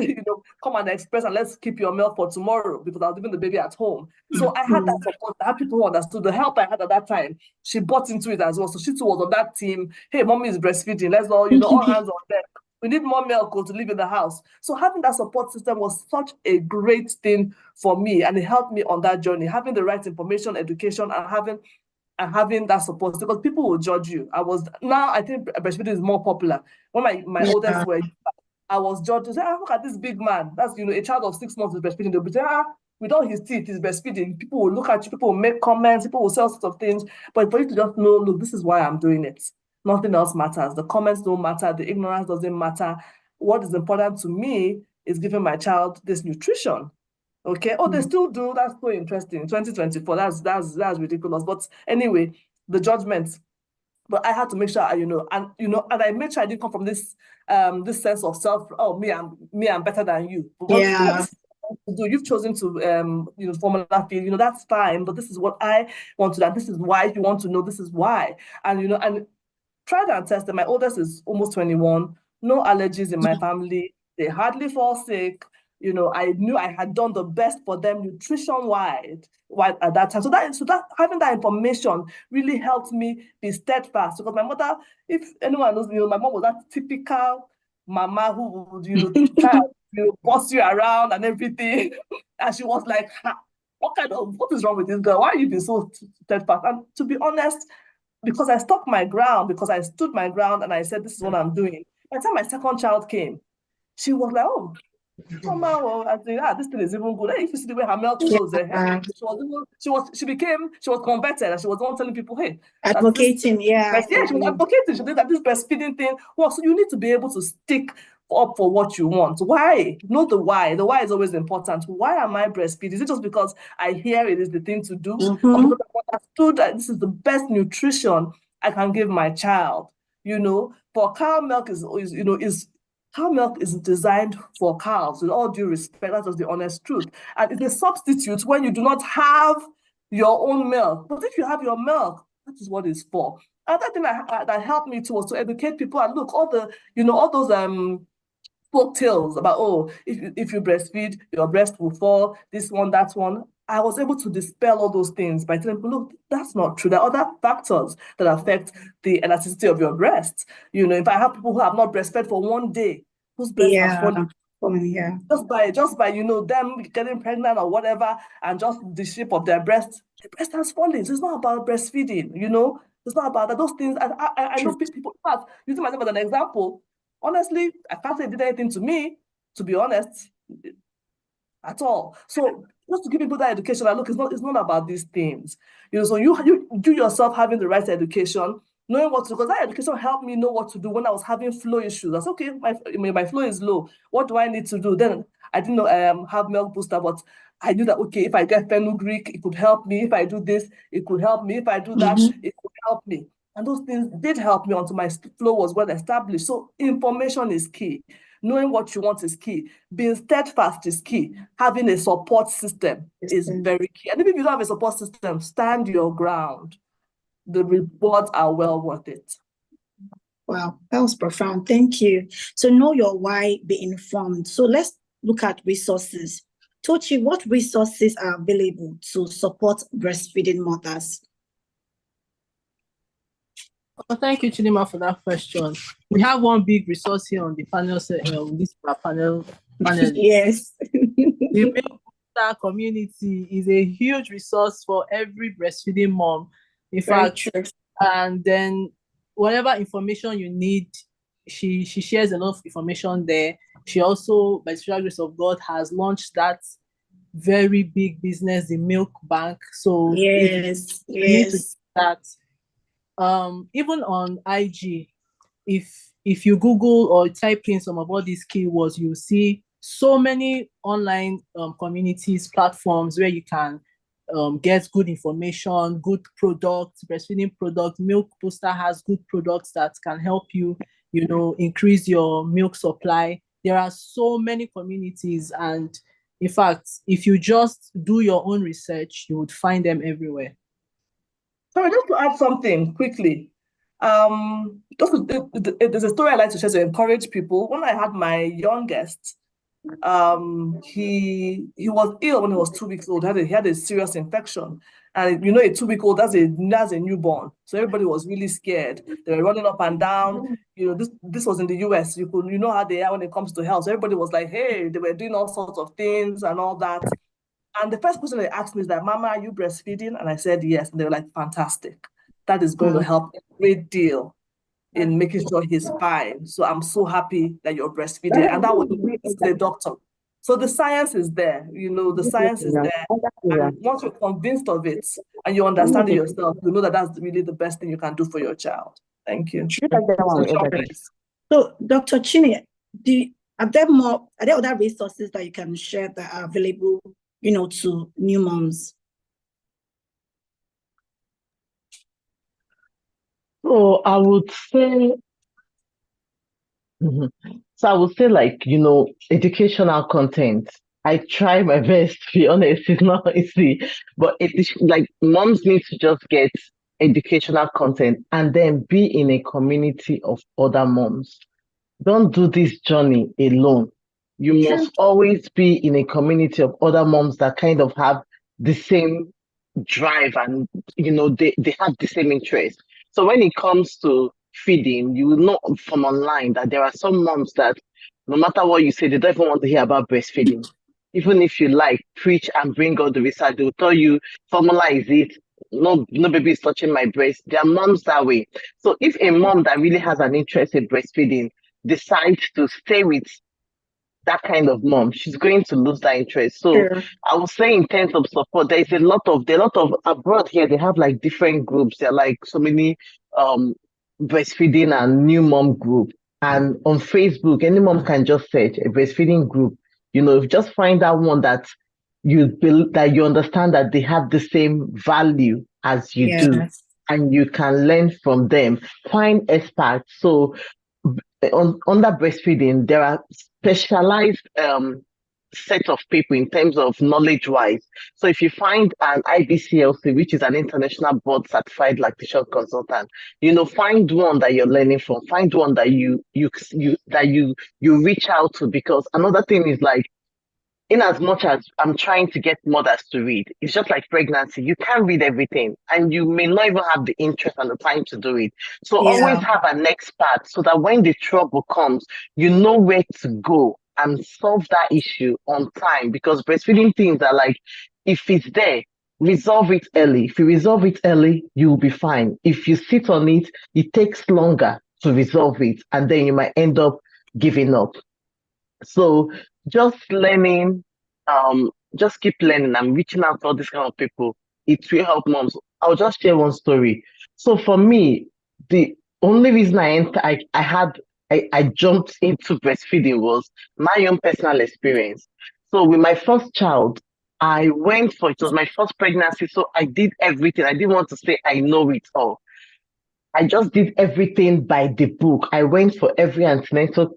come and express, and let's keep your milk for tomorrow, because I was leaving the baby at home. So I had that support. I had people who understood the help I had at that time. She bought into it as well. So she too was on that team. Hey, mommy is breastfeeding. Let's all, all hands on deck. We need more milk to live in the house. So having that support system was such a great thing for me, and it helped me on that journey. Having the right information, education, and having that support, because people will judge you. I think breastfeeding is more popular. When my oldest were, I was judged to say, look at this big man. That's, a child of 6 months is breastfeeding. They'll be saying, with all his teeth, he's breastfeeding. People will look at you, people will make comments, people will say all sorts of things. But for you to just know, look, this is why I'm doing it. Nothing else matters. The comments don't matter. The ignorance doesn't matter. What is important to me is giving my child this nutrition. Okay. Oh, they still do. That's so interesting. 2024. That's ridiculous. But anyway, the judgment. But I had to make sure, and I made sure I didn't come from this sense of self. Oh, me, I'm better than you. But Yeah. you've chosen to formula feed. That's fine. But this is what I want to do. And this is why. If you want to know, this is why. And and tried and tested. My oldest is almost 21. No allergies in my family. They hardly fall sick. I knew I had done the best for them nutrition-wise at that time. So that having that information really helped me be steadfast. Because my mother, if anyone knows, my mom was that typical mama who would try to boss you around and everything. And she was like, what is wrong with this girl? Why are you being so steadfast? And to be honest, because I stuck my ground, because I stood my ground and I said, this is what I'm doing. By the time my second child came, she was like, oh, Mama, well, I think, this thing is even good. Hey, if you see the way her milk flows, she was converted, and she was the one telling people, hey, advocating, she was advocating. She did that this breastfeeding thing. Well, so you need to be able to stick up for what you want. Why? Know the why. The why is always important. Why am I breastfeeding? Is it just because I hear it is the thing to do? Or because I understood that this is the best nutrition I can give my child? For cow milk cow milk is designed for cows, with all due respect. That's just the honest truth. And it's a substitute when you do not have your own milk. But if you have your milk, that is what it's for. Another thing that helped me too was to educate people. And look, all those folk tales about, oh, if you breastfeed, your breast will fall, this one, that one. I was able to dispel all those things by telling people, look, that's not true. There are other factors that affect the elasticity of your breast. If I have people who have not breastfed for one day, whose breast has fallen, just by them getting pregnant or whatever, and just the shape of their breast, the breast has fallen. So it's not about breastfeeding. It's not about that. Those things. I know people. In fact, using myself as an example, honestly, I can't say it did anything to me, to be honest, at all. So just to give people that education, look, it's not about these things. So you do yourself having the right education, knowing what to do, because that education helped me know what to do when I was having flow issues. I said, okay, my flow is low. What do I need to do? Then I didn't know have milk booster, but I knew that, okay, if I get fenugreek, it could help me. If I do this, it could help me. If I do that, it could help me. And those things did help me until my flow was well established. So information is key. Knowing what you want is key. Being steadfast is key. Having a support system is very key. And if you don't have a support system, stand your ground. The rewards are well worth it. Wow, that was profound. Thank you. So know your why, be informed. So let's look at resources. Tochi, what resources are available to support breastfeeding mothers? Well, thank you, Chidima, for that question. We have one big resource here on the panel. This panel. Yes. The Milk Booster community is a huge resource for every breastfeeding mom. In fact, and then whatever information you need, she shares a lot of information there. She also, by the special grace of God, has launched that very big business, the Milk Bank. So yes. You need to do that. Even on IG, if you Google or type in some of all these keywords, you'll see so many online communities, platforms where you can get good information, good products, breastfeeding products. Milk Booster has good products that can help you, increase your milk supply. There are so many communities, and in fact, if you just do your own research, you would find them everywhere. Sorry, just to add something quickly. There's a story I like to share to encourage people. When I had my youngest, he was ill when he was 2 weeks old. He had a serious infection, and a 2-week-old, that's a newborn. So everybody was really scared. They were running up and down. This was in the US. You know how they are when it comes to health. So everybody was like, hey, they were doing all sorts of things and all that. And the first question they asked me is that, Mama, are you breastfeeding? And I said yes. And they were like, fantastic. That is going to help a great deal in making sure he's fine. So I'm so happy that you're breastfeeding. And that was the doctor. So the science is there, the science is there. And once you're convinced of it and you understand it yourself, you know that that's really the best thing you can do for your child. Thank you. So, Dr. Chine, Are there other resources that you can share that are available, to new moms? So I would say, so I would say, like, educational content. I try my best, to be honest, it's not easy, but like moms need to just get educational content and then be in a community of other moms. Don't do this journey alone. You must always be in a community of other moms that kind of have the same drive, and they have the same interest. So when it comes to feeding, you will know from online that there are some moms that no matter what you say, they don't even want to hear about breastfeeding. Even if you like preach and bring out the research, they will tell you formula is it. No, no baby is touching my breast. There are moms that way. So if a mom that really has an interest in breastfeeding decides to stay with that kind of mom, she's going to lose that interest. So I would say in terms of support, there are a lot of abroad here, they have like different groups. There are like so many breastfeeding and new mom group. And on Facebook, any mom can just search a breastfeeding group. Just find that one that you understand that they have the same value as you do, and you can learn from them. Find experts. So under breastfeeding, there are specialized set of people in terms of knowledge wise. So if you find an IBCLC, which is an international board certified lactation consultant, find one that you're learning from, find one that you reach out to, because another thing is like, in as much as I'm trying to get mothers to read, it's just like pregnancy. You can't read everything, and you may not even have the interest and the time to do it. So always have an expert, so that when the trouble comes, you know where to go and solve that issue on time. Because breastfeeding things are like, if it's there, resolve it early. If you resolve it early, you'll be fine. If you sit on it, it takes longer to resolve it, and then you might end up giving up. So just learning, just keep learning and reaching out to all these kind of people. It will help moms. I'll just share one story. So for me, the only reason I jumped into breastfeeding was my own personal experience. So with my first child, it was my first pregnancy, so I did everything. I didn't want to say I know it all. I just did everything by the book. I went for every antenatal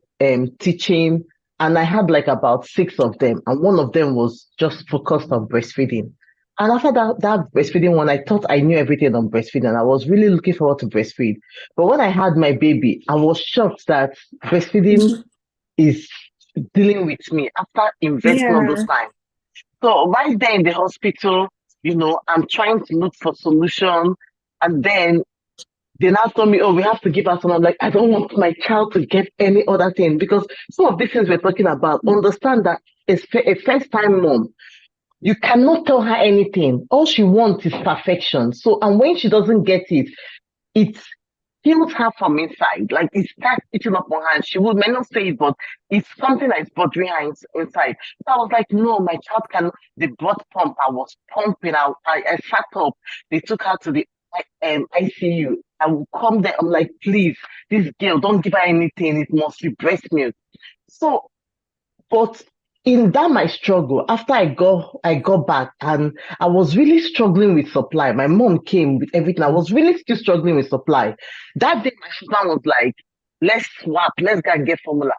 teaching, and I had like about 6 of them, and one of them was just focused on breastfeeding. And after that breastfeeding one, I thought I knew everything on breastfeeding, and I was really looking forward to breastfeed. But when I had my baby, I was shocked that breastfeeding is dealing with me after investing all those time. So right there in the hospital, I'm trying to look for solution, and then they now told me, oh, we have to give her some. I'm like, I don't want my child to get any other thing, because some of these things we're talking about, understand that a first-time mom, you cannot tell her anything. All she wants is perfection. So, and when she doesn't get it, it kills her from inside. Like, it starts eating up on her. She may not say it, but it's something that is bothering her inside. So I was like, no, my child can. The blood pump, I was pumping out. I sat up. They took her to the ICU. I will come there. I'm like, please, this girl, don't give her anything. It must be breast milk. So, but in that my struggle, after I got back, and I was really struggling with supply. My mom came with everything. I was really still struggling with supply. That day, my husband was like, let's swap. Let's go and get formula.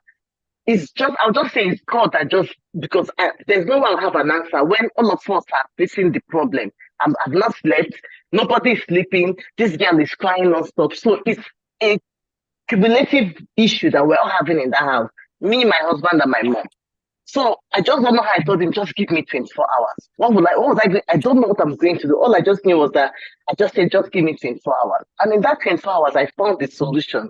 I'll just say it's God that because there's no one will have an answer when all of us are facing the problem. I've not slept. Nobody is sleeping. This girl is crying non-stop. So it's a cumulative issue that we're all having in the house. Me, my husband, and my mom. So I just don't know how I told him, just give me 24 hours. What was I doing? I don't know what I'm going to do. All I just knew was that I just said, just give me 24 hours. And in that 24 hours, I found the solution.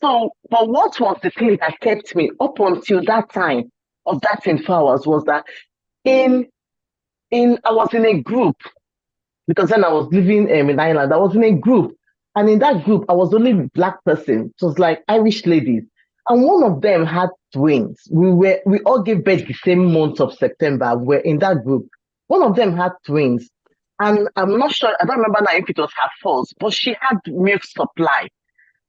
So, but what was the thing that kept me up until that time of that 24 hours was that I was in a group, because then I was living in Ireland. I was in a group, and in that group, I was the only Black person. It was like Irish ladies, and one of them had twins. We all gave birth the same month of September. We're in that group. One of them had twins, and I'm not sure. I don't remember now if it was her fault, but she had milk supply.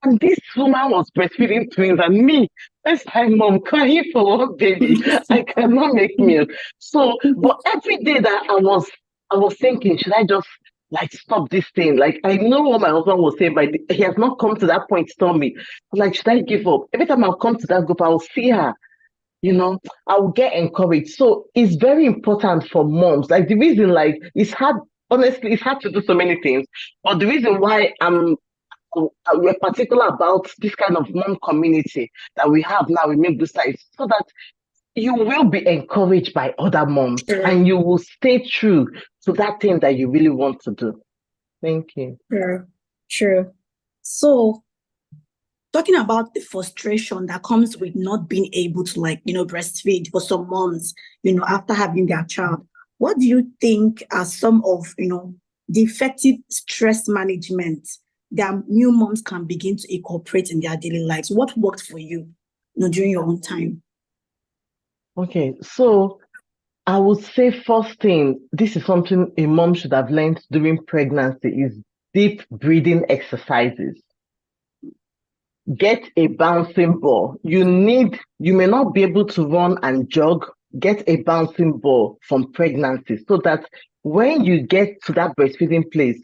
And this woman was breastfeeding twins, and me, first time mom, crying for one baby. I cannot make milk. So, but every day that I was thinking, should I just like stop this thing? Like I know what my husband was saying, but he has not come to that point to tell me. Like, should I give up? Every time I'll come to that group, I'll see her. I'll get encouraged. So it's very important for moms. Like the reason, like it's hard, honestly, it's hard to do so many things. But the reason why we're particular about this kind of mom community that we have now, we make this site so that you will be encouraged by other moms and you will stay true to that thing that you really want to do. Thank you. Sure. So talking about the frustration that comes with not being able to breastfeed for some moms, after having their child, what do you think are some of, the effective stress management that new moms can begin to incorporate in their daily lives? What worked for you, during your own time? Okay, so I would say first thing, this is something a mom should have learned during pregnancy, is deep breathing exercises. Get a bouncing ball. You may not be able to run and jog. Get a bouncing ball from pregnancy so that when you get to that breastfeeding place,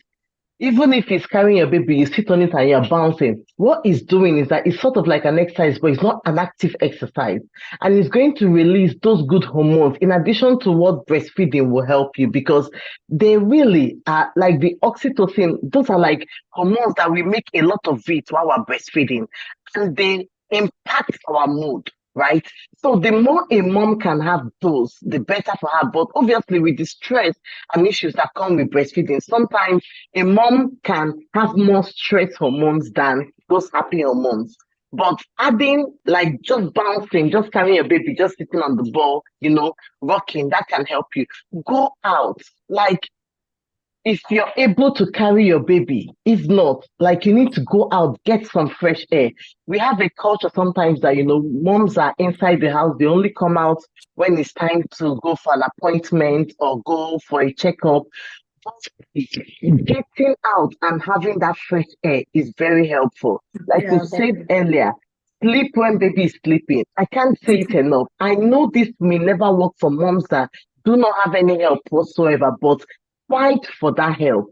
even if it's carrying your baby, you sit on it and you're bouncing. What it's doing is that it's sort of like an exercise, but it's not an active exercise. And it's going to release those good hormones in addition to what breastfeeding will help you, because they really are like the oxytocin. Those are like hormones that we make a lot of it while we're breastfeeding, and they impact our mood. Right? So the more a mom can have those, the better for her. But obviously with the stress and issues that come with breastfeeding, sometimes a mom can have more stress hormones than those happy hormones. But adding like just bouncing, just carrying a baby, just sitting on the ball, rocking, that can help you. Go out. Like if you're able to carry your baby, if not, like you need to go out, get some fresh air. We have a culture sometimes that, moms are inside the house. They only come out when it's time to go for an appointment or go for a checkup. Getting out and having that fresh air is very helpful. Like you said earlier, sleep when baby is sleeping. I can't say it enough. I know this may never work for moms that do not have any help whatsoever, but fight for that help.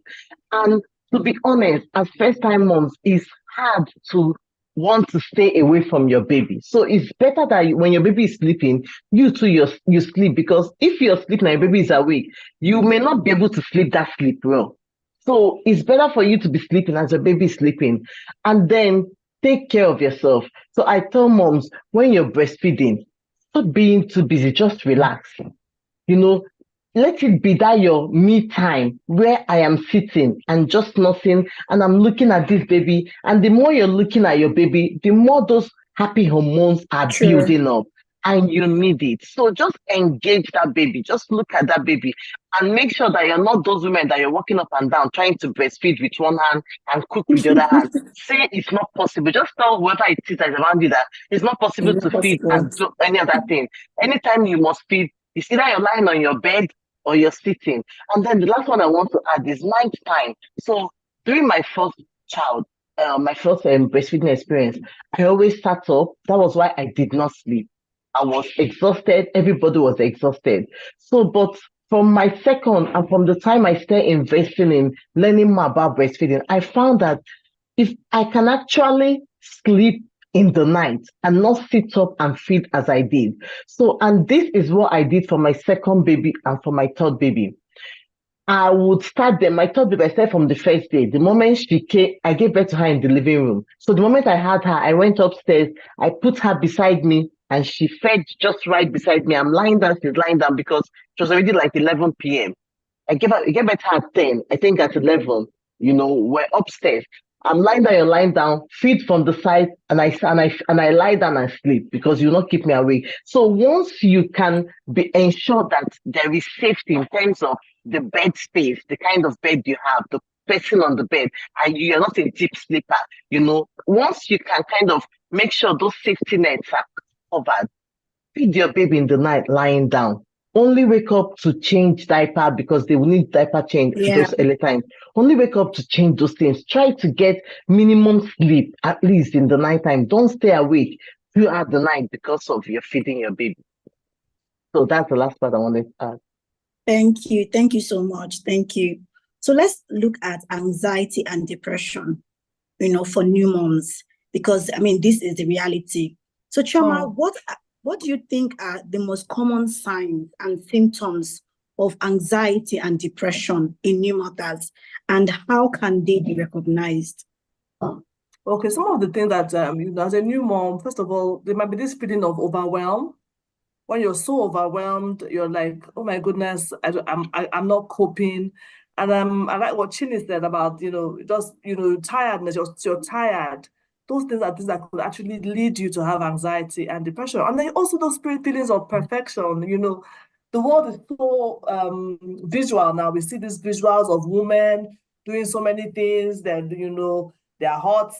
And to be honest, as first-time moms, it's hard to want to stay away from your baby. So it's better that when your baby is sleeping, you too, you sleep, because if you're sleeping and your baby is awake, you may not be able to sleep that sleep well. So it's better for you to be sleeping as your baby is sleeping, and then take care of yourself. So I tell moms, when you're breastfeeding, stop being too busy, just relax. Let it be that your me time where I am sitting and just nothing, and I'm looking at this baby. And the more you're looking at your baby, the more those happy hormones are building up, and you need it. So just engage that baby. Just look at that baby and make sure that you're not those women that you're walking up and down trying to breastfeed with one hand and cook with the other hand. Say it's not possible. Just tell whoever it is that is around you that it's not possible to feed and do any other thing. Anytime you must feed, it's either you're lying on your bed or you're sitting. And then the last one I want to add is night time. So during my first child, my first breastfeeding experience, I always sat up. That was why I did not sleep. I was exhausted. Everybody was exhausted. So, but from my second and from the time I started investing in learning more about breastfeeding, I found that if I can actually sleep in the night and not sit up and feed as I did. So, and this is what I did for my second baby and for my third baby. I would start them. My third baby, I started from the first day. The moment she came, I gave birth to her in the living room. So the moment I had her, I went upstairs, I put her beside me, and she fed just right beside me. I'm lying down, she's lying down, because it was already like 11 p.m. I gave birth to her at 10. I think at 11, we're upstairs. I'm lying down, you're lying down, feed from the side, and I lie down and sleep, because you not keep me awake. So once you can ensure that there is safety in terms of the bed space, the kind of bed you have, the person on the bed, and you're not a deep sleeper, once you can kind of make sure those safety nets are covered, feed your baby in the night lying down. only wake up to change diaper because they will need diaper change those early times. Only wake up to change those things. Try to get minimum sleep, at least in the nighttime. Don't stay awake throughout the night because of you're feeding your baby. So that's the last part I wanted to add. Thank you. Thank you so much. Thank you. So let's look at anxiety and depression, for new moms, because I mean, this is the reality. So Chioma, what do you think are the most common signs and symptoms of anxiety and depression in new mothers, and how can they be recognized? Okay, some of the things that as a new mom, first of all, there might be this feeling of overwhelm. When you're so overwhelmed, you're like, oh my goodness, I'm not coping. And I like what Chini said about, just, tiredness, you're tired. Those things are things that could actually lead you to have anxiety and depression. And then also those feelings of perfection, the world is so visual now. We see these visuals of women doing so many things that, they're hot,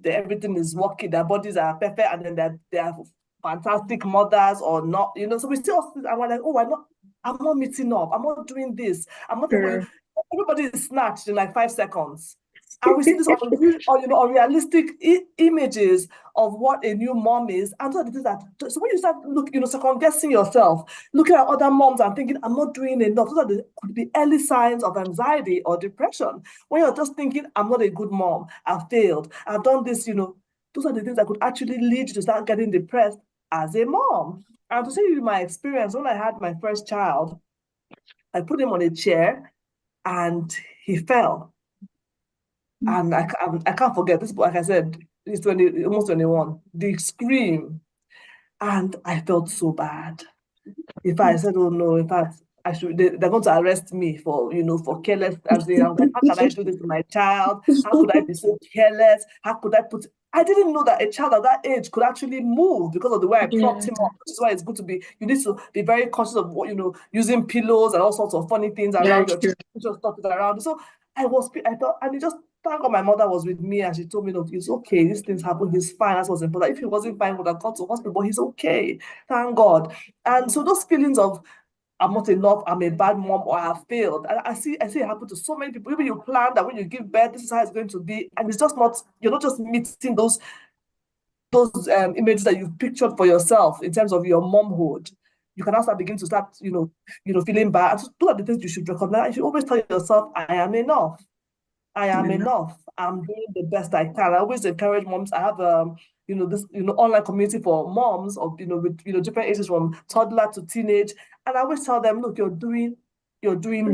everything is working, their bodies are perfect, and then they're fantastic mothers or not, so we still, and we're like, oh, I'm not meeting up, I'm not doing this, I'm not everybody is snatched in like 5 seconds. And we see this unrealistic images of what a new mom is. And so when you start second guessing yourself, looking at other moms and thinking, I'm not doing enough, those could be early signs of anxiety or depression. When you're just thinking, I'm not a good mom, I've failed, I've done this, those are the things that could actually lead you to start getting depressed as a mom. And to tell you my experience, when I had my first child, I put him on a chair and he fell. And I can't forget this, but like I said, he's almost 21. The scream, and I felt so bad. In fact, I said, "Oh no!" In fact, they're going to arrest me for for careless. I was like, how can I do this to my child? How could I be so careless? How could I put? I didn't know that a child at that age could actually move because of the way I propped him up. Which is why it's good to be. You need to be very conscious of what using pillows and all sorts of funny things around your child. Just stuff it around. So I thought, and it just. Thank God my mother was with me and she told me, look, it's okay. These things happen. He's fine. That's what's important. If he wasn't fine, he would have gone to hospital, but he's okay. Thank God. And so those feelings of I'm not enough, I'm a bad mom, or I have failed. I see it happen to so many people. Even you plan that when you give birth, this is how it's going to be. And it's just not, you're not just meeting those images that you've pictured for yourself in terms of your momhood. You can also begin to start, feeling bad. So those are the things you should recognize. You should always tell yourself, I am enough. I am enough. I'm doing the best I can. I always encourage moms. I have this online community for moms of with different ages from toddler to teenage, and I always tell them, look, you're doing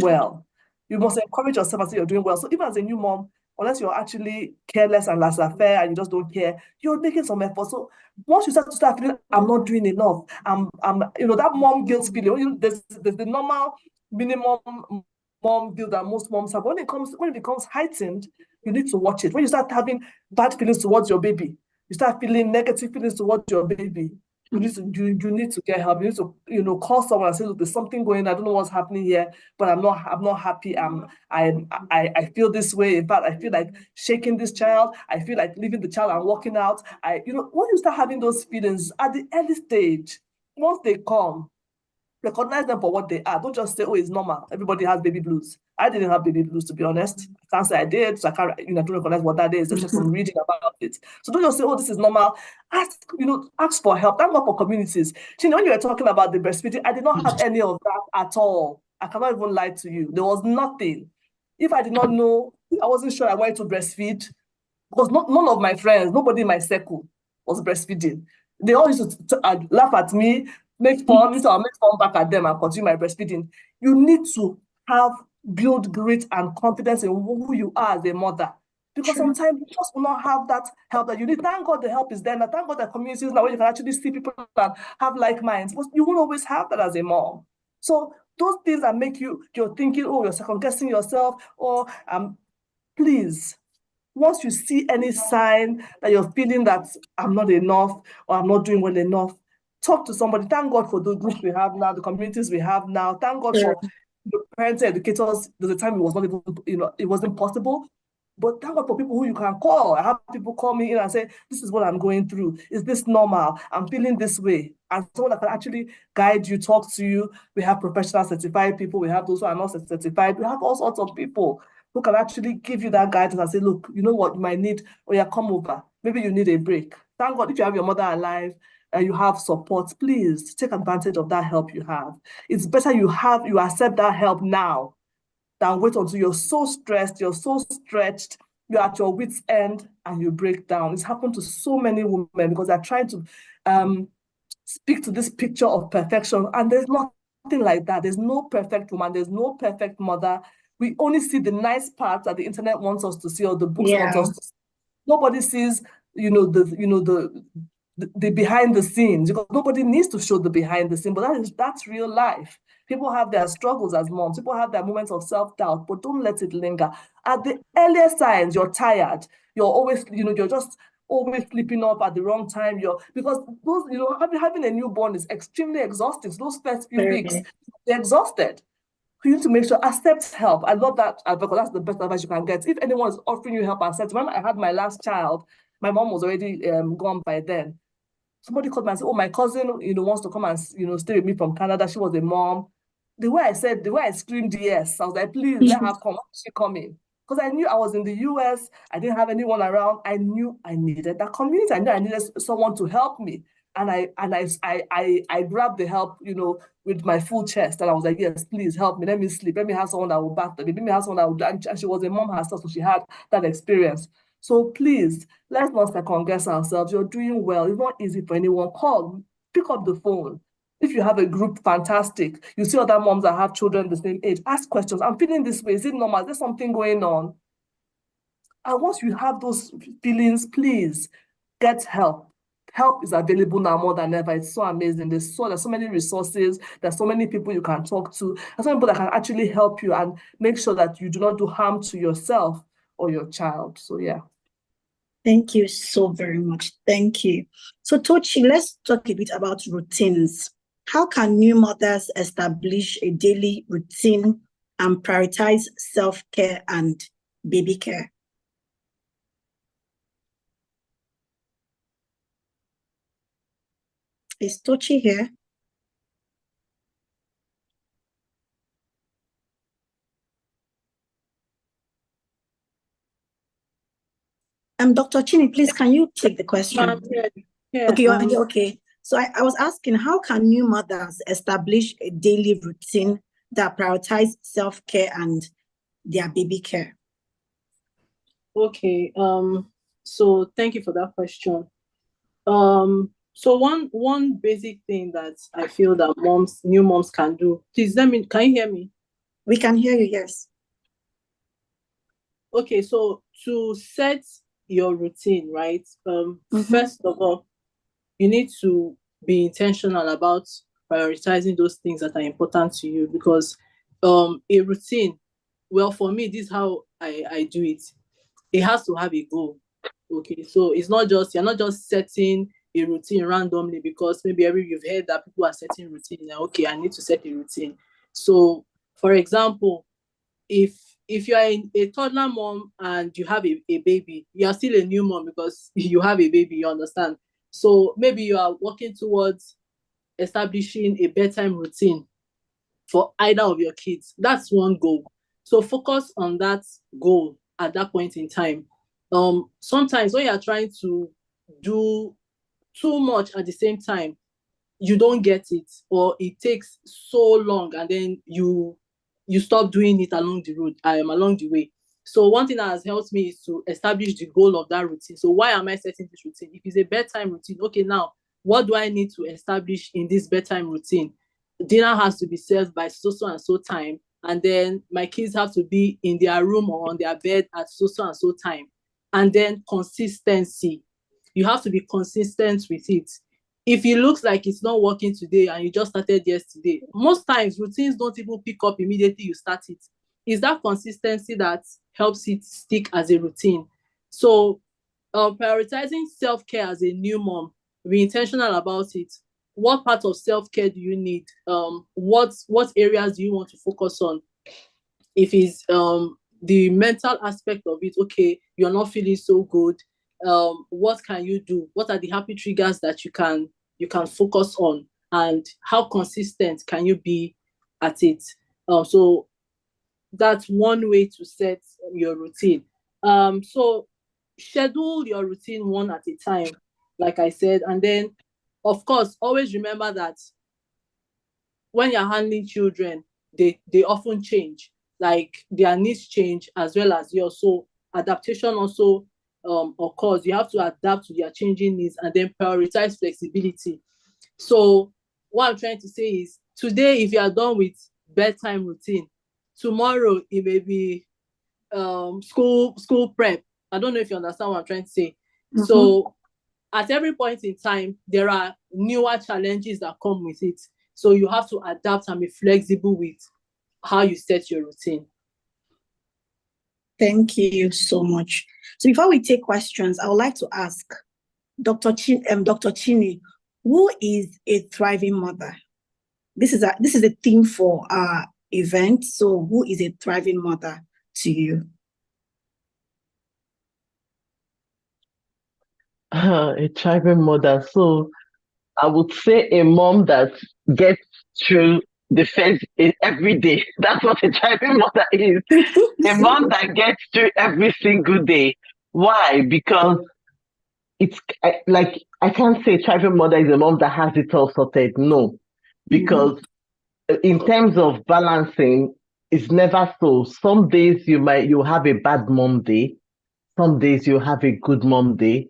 well. You must encourage yourself and say you're doing well. So even as a new mom, unless you're actually careless and laissez-faire and you just don't care, you're making some effort. So once you start feeling I'm not doing enough, I'm that mom guilt feeling. There's the normal minimum mom guilt that most moms have. When it becomes heightened, you need to watch it. When you start having bad feelings towards your baby, you start feeling negative feelings towards your baby, you need to get help. You need to call someone and say, look, there's something going on. I don't know what's happening here, but I'm not happy. I feel this way. In fact, I feel like shaking this child. I feel like leaving the child and walking out. When you start having those feelings at the early stage, once they come, recognize them for what they are. Don't just say, oh, it's normal. Everybody has baby blues. I didn't have baby blues, to be honest. I can't say I did, so I can't, don't recognize what that is, except from reading about it. So don't just say, oh, this is normal. Ask for help. Thank God for communities. When you were talking about the breastfeeding, I did not have any of that at all. I cannot even lie to you. There was nothing. If I did not know, I wasn't sure I wanted to breastfeed, because none of my friends, nobody in my circle was breastfeeding. They all used to laugh at me, make fun, so I'll make fun back at them and continue my breastfeeding. You need to build grit and confidence in who you are as a mother. Because sometimes you just will not have that help that you need. Thank God the help is there. And thank God the communities now where you can actually see people that have like minds. But you won't always have that as a mom. So those things that make you're thinking, oh, you're second guessing yourself, or please, once you see any sign that you're feeling that I'm not enough or I'm not doing well enough, talk to somebody. Thank God for the groups we have now, the communities we have now. Thank God for the parents, educators. There's a time it was not even, it wasn't possible. But thank God for people who you can call. I have people call me in and say, this is what I'm going through. Is this normal? I'm feeling this way. And someone that can actually guide you, talk to you. We have professional certified people. We have those who are not certified. We have all sorts of people who can actually give you that guidance and say, look, you know what, you might need, or yeah, come over. Maybe you need a break. Thank God if you have your mother alive and you have support, please take advantage of that help you have. It's better you accept that help now than wait until you're so stressed, you're so stretched, you're at your wit's end and you break down. It's happened to so many women because they're trying to speak to this picture of perfection, and there's nothing like that. There's no perfect woman, there's no perfect mother. We only see the nice parts that the internet wants us to see or the books want us to see. Nobody sees, the behind the scenes, because nobody needs to show the behind the scene, but that's real life. People have their struggles as moms, people have their moments of self-doubt, but don't let it linger. At the earliest signs, you're tired, you're always, you're just always sleeping up at the wrong time. Because those, having a newborn is extremely exhausting. So those first few weeks, they're exhausted. You need to make sure, accept help. I love that because that's the best advice you can get. If anyone is offering you help, accept. When I had my last child, my mom was already gone by then. Somebody called me and said, oh, my cousin, wants to come and, stay with me from Canada. She was a mom. The way I screamed yes, I was like, please let her come. She come in. Because I knew I was in the US. I didn't have anyone around. I knew I needed that community. I knew I needed someone to help me. And I grabbed the help, with my full chest. And I was like, yes, please help me. Let me sleep. Let me have someone that will bath me. Let me have someone that will, and she was a mom herself, so she had that experience. So please, let's not second guess ourselves. You're doing well. It's not easy for anyone. Call, pick up the phone. If you have a group, fantastic. You see other moms that have children the same age. Ask questions. I'm feeling this way. Is it normal? Is there something going on? And once you have those feelings, please get help. Help is available now more than ever. It's so amazing. There's so many resources. There's so many people you can talk to. There's so many people that can actually help you and make sure that you do not do harm to yourself or your child. So yeah. Thank you so very much. Thank you. So Tochi, let's talk a bit about routines. How can new mothers establish a daily routine and prioritize self-care and baby care? Is Tochi here? Dr. Chini, please, can you take the question? Okay, okay. So I was asking, how can new mothers establish a daily routine that prioritize self-care and their baby care? Okay, so thank you for that question. So one basic thing that I feel that new moms can do, please can you hear me? We can hear you, yes. Okay, so to set your routine, right? First of all, you need to be intentional about prioritizing those things that are important to you, because a routine, well, for me, this is how I do it. It has to have a goal. Okay, so you're not just setting a routine randomly because maybe you've heard that people are setting routine. Now, okay, I need to set a routine. So, for example, if you are a toddler mom and you have a baby, you are still a new mom because you have a baby, you understand? So maybe you are working towards establishing a bedtime routine for either of your kids. That's one goal. So focus on that goal at that point in time. Sometimes when you are trying to do too much at the same time, you don't get it, or it takes so long, and then you stop doing it along the way. So one thing that has helped me is to establish the goal of that routine. So why am I setting this routine? If it's a bedtime routine, okay, now what do I need to establish in this bedtime routine? Dinner has to be served by so and so time, and then my kids have to be in their room or on their bed at so and so time. And then consistency. You have to be consistent with it. If it looks like it's not working today and you just started yesterday, most times routines don't even pick up immediately you start it. It's that consistency that helps it stick as a routine. So prioritizing self-care as a new mom, be intentional about it. What part of self-care do you need? What areas do you want to focus on? If it's the mental aspect of it. Okay, you're not feeling so good. What can you do? What are the happy triggers that you can focus on, and how consistent can you be at it? So that's one way to set your routine. So schedule your routine one at a time, like I said, and then of course always remember that when you're handling children, they often change, like their needs change as well as yours. So adaptation also occurs. You have to adapt to their changing needs and then prioritize flexibility. So what I'm trying to say is, today, if you are done with bedtime routine, tomorrow it may be school prep. I don't know if you understand what I'm trying to say. Mhm. So at every point in time, there are newer challenges that come with it. So you have to adapt and be flexible with how you set your routine. Thank you so much. So before we take questions, I would like to ask Dr. Chini, who is a thriving mother? This is a theme for our event. So who is a thriving mother to you? A thriving mother. So I would say a mom that gets through the fence every day. That's what a thriving mother is. A mom that gets through every single day. Why? Because it's like, I can't say thriving mother is a mom that has it all sorted. No, because in terms of balancing, it's never so. Some days you have a bad mom day. Some days you have a good mom day.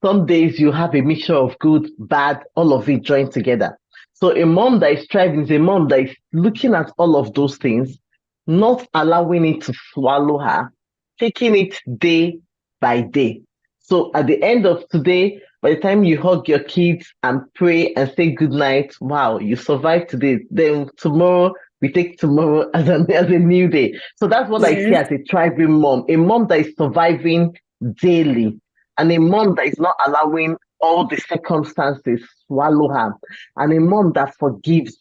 Some days you have a mixture of good, bad, all of it joined together. So a mom that is thriving is a mom that is looking at all of those things, not allowing it to swallow her, taking it day by day. So at the end of today, by the time you hug your kids and pray and say good night, wow, you survived today. Then tomorrow, we take tomorrow as a new day. So that's what I see as a thriving mom, a mom that is surviving daily, and a mom that is not allowing all the circumstances swallow her, and a mom that forgives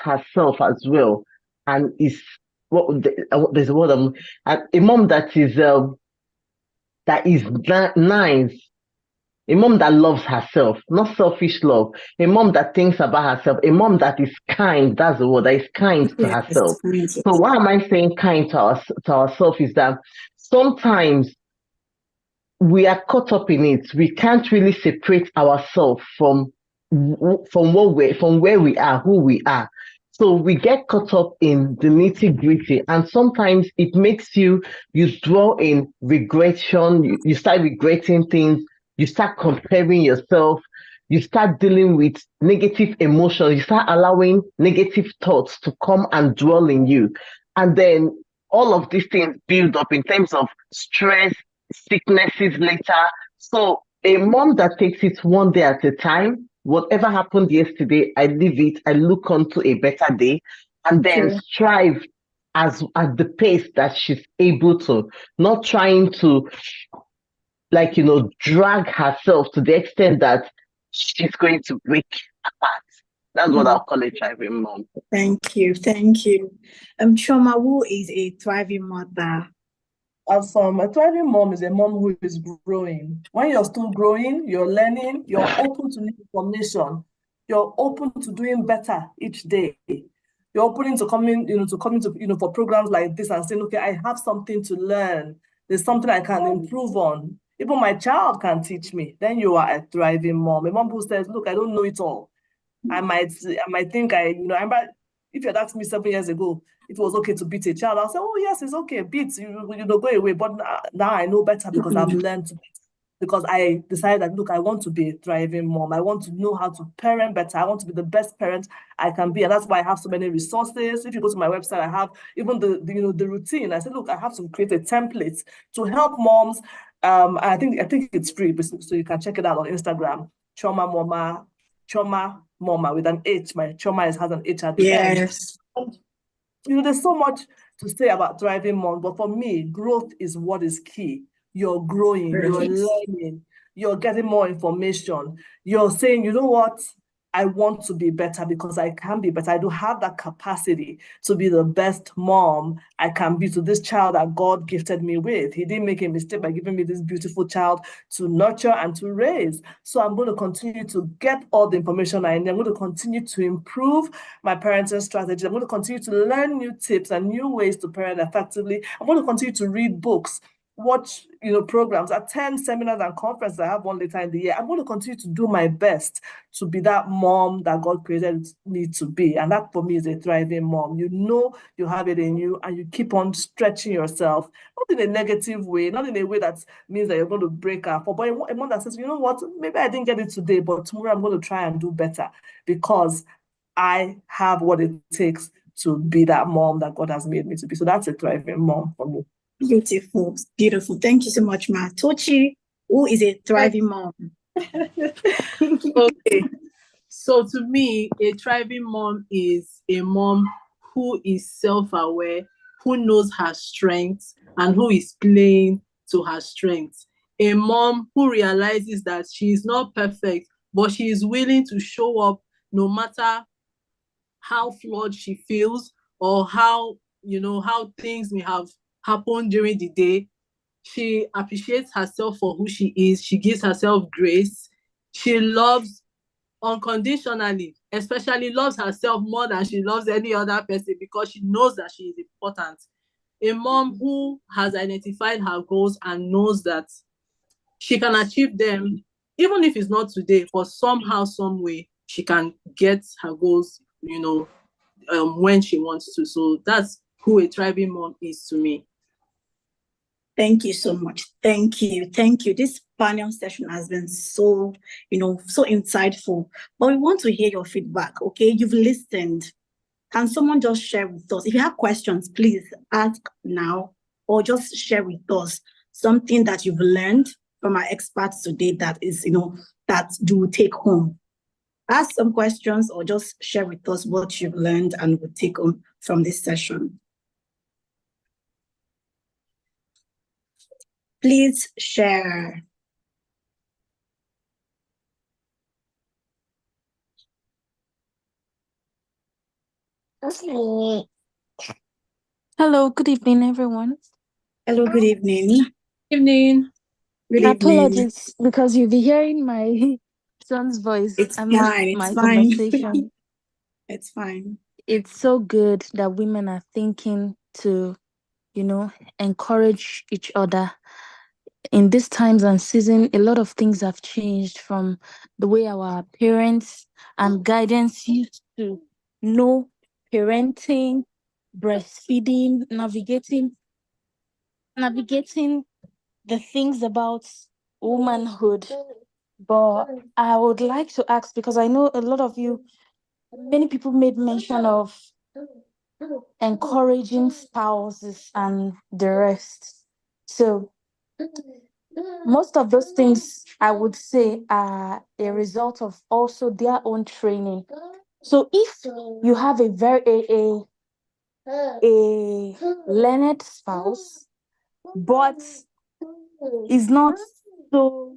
herself as well, and is there's a word and a mom that is nice. A mom that loves herself, not selfish love. A mom that thinks about herself. A mom that is kind. That's the word. That is kind to herself. So why am I saying kind to ourselves is that sometimes we are caught up in it. We can't really separate ourselves from where we are, who we are. So we get caught up in the nitty-gritty, and sometimes it makes you dwell in regression. You start regretting things. You start comparing yourself. You start dealing with negative emotions. You start allowing negative thoughts to come and dwell in you. And then all of these things build up in terms of stress, sicknesses later. So a mom that takes it one day at a time, whatever happened yesterday, I leave it, I look on to a better day, and then strive at the pace that she's able to, not trying to drag herself to the extent that she's going to break apart. That's what I'll call a thriving mom. Thank you. Chioma, who is a thriving mother? A thriving mom is a mom who is growing. When you're still growing, you're learning, you're open to new information, you're open to doing better each day. You're open to coming to for programs like this and saying, okay, I have something to learn. There's something I can improve on. Even my child can teach me. Then you are a thriving mom. A mom who says, look, I don't know it all. I might think I remember if you had asked me 7 years ago, it was okay to beat a child, I'll say, oh yes, it's okay, beat, go away. But now I know better because I've learned to beat. Because I decided that, look, I want to be a thriving mom. I want to know how to parent better. I want to be the best parent I can be. And that's why I have so many resources. If you go to my website, I have even the routine. I said, look, I have to create a template to help moms. I think it's free, so you can check it out on Instagram. Chioma Mama with an H. My Chioma has an H at the end. Yes. There's so much to say about thriving mom, but for me, growth is what is key. You're growing, you're learning, you're getting more information. You're saying, you know what? I want to be better because I can be better. I do have that capacity to be the best mom I can be to this child that God gifted me with. He didn't make a mistake by giving me this beautiful child to nurture and to raise. So I'm going to continue to get all the information I need. I'm going to continue to improve my parenting strategy. I'm going to continue to learn new tips and new ways to parent effectively. I'm going to continue to read books, watch programs, attend seminars and conferences. I have one later in the year. I'm going to continue to do my best to be that mom that God created me to be. And that for me is a thriving mom. You know you have it in you and you keep on stretching yourself, not in a negative way, not in a way that means that you're going to break up, but a mom that says, you know what, maybe I didn't get it today, but tomorrow I'm going to try and do better because I have what it takes to be that mom that God has made me to be. So that's a thriving mom for me. Beautiful, beautiful. Thank you so much, Ma. Tochi, who is a thriving mom? Okay. So to me, a thriving mom is a mom who is self-aware, who knows her strengths, and who is playing to her strengths. A mom who realizes that she is not perfect, but she is willing to show up no matter how flawed she feels or how things may have happened during the day. She appreciates herself for who she is. She gives herself grace. She loves unconditionally, especially loves herself more than she loves any other person because she knows that she is important. A mom who has identified her goals and knows that she can achieve them, even if it's not today, but somehow, some way, she can get her goals, when she wants to. So that's who a thriving mom is to me. Thank you so much. Thank you. Thank you. This panel session has been so insightful. But we want to hear your feedback, okay? You've listened. Can someone just share with us? If you have questions, please ask now or just share with us something that you've learned from our experts today that is, that you will take home. Ask some questions or just share with us what you've learned and will take home from this session. Please share. Hello, good evening, everyone. Hello, good evening. Evening. Good evening. Apologies because you'll be hearing my son's voice It's amidst fine. my It's fine. conversation. It's fine. It's so good that women are thinking to, encourage each other. In these times and season, a lot of things have changed from the way our parents and guidance used to know parenting, breastfeeding, navigating the things about womanhood. But I would like to ask, because I know a lot of you, many people made mention of encouraging spouses and the rest. So most of those things I would say are a result of also their own training. So if you have a learned spouse, but is not so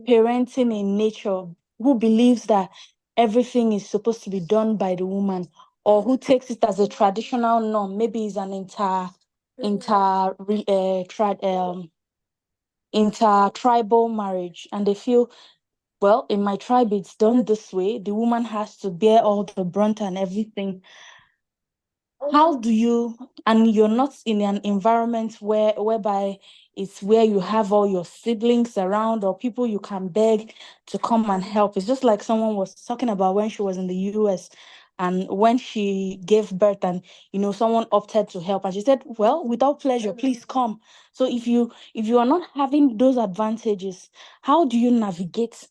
parenting in nature, who believes that everything is supposed to be done by the woman, or who takes it as a traditional norm, maybe it's an inter-tribal marriage, and they feel, well, in my tribe it's done this way, the woman has to bear all the brunt and everything. How do you, and you're not in an environment whereby it's where you have all your siblings around or people you can beg to come and help. It's just like someone was talking about when she was in the US and when she gave birth and someone opted to help and she said, well, without pleasure, please come. So if you are not having those advantages, how do you navigate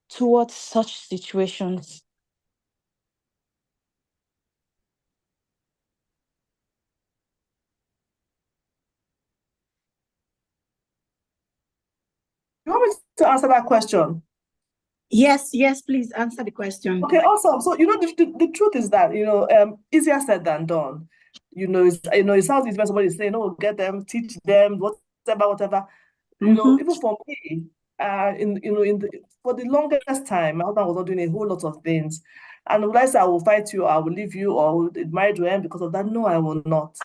towards such situations? You want me to answer that question? Yes, please answer the question. Okay, awesome. So the truth is that easier said than done. It sounds easy when somebody is saying, "Oh, get them, teach them, whatever." Mm-hmm. Even for me, for the longest time, my husband was not doing a whole lot of things. And would I say I will fight you, I will leave you, or will marry to end because of that? No, I will not.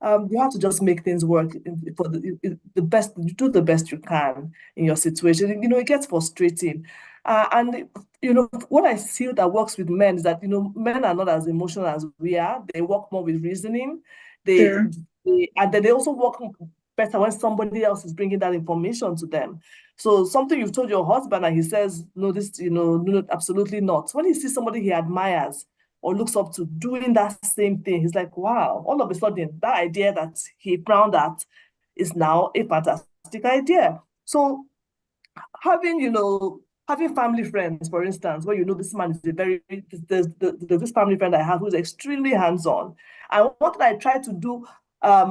You have to just make things work for the best. You do the best you can in your situation. It gets frustrating. And what I see that works with men is that men are not as emotional as we are. They work more with reasoning. Sure. And then they also work better when somebody else is bringing that information to them. So something you've told your husband and he says, no, this, no, absolutely not. When he sees somebody he admires or looks up to doing that same thing, he's like, wow, all of a sudden, that idea that he frowned at is now a fantastic idea. So having family friends, for instance, where this man is there's this family friend I have who's extremely hands-on. And what I tried to do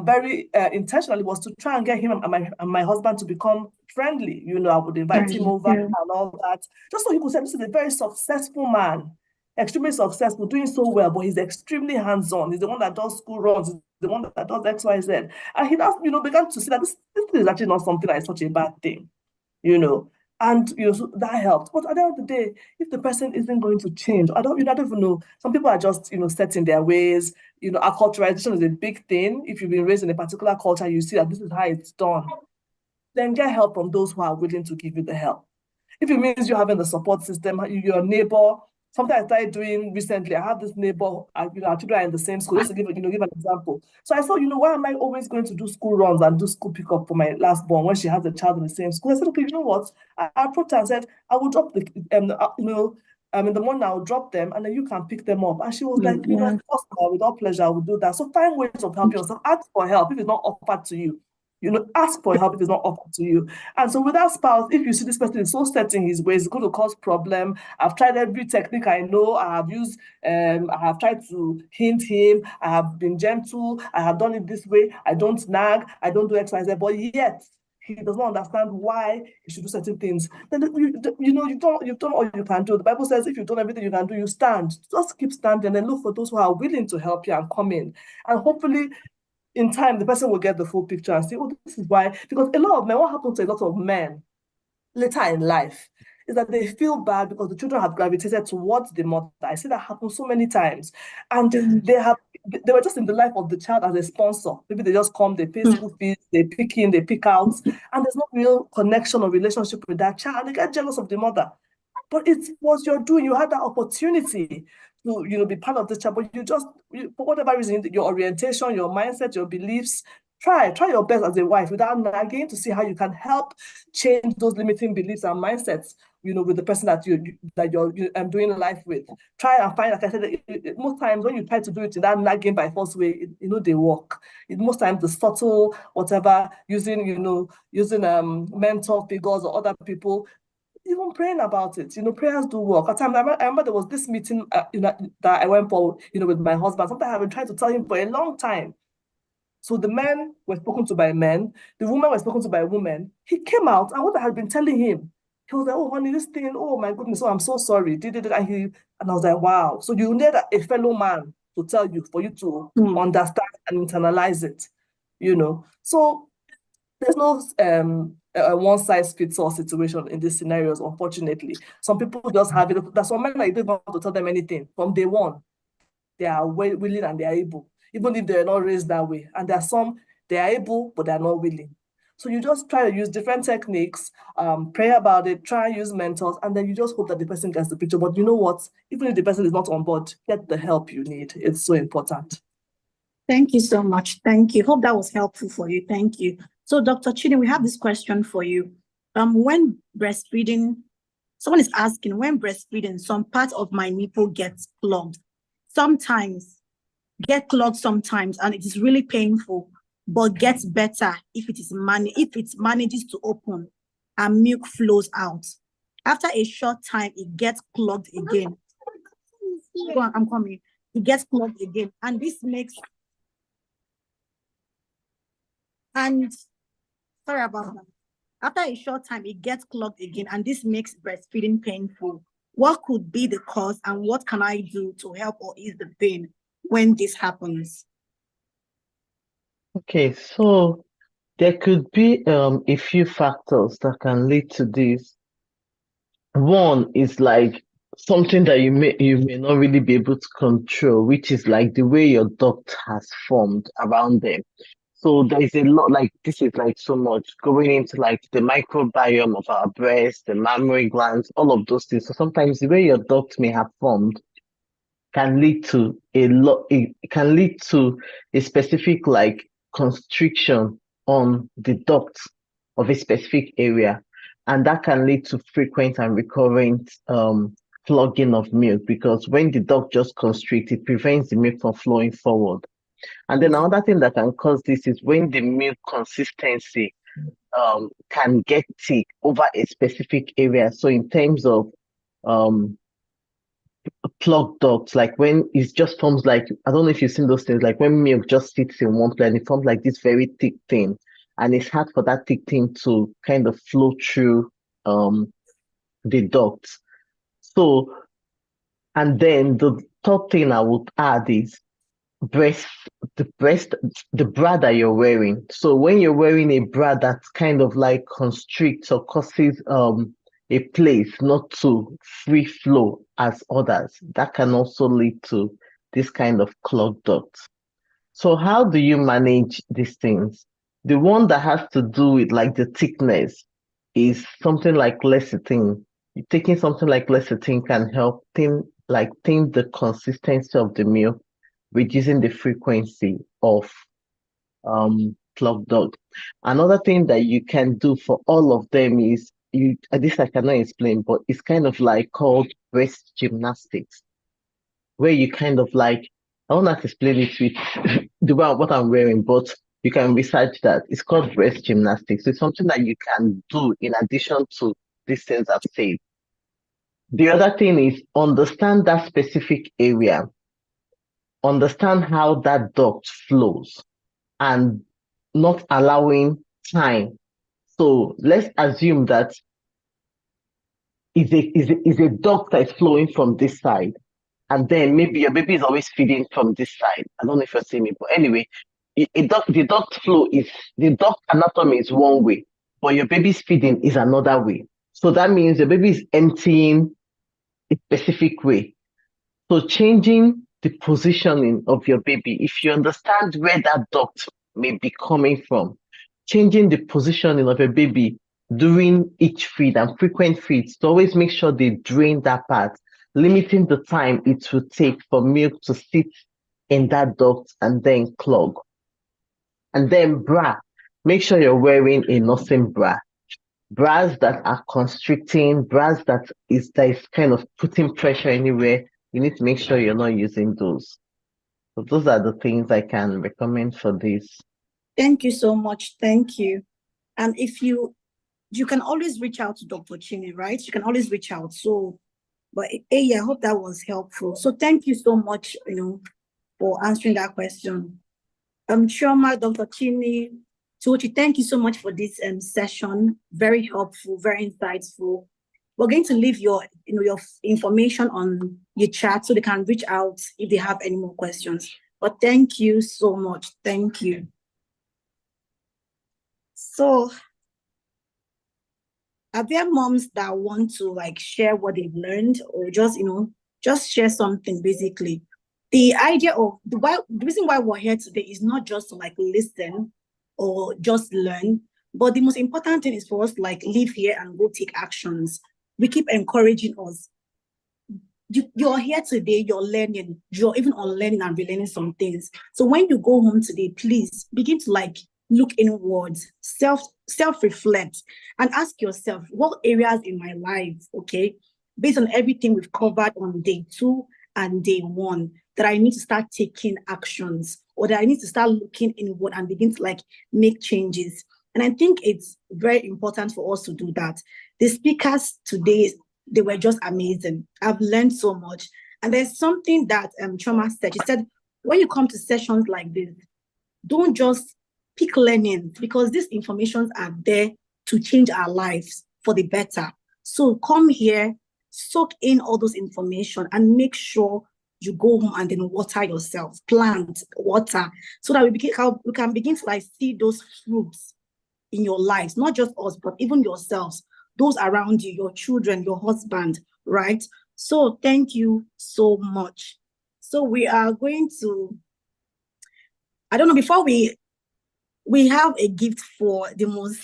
very intentionally was to try and get him and my husband to become friendly. I would invite him over and all that, just so he could say, this is a very successful man, extremely successful, doing so well, but he's extremely hands-on. He's the one that does school runs, he's the one that does X, Y, Z. And he does, began to see that this is actually not something that is such a bad thing. And so that helped. But at the end of the day, if the person isn't going to change, I don't even know. Some people are just set in their ways. Acculturation is a big thing. If you've been raised in a particular culture, you see that this is how it's done. Then get help from those who are willing to give you the help. If it means you having the support system, your neighbor. Something I started doing recently, I have this neighbor, our children are in the same school. Just to give an example. So I thought, why am I always going to do school runs and do school pickup for my last born when she has a child in the same school? I said, okay, you know what? I approached her and said, I will drop in the morning I'll drop them and then you can pick them up. And she was like, of course, with all pleasure, I will do that. So find ways of helping yourself. Ask for help if it's not offered to you. Ask for help if it's not offered to you. And so with that spouse, if you see this person is so set in his ways, it's going to cause problem. I've tried every technique I know. I have used, I have tried to hint him. I have been gentle. I have done it this way. I don't nag. I don't do X, Y, Z. But yet, he does not understand why he should do certain things. Then you've done all you can do. The Bible says if you've done everything you can do, you stand. Just keep standing and look for those who are willing to help you and come in. And hopefully, in time, the person will get the full picture and say, oh, this is why. Because a lot of men, what happens to a lot of men later in life is that they feel bad because the children have gravitated towards the mother. I see that happen so many times. And they were just in the life of the child as a sponsor. Maybe they just come, they pay school fees, they pick in, they pick out, and there's no real connection or relationship with that child. They get jealous of the mother. But it was your doing. You had that opportunity to, be part of the child, but for whatever reason, your orientation, your mindset, your beliefs, try your best as a wife without nagging to see how you can help change those limiting beliefs and mindsets, with the person that you're doing life with. Try and find, like I said, most times when you try to do it in that nagging by force way, they work. Most times the subtle, whatever, using mentor figures or other people, even praying about it, prayers do work. At times, I remember there was this meeting, that I went for, with my husband. Something I've been trying to tell him for a long time. So the men were spoken to by men, the women were spoken to by women. He came out, and what I had been telling him, he was like, oh, honey, this thing, oh my goodness, oh, I'm so sorry. And I was like, wow. So you need a fellow man to tell you, for you to understand and internalize it, So there's no one-size-fits-all situation in these scenarios, unfortunately. Some people just have it. That's some men that you don't have to tell them anything. From day one, they are willing and they are able, even if they're not raised that way. And there are some, they are able, but they're not willing. So you just try to use different techniques, pray about it, try and use mentors, and then you just hope that the person gets the picture. But you know what? Even if the person is not on board, get the help you need. It's so important. Thank you so much. Thank you. Hope that was helpful for you. Thank you. So, Dr. Chidi, we have this question for you. When breastfeeding, someone is asking, when breastfeeding, some part of my nipple gets clogged. Sometimes, and it is really painful, but gets better if it manages to open and milk flows out. After a short time, it gets clogged again. Go on, I'm coming. It gets clogged again, and this makes sorry about that. After a short time, it gets clogged again, and this makes breastfeeding painful. What could be the cause, and what can I do to help or ease the pain when this happens? Okay, so There could be a few factors that can lead to this. One is like something that you may not really be able to control, which is like the way your duct has formed around them. So there is a lot, like this is like so much going into like the microbiome of our breast, the mammary glands, all of those things. So sometimes the way your duct may have formed can lead to it can lead to a specific like constriction on the duct of a specific area, and that can lead to frequent and recurrent clogging of milk, because when the duct just constricts, it prevents the milk from flowing forward. And then another thing that can cause this is when the milk consistency can get thick over a specific area. So in terms of clogged ducts, like when it just forms like, I don't know if you've seen those things, like when milk just sits in one place and it forms like this very thick thing, and it's hard for that thick thing to kind of flow through the ducts. So, and then the third thing I would add is the bra that you're wearing. So when you're wearing a bra that's kind of like constricts or causes a place not to free flow as others, that can also lead to this kind of clogged ducts. So how do you manage these things? The one that has to do with like the thickness is something like lecithin. Taking something like lecithin can help thin the consistency of the milk, reducing the frequency of clogged duct. Another thing that you can do for all of them is this I cannot explain, but it's kind of like called breast gymnastics, where you kind of like, I will not explain it with the way what I'm wearing, but you can research that. It's called breast gymnastics. It's something that you can do in addition to these things I've said. The other thing is understand that specific area, understand how that duct flows, and not allowing time. So let's assume that is a duct that is flowing from this side, and then maybe your baby is always feeding from this side. I don't know if you're seeing me, but anyway, the duct anatomy is one way, but your baby's feeding is another way. So that means your baby is emptying a specific way. So changing the positioning of your baby, if you understand where that duct may be coming from, changing the positioning of a baby during each feed and frequent feeds to always make sure they drain that part, limiting the time it will take for milk to sit in that duct and then clog. And then bra, make sure you're wearing a nursing bra. Bras that are constricting, bras that is kind of putting pressure anywhere, you need to make sure you're not using those. So those are the things I can recommend for this. Thank you so much. Thank you. And if you can always reach out to Dr. Chini, right? You can always reach out. So, but I hope that was helpful. So thank you so much, for answering that question. Chioma, Dr. Chini, Tochi, thank you so much for this session. Very helpful, very insightful. We're going to leave your information on your chat so they can reach out if they have any more questions. But thank you so much. Thank you. So, are there moms that want to share what they've learned, or just share something basically? The idea of the reason why we're here today is not just to listen or just learn, but the most important thing is for us to live here and go take actions. We keep encouraging us. You're here today, you're learning, you're even unlearning and relearning some things. So when you go home today, please begin to look inwards, self-reflect, and ask yourself, what areas in my life, okay, based on everything we've covered on day 2 and day 1, that I need to start taking actions, or that I need to start looking inward and begin to make changes. And I think it's very important for us to do that. The speakers today, they were just amazing. I've learned so much. And there's something that Chioma said. She said, when you come to sessions like this, don't just pick learning, because these informations are there to change our lives for the better. So come here, soak in all those information, and make sure you go home and then water yourself, plant, water, so that we can begin to see those fruits in your lives, not just us, but even yourselves, those around you, your children, your husband, right? So thank you so much. So we are going to, I don't know, before we have a gift for the most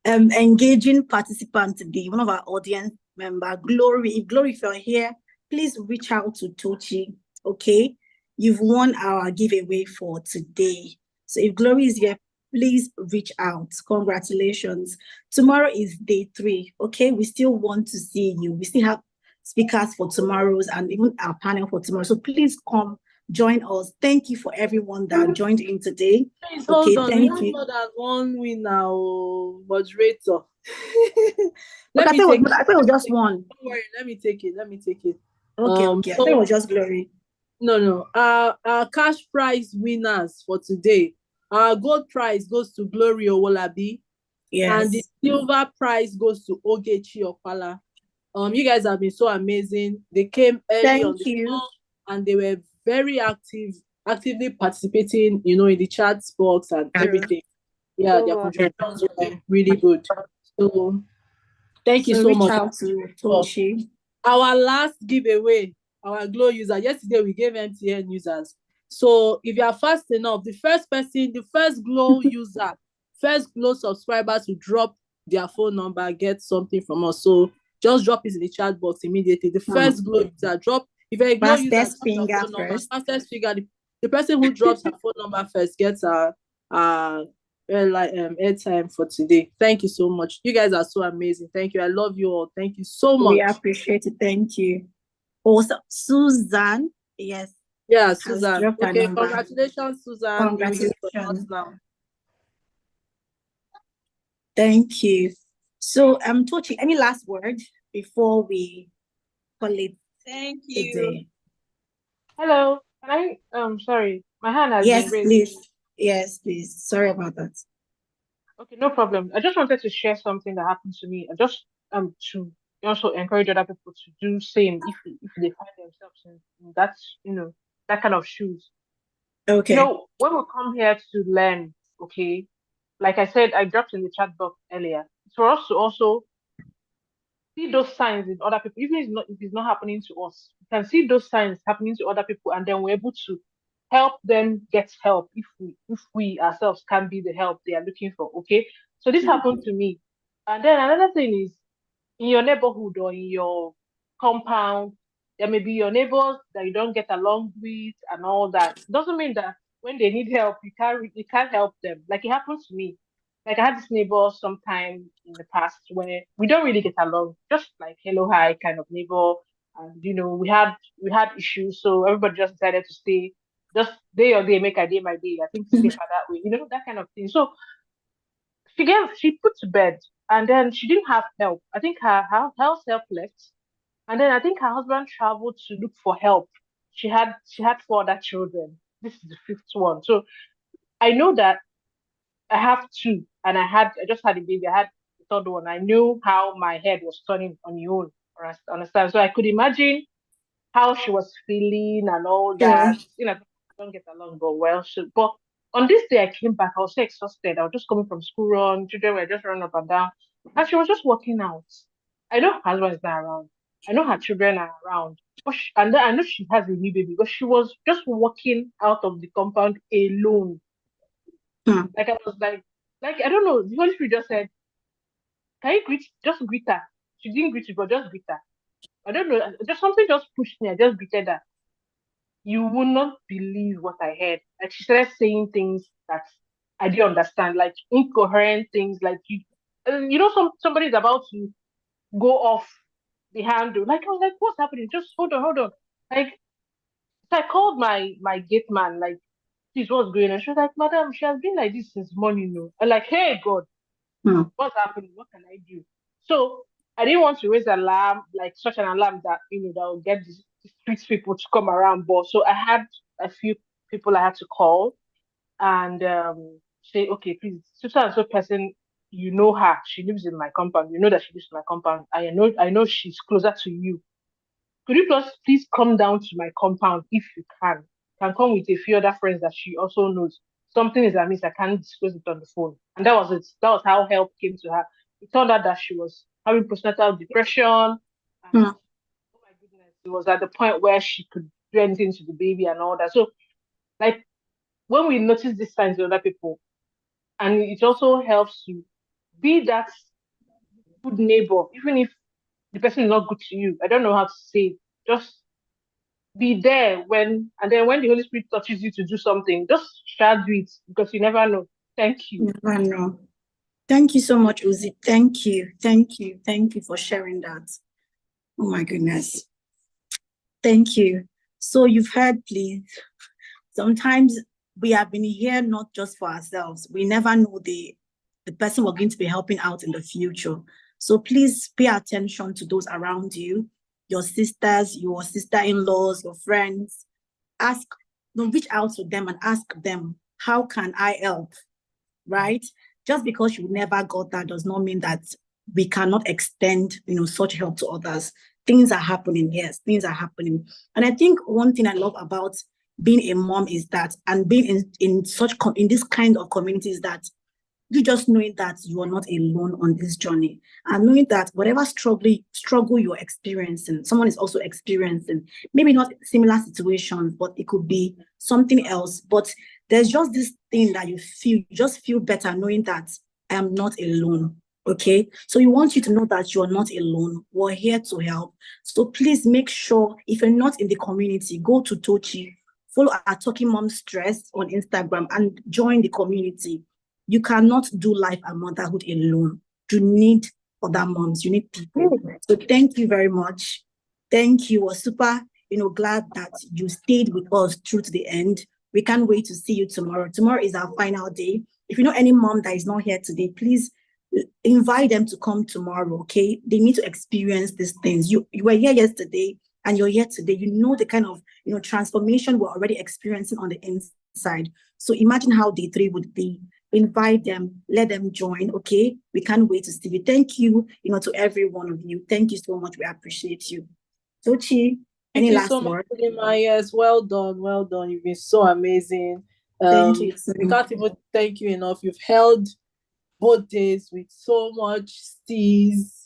engaging participant today, one of our audience member, Glory. If Glory, if you're here, please reach out to Tochi, okay? You've won our giveaway for today. So if Glory is here, please reach out. Congratulations. Tomorrow is day 3, okay? We still want to see you. We still have speakers for tomorrow's and even our panel for tomorrow. So please come join us. Thank you for everyone that joined in today. Please Okay, hold on. thank We have you. more than one winner, moderator. Let Okay, me take it. I thought it was just one. Don't worry, let me take it. Okay, I thought it was just Glory. No. Our cash prize winners for today. Our gold prize goes to Glory Owolabi. Yes. And the silver prize goes to Ogechi Okpala. You guys have been so amazing. They came early on the show and they were very actively participating, in the chat box and everything. Yeah, their contributions were really good. So thank you so much. Reach out to Tochi. Our last giveaway, our Glow user. Yesterday we gave MTN users. So if you are fast enough, the first Glow user, first Glow subscriber to drop their phone number, get something from us. So just drop it in the chat box immediately. The first Glow user, drop. If you're a Glow user, drop your phone number. Fastest finger. The person who drops her phone number first gets airtime for today. Thank you so much. You guys are so amazing. Thank you. I love you all. Thank you so much. We appreciate it. Thank you. Also, Susan. Yes. Yeah, Susan. Okay, congratulations, Susan. Congratulations. Now. Thank you. So, Tochi, any last word before we call it? Thank you. Hello. Can I? Sorry, my hand has been raised. Please. Yes, please. Sorry about that. Okay, no problem. I just wanted to share something that happened to me. I just to also encourage other people to do same if they find themselves in that that kind of shoes. Okay. When we come here to learn, okay, like I said, I dropped in the chat box earlier. It's for us to also see those signs in other people, even if it's not happening to us. We can see those signs happening to other people, and then we're able to help them get help if we ourselves can be the help they are looking for. Okay, so this happened to me, and then another thing is in your neighborhood or in your compound, there may be your neighbors that you don't get along with and all that. Doesn't mean that when they need help, you can't help them. Like it happened to me. Like I had this neighbor sometime in the past where we don't really get along, just like hello hi kind of neighbor. And we had issues, so everybody just decided to stay. Just day or day make a day my day. I think it's safer that way, that kind of thing. So she put to bed and then she didn't have help. I think her health help left. And then I think her husband traveled to look for help. She had 4 other children. This is the 5th one. So I know that I have 2 and I just had a baby. I had the 3rd one. I knew how my head was turning on your own. Understand? So I could imagine how she was feeling and all that. Don't get along, but but on this day I came back, I was so exhausted. I was just coming from school run, children were just running up and down. And she was just walking out. I know her husband is not around. I know her children are around. And then I know she has a new baby, but she was just walking out of the compound alone. Like I was like I don't know. The Holy Spirit just said, can you greet her? She didn't greet you, but just greet her. I don't know. Just something just pushed me. I just greeted her. You will not believe what I heard. Like she started saying things that I didn't understand, like incoherent things, like somebody's about to go off the handle. Like I was like, what's happening? Just hold on. Like so I called my gate man, like, this what's going on. She was like, madam, she has been like this since morning, I'm like, hey God, what's happening? What can I do? So I didn't want to raise an alarm, like such an alarm that that will get the street people to come around. But so I had a few people I had to call and say, okay, please, so and so person, you know her, she lives in my compound. You know that she lives in my compound. I know she's closer to you. Could you please come down to my compound if you can? Can come with a few other friends that she also knows. something is amiss. I can't disclose it on the phone. And that was it. That was how help came to her. It turned out that she was having postnatal depression. And, Hmm. oh my goodness, it was at the point where she could do anything to the baby and all that. So, like, when we notice these signs in other people, and it also helps you be that good neighbor, even if the person is not good to you. I don't know how to say it. Just be there when, and then when the Holy Spirit touches you to do something, just shall do it because you never know. Thank you. Never know. Thank you so much, Uzi. Thank you. Thank you. Thank you for sharing that. Oh my goodness. Thank you. So you've heard, please. Sometimes we have been here not just for ourselves. We never know the person we're going to be helping out in the future. So please pay attention to those around you, your sisters, your sister-in-laws, your friends. Reach out to them and ask them, how can I help? Right? Just because you never got that does not mean that we cannot extend, such help to others. Things are happening, yes, things are happening. And I think one thing I love about being a mom is that, and being in this kind of community is that you just knowing that you are not alone on this journey, and knowing that whatever struggle you're experiencing, someone is also experiencing, maybe not similar situations, but it could be something else. But there's just this thing that you just feel better knowing that I am not alone. Okay, so we want you to know that you are not alone. We're here to help. So please make sure, if you're not in the community, go to Tochi, follow our Talking Momstress on Instagram, and join the community. You cannot do life and motherhood alone. You need other moms. You need people. So thank you very much. Thank you. We're super, glad that you stayed with us through to the end. We can't wait to see you tomorrow. Tomorrow is our final day. If you know any mom that is not here today, please invite them to come tomorrow, okay? They need to experience these things. You were here yesterday and you're here today. You know the kind of, transformation we're already experiencing on the inside. So imagine how day 3 would be. Invite them, let them join, okay? We can't wait to see you. Thank you, to every one of you. Thank you so much. We appreciate you. Tochi, any last word? Thank you so much, yes, well done, well done. You've been so amazing. Thank you. We can't even thank you enough. You've held both days with so much steeze,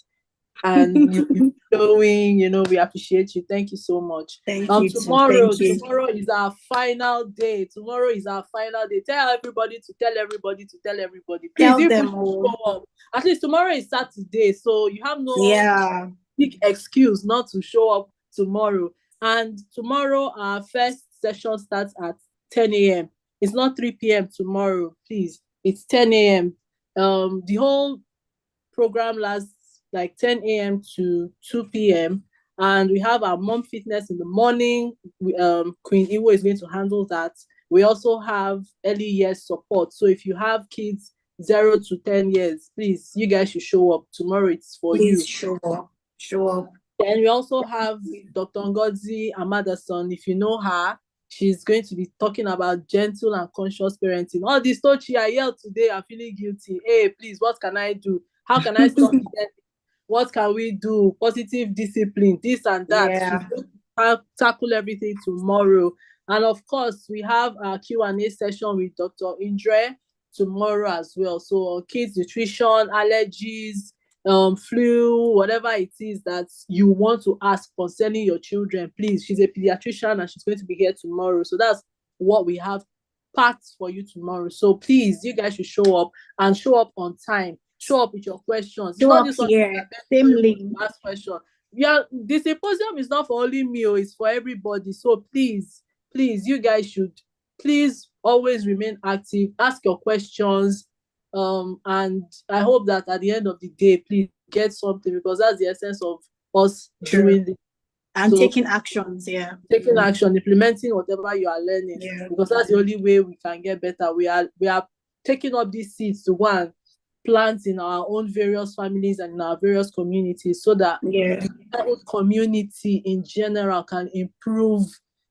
and you've been flowing. We appreciate you. Thank you so much. Thank you. Tomorrow Thank is our final day. Tomorrow is our final day. Tell everybody to tell everybody to tell everybody. Please, Tell you them show up. At least tomorrow is Saturday, so you have no big excuse not to show up tomorrow. And tomorrow, our first session starts at 10 a.m. It's not 3 p.m. tomorrow, please. It's 10 a.m. The whole program lasts like 10 a.m. to 2 p.m. And we have our mom fitness in the morning. Queen Iwo is going to handle that. We also have early years support. So if you have kids 0 to 10 years, please, you guys should show up. Tomorrow it's for you. Please show up. Show up. And we also have Dr. Ngozi Amadason. If you know her, she's going to be talking about gentle and conscious parenting. All this Tochi, I yelled today, I'm feeling guilty. Hey, please, what can I do? How can I stop it? What can we do? Positive discipline, this and that. Yeah. She's going to tackle everything tomorrow. And of course, we have our Q&A session with Dr. Indre tomorrow as well. So kids nutrition, allergies, flu, whatever it is that you want to ask concerning your children, please. She's a pediatrician and she's going to be here tomorrow. So that's what we have packed for you tomorrow. So please, you guys should show up and show up on time. Show up with your questions. Show up here. Same link. Ask question. Yeah, the symposium is not for only me, it's for everybody. So please, you guys should please always remain active. Ask your questions. And I hope that at the end of the day, please get something, because that's the essence of us doing this. And taking actions, taking action, implementing whatever you are learning, because that's the only way we can get better. We are taking up these seeds to go and plant in our own various families and in our various communities, so that the whole community in general can improve,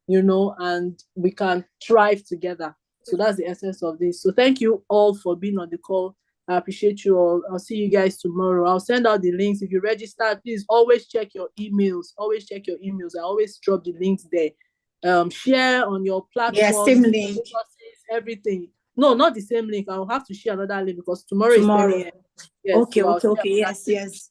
and we can thrive together. So that's the essence of this. So thank you all for being on the call. I appreciate you all. I'll see you guys tomorrow. I'll send out the links. If you register, please always check your emails. Always check your emails. I always drop the links there. Share on your platform. Same link. Everything. No, not the same link. I will have to share another link because tomorrow is 10 a.m. Yes, Okay, so I'll okay, share okay. another Yes, link. yes,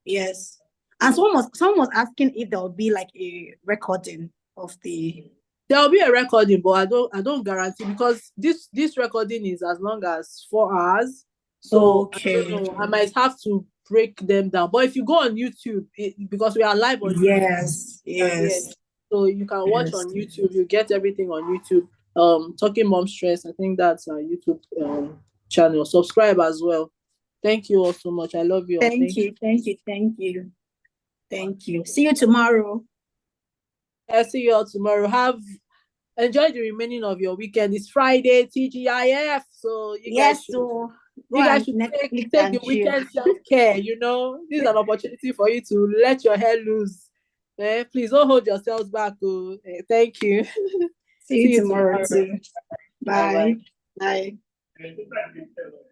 yes. And someone was asking if there will be like a recording of the. There will be a recording, but I don't guarantee because this recording is as long as 4 hours. So I don't Okay. know. I might have to break them down. But if you go on YouTube, because we are live on YouTube, Yes, and yes, yes, so you can watch yes. on YouTube. You get everything on YouTube. Talking Momstress, I think that's our YouTube channel. Subscribe as well. Thank you all so much. I love you all. Thank you, thank you, thank you, thank you. See you tomorrow. I'll see you all tomorrow. Enjoy the remaining of your weekend. It's Friday, TGIF. So you guys should So go you guys and should Netflix take the and chill. weekend self-care. This is an opportunity for you to let your hair loose. Please don't hold yourselves back. Thank you. See you tomorrow too. Bye Bye. bye. Bye.